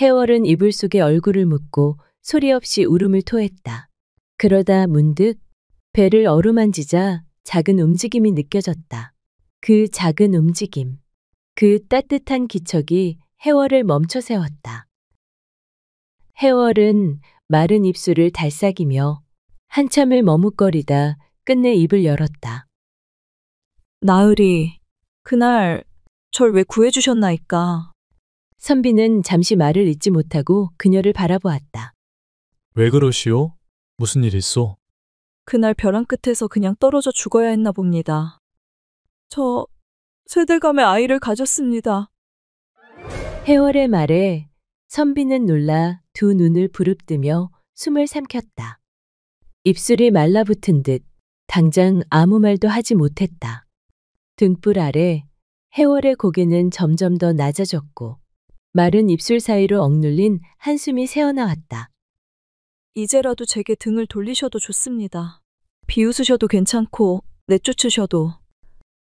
해월은 이불 속에 얼굴을 묻고 소리 없이 울음을 토했다. 그러다 문득 배를 어루만지자 작은 움직임이 느껴졌다. 그 작은 움직임, 그 따뜻한 기척이 해월을 멈춰 세웠다. 해월은 마른 입술을 달싹이며 한참을 머뭇거리다 끝내 입을 열었다. 나으리, 그날 절 왜 구해주셨나이까? 선비는 잠시 말을 잇지 못하고 그녀를 바라보았다. 왜 그러시오? 무슨 일 있소? 그날 벼랑 끝에서 그냥 떨어져 죽어야 했나 봅니다. 저 새들감의 아이를 가졌습니다. 해월의 말에 선비는 놀라 두 눈을 부릅뜨며 숨을 삼켰다. 입술이 말라붙은 듯 당장 아무 말도 하지 못했다. 등불 아래 해월의 고개는 점점 더 낮아졌고 마른 입술 사이로 억눌린 한숨이 새어나왔다. 이제라도 제게 등을 돌리셔도 좋습니다. 비웃으셔도 괜찮고 내쫓으셔도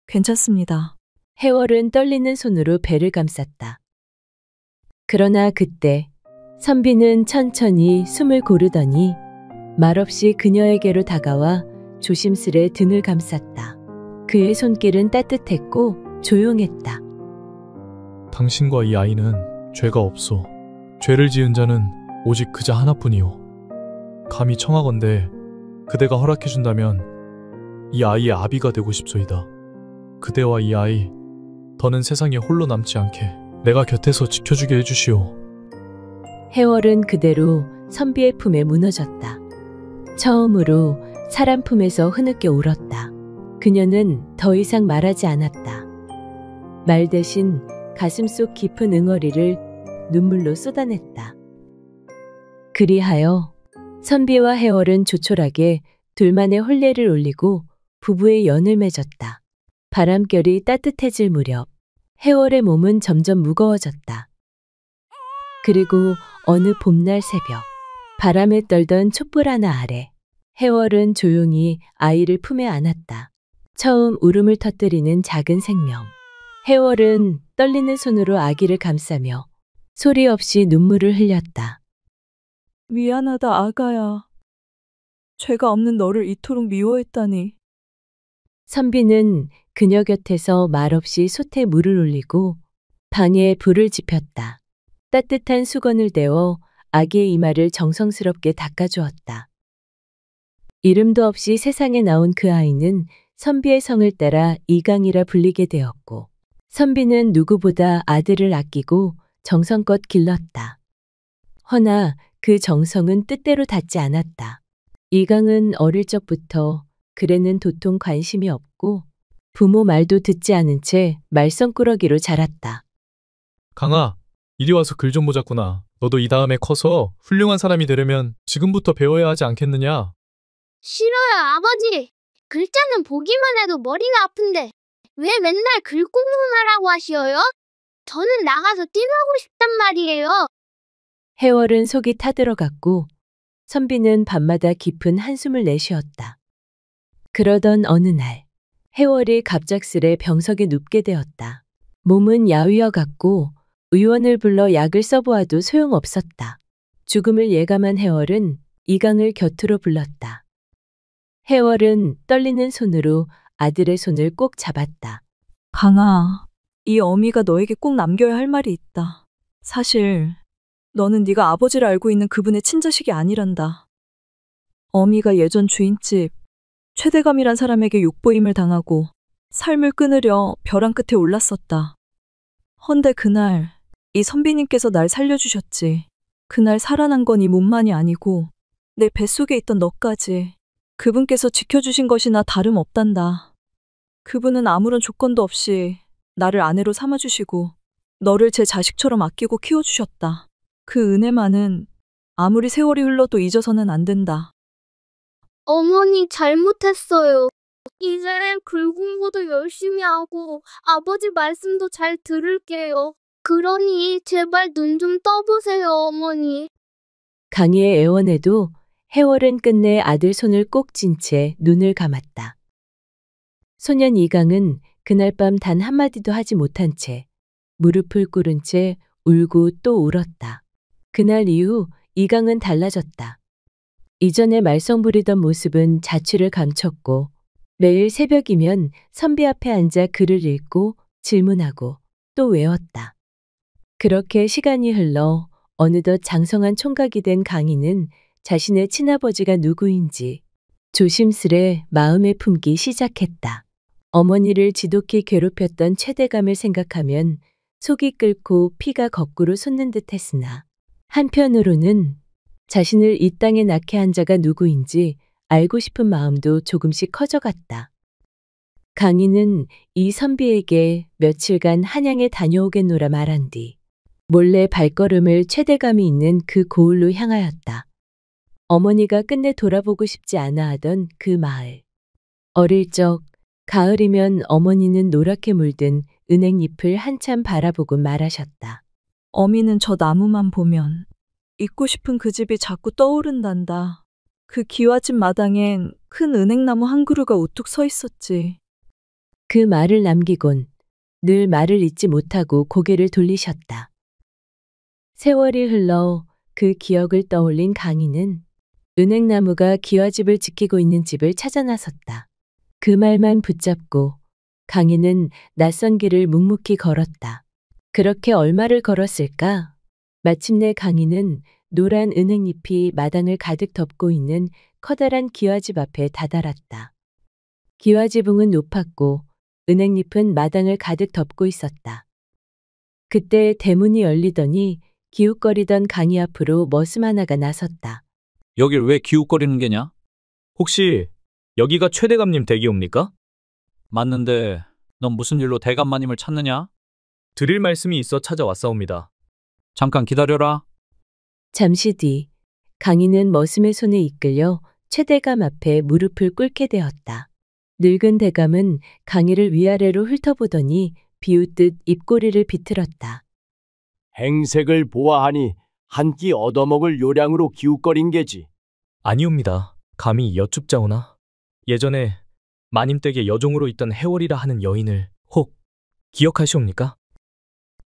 괜찮습니다. 해월은 떨리는 손으로 배를 감쌌다. 그러나 그때 선비는 천천히 숨을 고르더니 말없이 그녀에게로 다가와 조심스레 등을 감쌌다. 그의 손길은 따뜻했고 조용했다. 당신과 이 아이는 죄가 없소. 죄를 지은 자는 오직 그자 하나뿐이오. 감히 청하건대 그대가 허락해준다면 이 아이의 아비가 되고 싶소이다. 그대와 이 아이, 더는 세상에 홀로 남지 않게 내가 곁에서 지켜주게 해주시오. 해월은 그대로 선비의 품에 무너졌다. 처음으로 사람 품에서 흐느껴 울었다. 그녀는 더 이상 말하지 않았다. 말 대신 가슴속 깊은 응어리를 눈물로 쏟아냈다. 그리하여 선비와 해월은 조촐하게 둘만의 혼례를 올리고 부부의 연을 맺었다. 바람결이 따뜻해질 무렵 해월의 몸은 점점 무거워졌다. 그리고 어느 봄날 새벽 바람에 떨던 촛불 하나 아래 해월은 조용히 아이를 품에 안았다. 처음 울음을 터뜨리는 작은 생명. 해월은 떨리는 손으로 아기를 감싸며 소리 없이 눈물을 흘렸다. 미안하다 아가야. 죄가 없는 너를 이토록 미워했다니. 선비는 그녀 곁에서 말없이 솥에 물을 올리고 방에 불을 지폈다. 따뜻한 수건을 대어 아기의 이마를 정성스럽게 닦아주었다. 이름도 없이 세상에 나온 그 아이는 선비의 성을 따라 이강이라 불리게 되었고 선비는 누구보다 아들을 아끼고 정성껏 길렀다. 허나 그 정성은 뜻대로 닿지 않았다. 이강은 어릴 적부터 글에는 도통 관심이 없고 부모 말도 듣지 않은 채 말썽꾸러기로 자랐다. 강아, 이리 와서 글 좀 보자꾸나. 너도 이 다음에 커서 훌륭한 사람이 되려면 지금부터 배워야 하지 않겠느냐? 싫어요, 아버지. 글자는 보기만 해도 머리가 아픈데 왜 맨날 글 공부하라고 하시어요? 저는 나가서 뛰놀고 싶단 말이에요. 해월은 속이 타들어갔고 선비는 밤마다 깊은 한숨을 내쉬었다. 그러던 어느 날 해월이 갑작스레 병석에 눕게 되었다. 몸은 야위어갔고 의원을 불러 약을 써보아도 소용없었다. 죽음을 예감한 해월은 이강을 곁으로 불렀다. 해월은 떨리는 손으로 아들의 손을 꼭 잡았다. 강아, 이 어미가 너에게 꼭 남겨야 할 말이 있다. 사실 너는 네가 아버지를 알고 있는 그분의 친자식이 아니란다. 어미가 예전 주인집 최대감이란 사람에게 욕보임을 당하고 삶을 끊으려 벼랑 끝에 올랐었다. 헌데 그날 이 선비님께서 날 살려주셨지. 그날 살아난 건 이 몸만이 아니고 내 뱃속에 있던 너까지 그분께서 지켜주신 것이나 다름없단다. 그분은 아무런 조건도 없이 나를 아내로 삼아주시고 너를 제 자식처럼 아끼고 키워주셨다. 그 은혜만은 아무리 세월이 흘러도 잊어서는 안 된다. 어머니 잘못했어요. 이제 글 공부도 열심히 하고 아버지 말씀도 잘 들을게요. 그러니 제발 눈 좀 떠보세요, 어머니. 강희의 애원에도 해월은 끝내 아들 손을 꼭 쥔 채 눈을 감았다. 소년 이강은 그날 밤 단 한마디도 하지 못한 채 무릎을 꿇은 채 울고 또 울었다. 그날 이후 이강은 달라졌다. 이전에 말썽 부리던 모습은 자취를 감췄고 매일 새벽이면 선비 앞에 앉아 글을 읽고 질문하고 또 외웠다. 그렇게 시간이 흘러 어느덧 장성한 총각이 된 강희는 자신의 친아버지가 누구인지 조심스레 마음에 품기 시작했다. 어머니를 지독히 괴롭혔던 최대감을 생각하면 속이 끓고 피가 거꾸로 솟는 듯 했으나 한편으로는 자신을 이 땅에 낳게 한 자가 누구인지 알고 싶은 마음도 조금씩 커져갔다. 강희는 이 선비에게 며칠간 한양에 다녀오겠노라 말한 뒤 몰래 발걸음을 최대감이 있는 그 고을로 향하였다. 어머니가 끝내 돌아보고 싶지 않아 하던 그 마을. 어릴 적 가을이면 어머니는 노랗게 물든 은행잎을 한참 바라보고 말하셨다. 어미는 저 나무만 보면 잊고 싶은 그 집이 자꾸 떠오른단다. 그 기와집 마당엔 큰 은행나무 한 그루가 우뚝 서 있었지. 그 말을 남기곤 늘 말을 잊지 못하고 고개를 돌리셨다. 세월이 흘러 그 기억을 떠올린 강희는 은행나무가 기와집을 지키고 있는 집을 찾아 나섰다. 그 말만 붙잡고 강희는 낯선 길을 묵묵히 걸었다. 그렇게 얼마를 걸었을까? 마침내 강희는 노란 은행잎이 마당을 가득 덮고 있는 커다란 기와집 앞에 다다랐다. 기와지붕은 높았고 은행잎은 마당을 가득 덮고 있었다. 그때 대문이 열리더니 기웃거리던 강희 앞으로 머슴 하나가 나섰다. 여길 왜 기웃거리는 게냐? 혹시 여기가 최대감님 댁이옵니까? 맞는데 넌 무슨 일로 대감마님을 찾느냐? 드릴 말씀이 있어 찾아왔사옵니다. 잠깐 기다려라. 잠시 뒤 강희는 머슴의 손에 이끌려 최대감 앞에 무릎을 꿇게 되었다. 늙은 대감은 강희를 위아래로 훑어보더니 비웃듯 입꼬리를 비틀었다. 행색을 보아하니 한 끼 얻어먹을 요량으로 기웃거린 게지. 아니옵니다. 감히 여쭙자오나. 예전에 마님 댁에 여종으로 있던 해월이라 하는 여인을 혹 기억하시옵니까?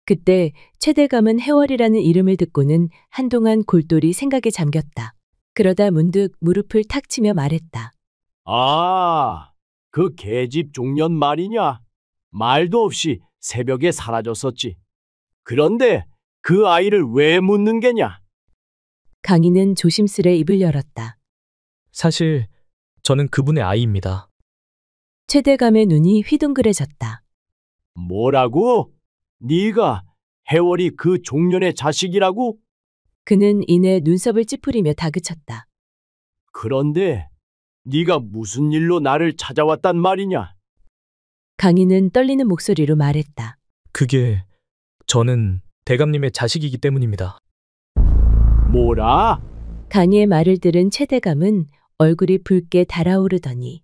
그때 최대감은 해월이라는 이름을 듣고는 한동안 골똘히 생각에 잠겼다. 그러다 문득 무릎을 탁 치며 말했다. 아, 그 계집 종년 말이냐? 말도 없이 새벽에 사라졌었지. 그런데 그 아이를 왜 묻는 게냐? 강희는 조심스레 입을 열었다. 사실 저는 그분의 아이입니다. 최대감의 눈이 휘둥그레졌다. 뭐라고? 네가 해월이 그 종년의 자식이라고? 그는 이내 눈썹을 찌푸리며 다그쳤다. 그런데 네가 무슨 일로 나를 찾아왔단 말이냐? 강희는 떨리는 목소리로 말했다. 그게 저는 대감님의 자식이기 때문입니다. 뭐라? 강희의 말을 들은 최대감은 얼굴이 붉게 달아오르더니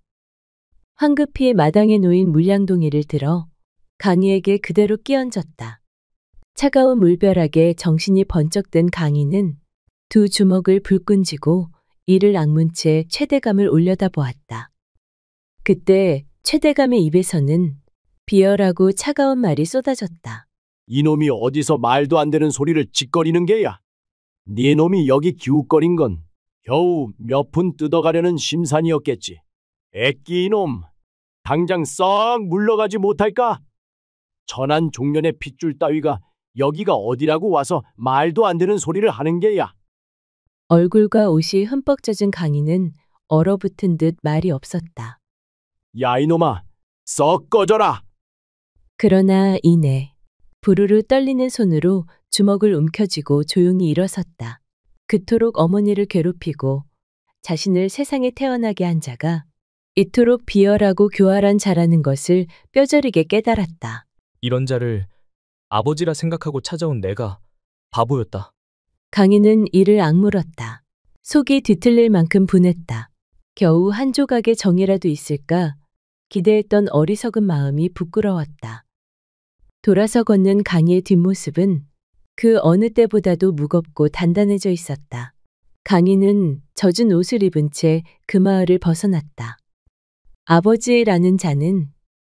황급히 마당에 놓인 물량동이를 들어 강희에게 그대로 끼얹었다. 차가운 물벼락에 정신이 번쩍 든 강희는 두 주먹을 불끈 쥐고 이를 악문 채 최대감을 올려다보았다. 그때 최대감의 입에서는 비열하고 차가운 말이 쏟아졌다. 이놈이 어디서 말도 안 되는 소리를 짓거리는 게야? 네 놈이 여기 기웃거린 건 겨우 몇 푼 뜯어가려는 심산이었겠지. 애끼 이놈, 당장 썩 물러가지 못할까? 천한 종년의 핏줄 따위가 여기가 어디라고 와서 말도 안 되는 소리를 하는 게야. 얼굴과 옷이 흠뻑 젖은 강희는 얼어붙은 듯 말이 없었다. 야 이놈아, 썩 꺼져라! 그러나 이내 부르르 떨리는 손으로 주먹을 움켜쥐고 조용히 일어섰다. 그토록 어머니를 괴롭히고 자신을 세상에 태어나게 한 자가 이토록 비열하고 교활한 자라는 것을 뼈저리게 깨달았다. 이런 자를 아버지라 생각하고 찾아온 내가 바보였다. 강희는 이를 악물었다. 속이 뒤틀릴 만큼 분했다. 겨우 한 조각의 정이라도 있을까 기대했던 어리석은 마음이 부끄러웠다. 돌아서 걷는 강희의 뒷모습은 그 어느 때보다도 무겁고 단단해져 있었다. 강희는 젖은 옷을 입은 채 그 마을을 벗어났다. 아버지라는 자는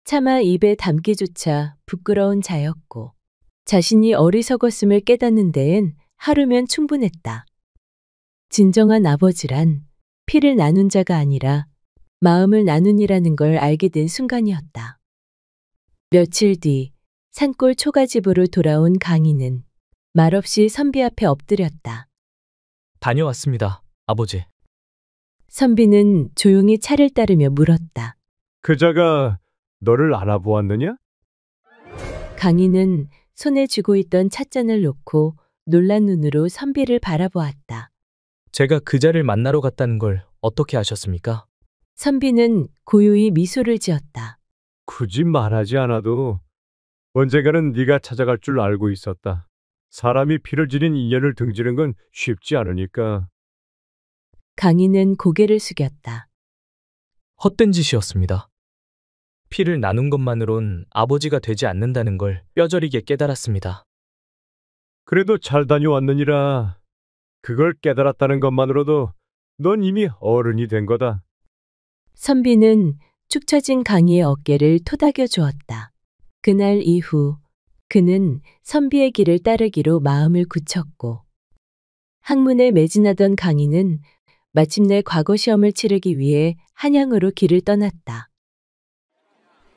차마 입에 담기조차 부끄러운 자였고 자신이 어리석었음을 깨닫는 데엔 하루면 충분했다. 진정한 아버지란 피를 나눈 자가 아니라 마음을 나눈이라는 걸 알게 된 순간이었다. 며칠 뒤 산골 초가집으로 돌아온 강희는 말없이 선비 앞에 엎드렸다. 다녀왔습니다, 아버지. 선비는 조용히 차를 따르며 물었다. 그 자가 너를 알아보았느냐? 강희는 손에 쥐고 있던 찻잔을 놓고 놀란 눈으로 선비를 바라보았다. 제가 그 자를 만나러 갔다는 걸 어떻게 아셨습니까? 선비는 고요히 미소를 지었다. 굳이 말하지 않아도 언젠가는 네가 찾아갈 줄 알고 있었다. 사람이 피를 지닌 인연을 등지는 건 쉽지 않으니까. 강희는 고개를 숙였다. 헛된 짓이었습니다. 피를 나눈 것만으론 아버지가 되지 않는다는 걸 뼈저리게 깨달았습니다. 그래도 잘 다녀왔느니라. 그걸 깨달았다는 것만으로도 넌 이미 어른이 된 거다. 선비는 축 처진 강희의 어깨를 토닥여 주었다. 그날 이후 그는 선비의 길을 따르기로 마음을 굳혔고 학문에 매진하던 강희는 마침내 과거 시험을 치르기 위해 한양으로 길을 떠났다.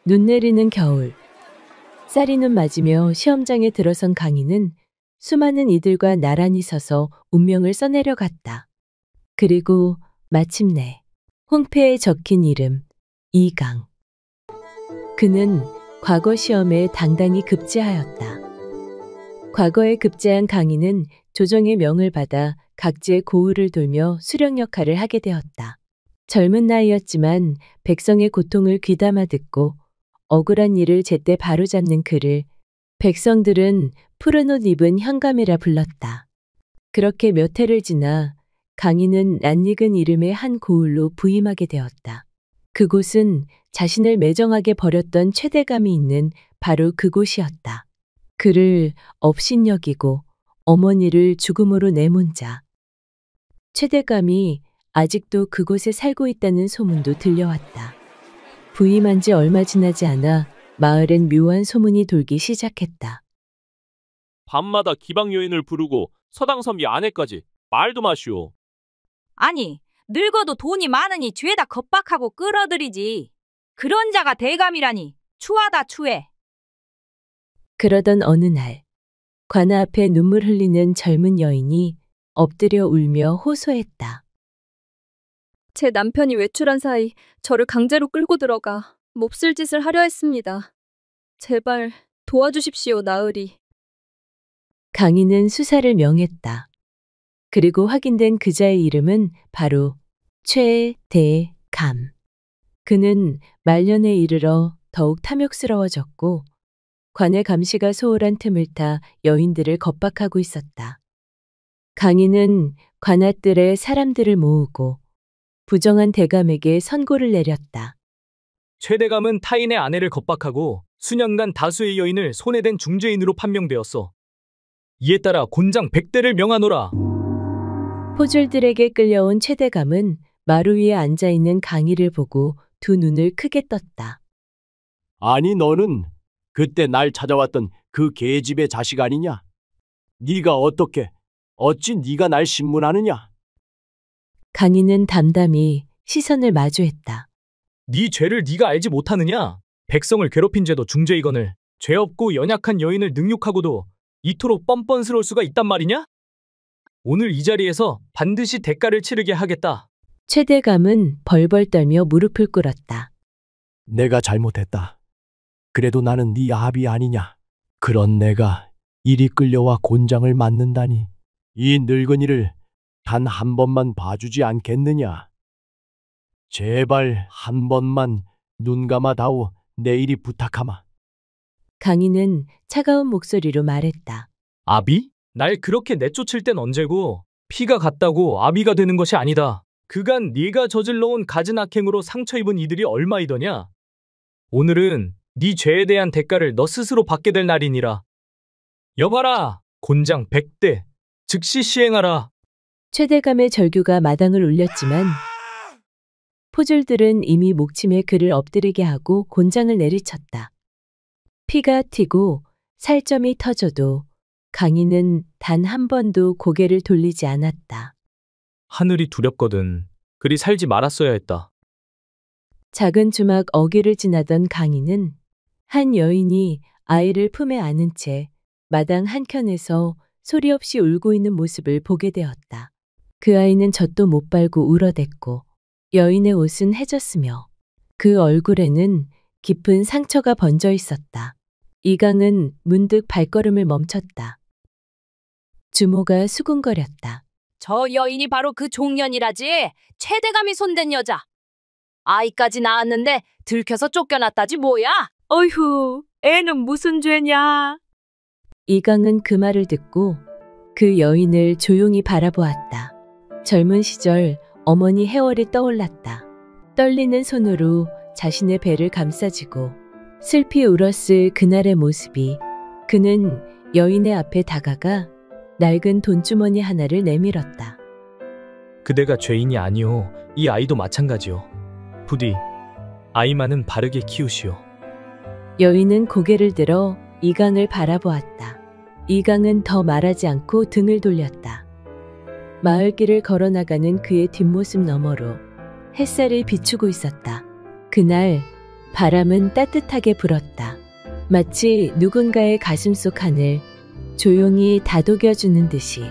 눈 내리는 겨울, 쌀이 눈 맞으며 시험장에 들어선 강희는 수많은 이들과 나란히 서서 운명을 써내려 갔다. 그리고 마침내 홍패에 적힌 이름 이강. 그는 과거 시험에 당당히 급제하였다. 과거에 급제한 강희는 조정의 명을 받아 각지의 고을을 돌며 수령 역할을 하게 되었다. 젊은 나이였지만 백성의 고통을 귀담아 듣고 억울한 일을 제때 바로잡는 그를 백성들은 푸른 옷 입은 현감이라 불렀다. 그렇게 몇 해를 지나 강희는 낯익은 이름의 한 고을로 부임하게 되었다. 그곳은 자신을 매정하게 버렸던 최대감이 있는 바로 그곳이었다. 그를 업신여기고 어머니를 죽음으로 내몬 자. 최대감이 아직도 그곳에 살고 있다는 소문도 들려왔다. 부임한 지 얼마 지나지 않아 마을엔 묘한 소문이 돌기 시작했다. 밤마다 기방 여인을 부르고 서당선비 아내까지 말도 마시오. 아니, 늙어도 돈이 많으니 죄다 겁박하고 끌어들이지. 그런 자가 대감이라니 추하다 추해. 그러던 어느 날 관아 앞에 눈물 흘리는 젊은 여인이 엎드려 울며 호소했다. 제 남편이 외출한 사이 저를 강제로 끌고 들어가 몹쓸 짓을 하려 했습니다. 제발 도와주십시오, 나으리. 강희는 수사를 명했다. 그리고 확인된 그자의 이름은 바로 최대감. 그는 말년에 이르러 더욱 탐욕스러워졌고 관의 감시가 소홀한 틈을 타 여인들을 겁박하고 있었다. 강인은 관아뜰에 사람들을 모으고 부정한 대감에게 선고를 내렸다. 최대감은 타인의 아내를 겁박하고 수년간 다수의 여인을 손해된 중죄인으로 판명되었어. 이에 따라 곤장 100대를 명하노라. 포졸들에게 끌려온 최대감은 마루 위에 앉아있는 강희를 보고 두 눈을 크게 떴다. 아니 너는 그때 날 찾아왔던 그 계집의 자식 아니냐? 네가 어찌 네가 날 신문하느냐? 강희는 담담히 시선을 마주했다. 네 죄를 네가 알지 못하느냐? 백성을 괴롭힌 죄도 중죄이거늘 죄 없고 연약한 여인을 능욕하고도 이토록 뻔뻔스러울 수가 있단 말이냐? 오늘 이 자리에서 반드시 대가를 치르게 하겠다. 최대감은 벌벌 떨며 무릎을 꿇었다. 내가 잘못했다. 그래도 나는 네 아비 아니냐? 그런 내가 이리 끌려와 곤장을 맞는다니. 이 늙은이를 단 한 번만 봐주지 않겠느냐? 제발 한 번만 눈 감아다오. 내일이 부탁하마. 강희는 차가운 목소리로 말했다. 아비? 날 그렇게 내쫓을 땐 언제고 피가 같다고 아비가 되는 것이 아니다. 그간 네가 저질러온 갖은 악행으로 상처 입은 이들이 얼마이더냐? 오늘은 네 죄에 대한 대가를 너 스스로 받게 될 날이니라. 여봐라, 곤장 100대 즉시 시행하라. 최대감의 절규가 마당을 울렸지만 포졸들은 이미 목침에 그를 엎드리게 하고 곤장을 내리쳤다. 피가 튀고 살점이 터져도 강희는 단 한 번도 고개를 돌리지 않았다. 하늘이 두렵거든. 그리 살지 말았어야 했다. 작은 주막 어귀를 지나던 강희는 한 여인이 아이를 품에 안은 채 마당 한켠에서 소리 없이 울고 있는 모습을 보게 되었다. 그 아이는 젖도 못 빨고 울어댔고 여인의 옷은 해졌으며 그 얼굴에는 깊은 상처가 번져 있었다. 이강은 문득 발걸음을 멈췄다. 주모가 수군거렸다. 저 여인이 바로 그 종년이라지. 최대감이 손댄 여자. 아이까지 낳았는데 들켜서 쫓겨났다지 뭐야? 어휴, 애는 무슨 죄냐? 이강은 그 말을 듣고 그 여인을 조용히 바라보았다. 젊은 시절 어머니 해월이 떠올랐다. 떨리는 손으로 자신의 배를 감싸쥐고 슬피 울었을 그날의 모습이 그는 여인의 앞에 다가가 낡은 돈주머니 하나를 내밀었다. 그대가 죄인이 아니오. 이 아이도 마찬가지오. 부디 아이만은 바르게 키우시오. 여인은 고개를 들어 이강을 바라보았다. 이강은 더 말하지 않고 등을 돌렸다. 마을길을 걸어나가는 그의 뒷모습 너머로 햇살이 비추고 있었다. 그날 바람은 따뜻하게 불었다. 마치 누군가의 가슴속 하늘 조용히 다독여주는 듯이.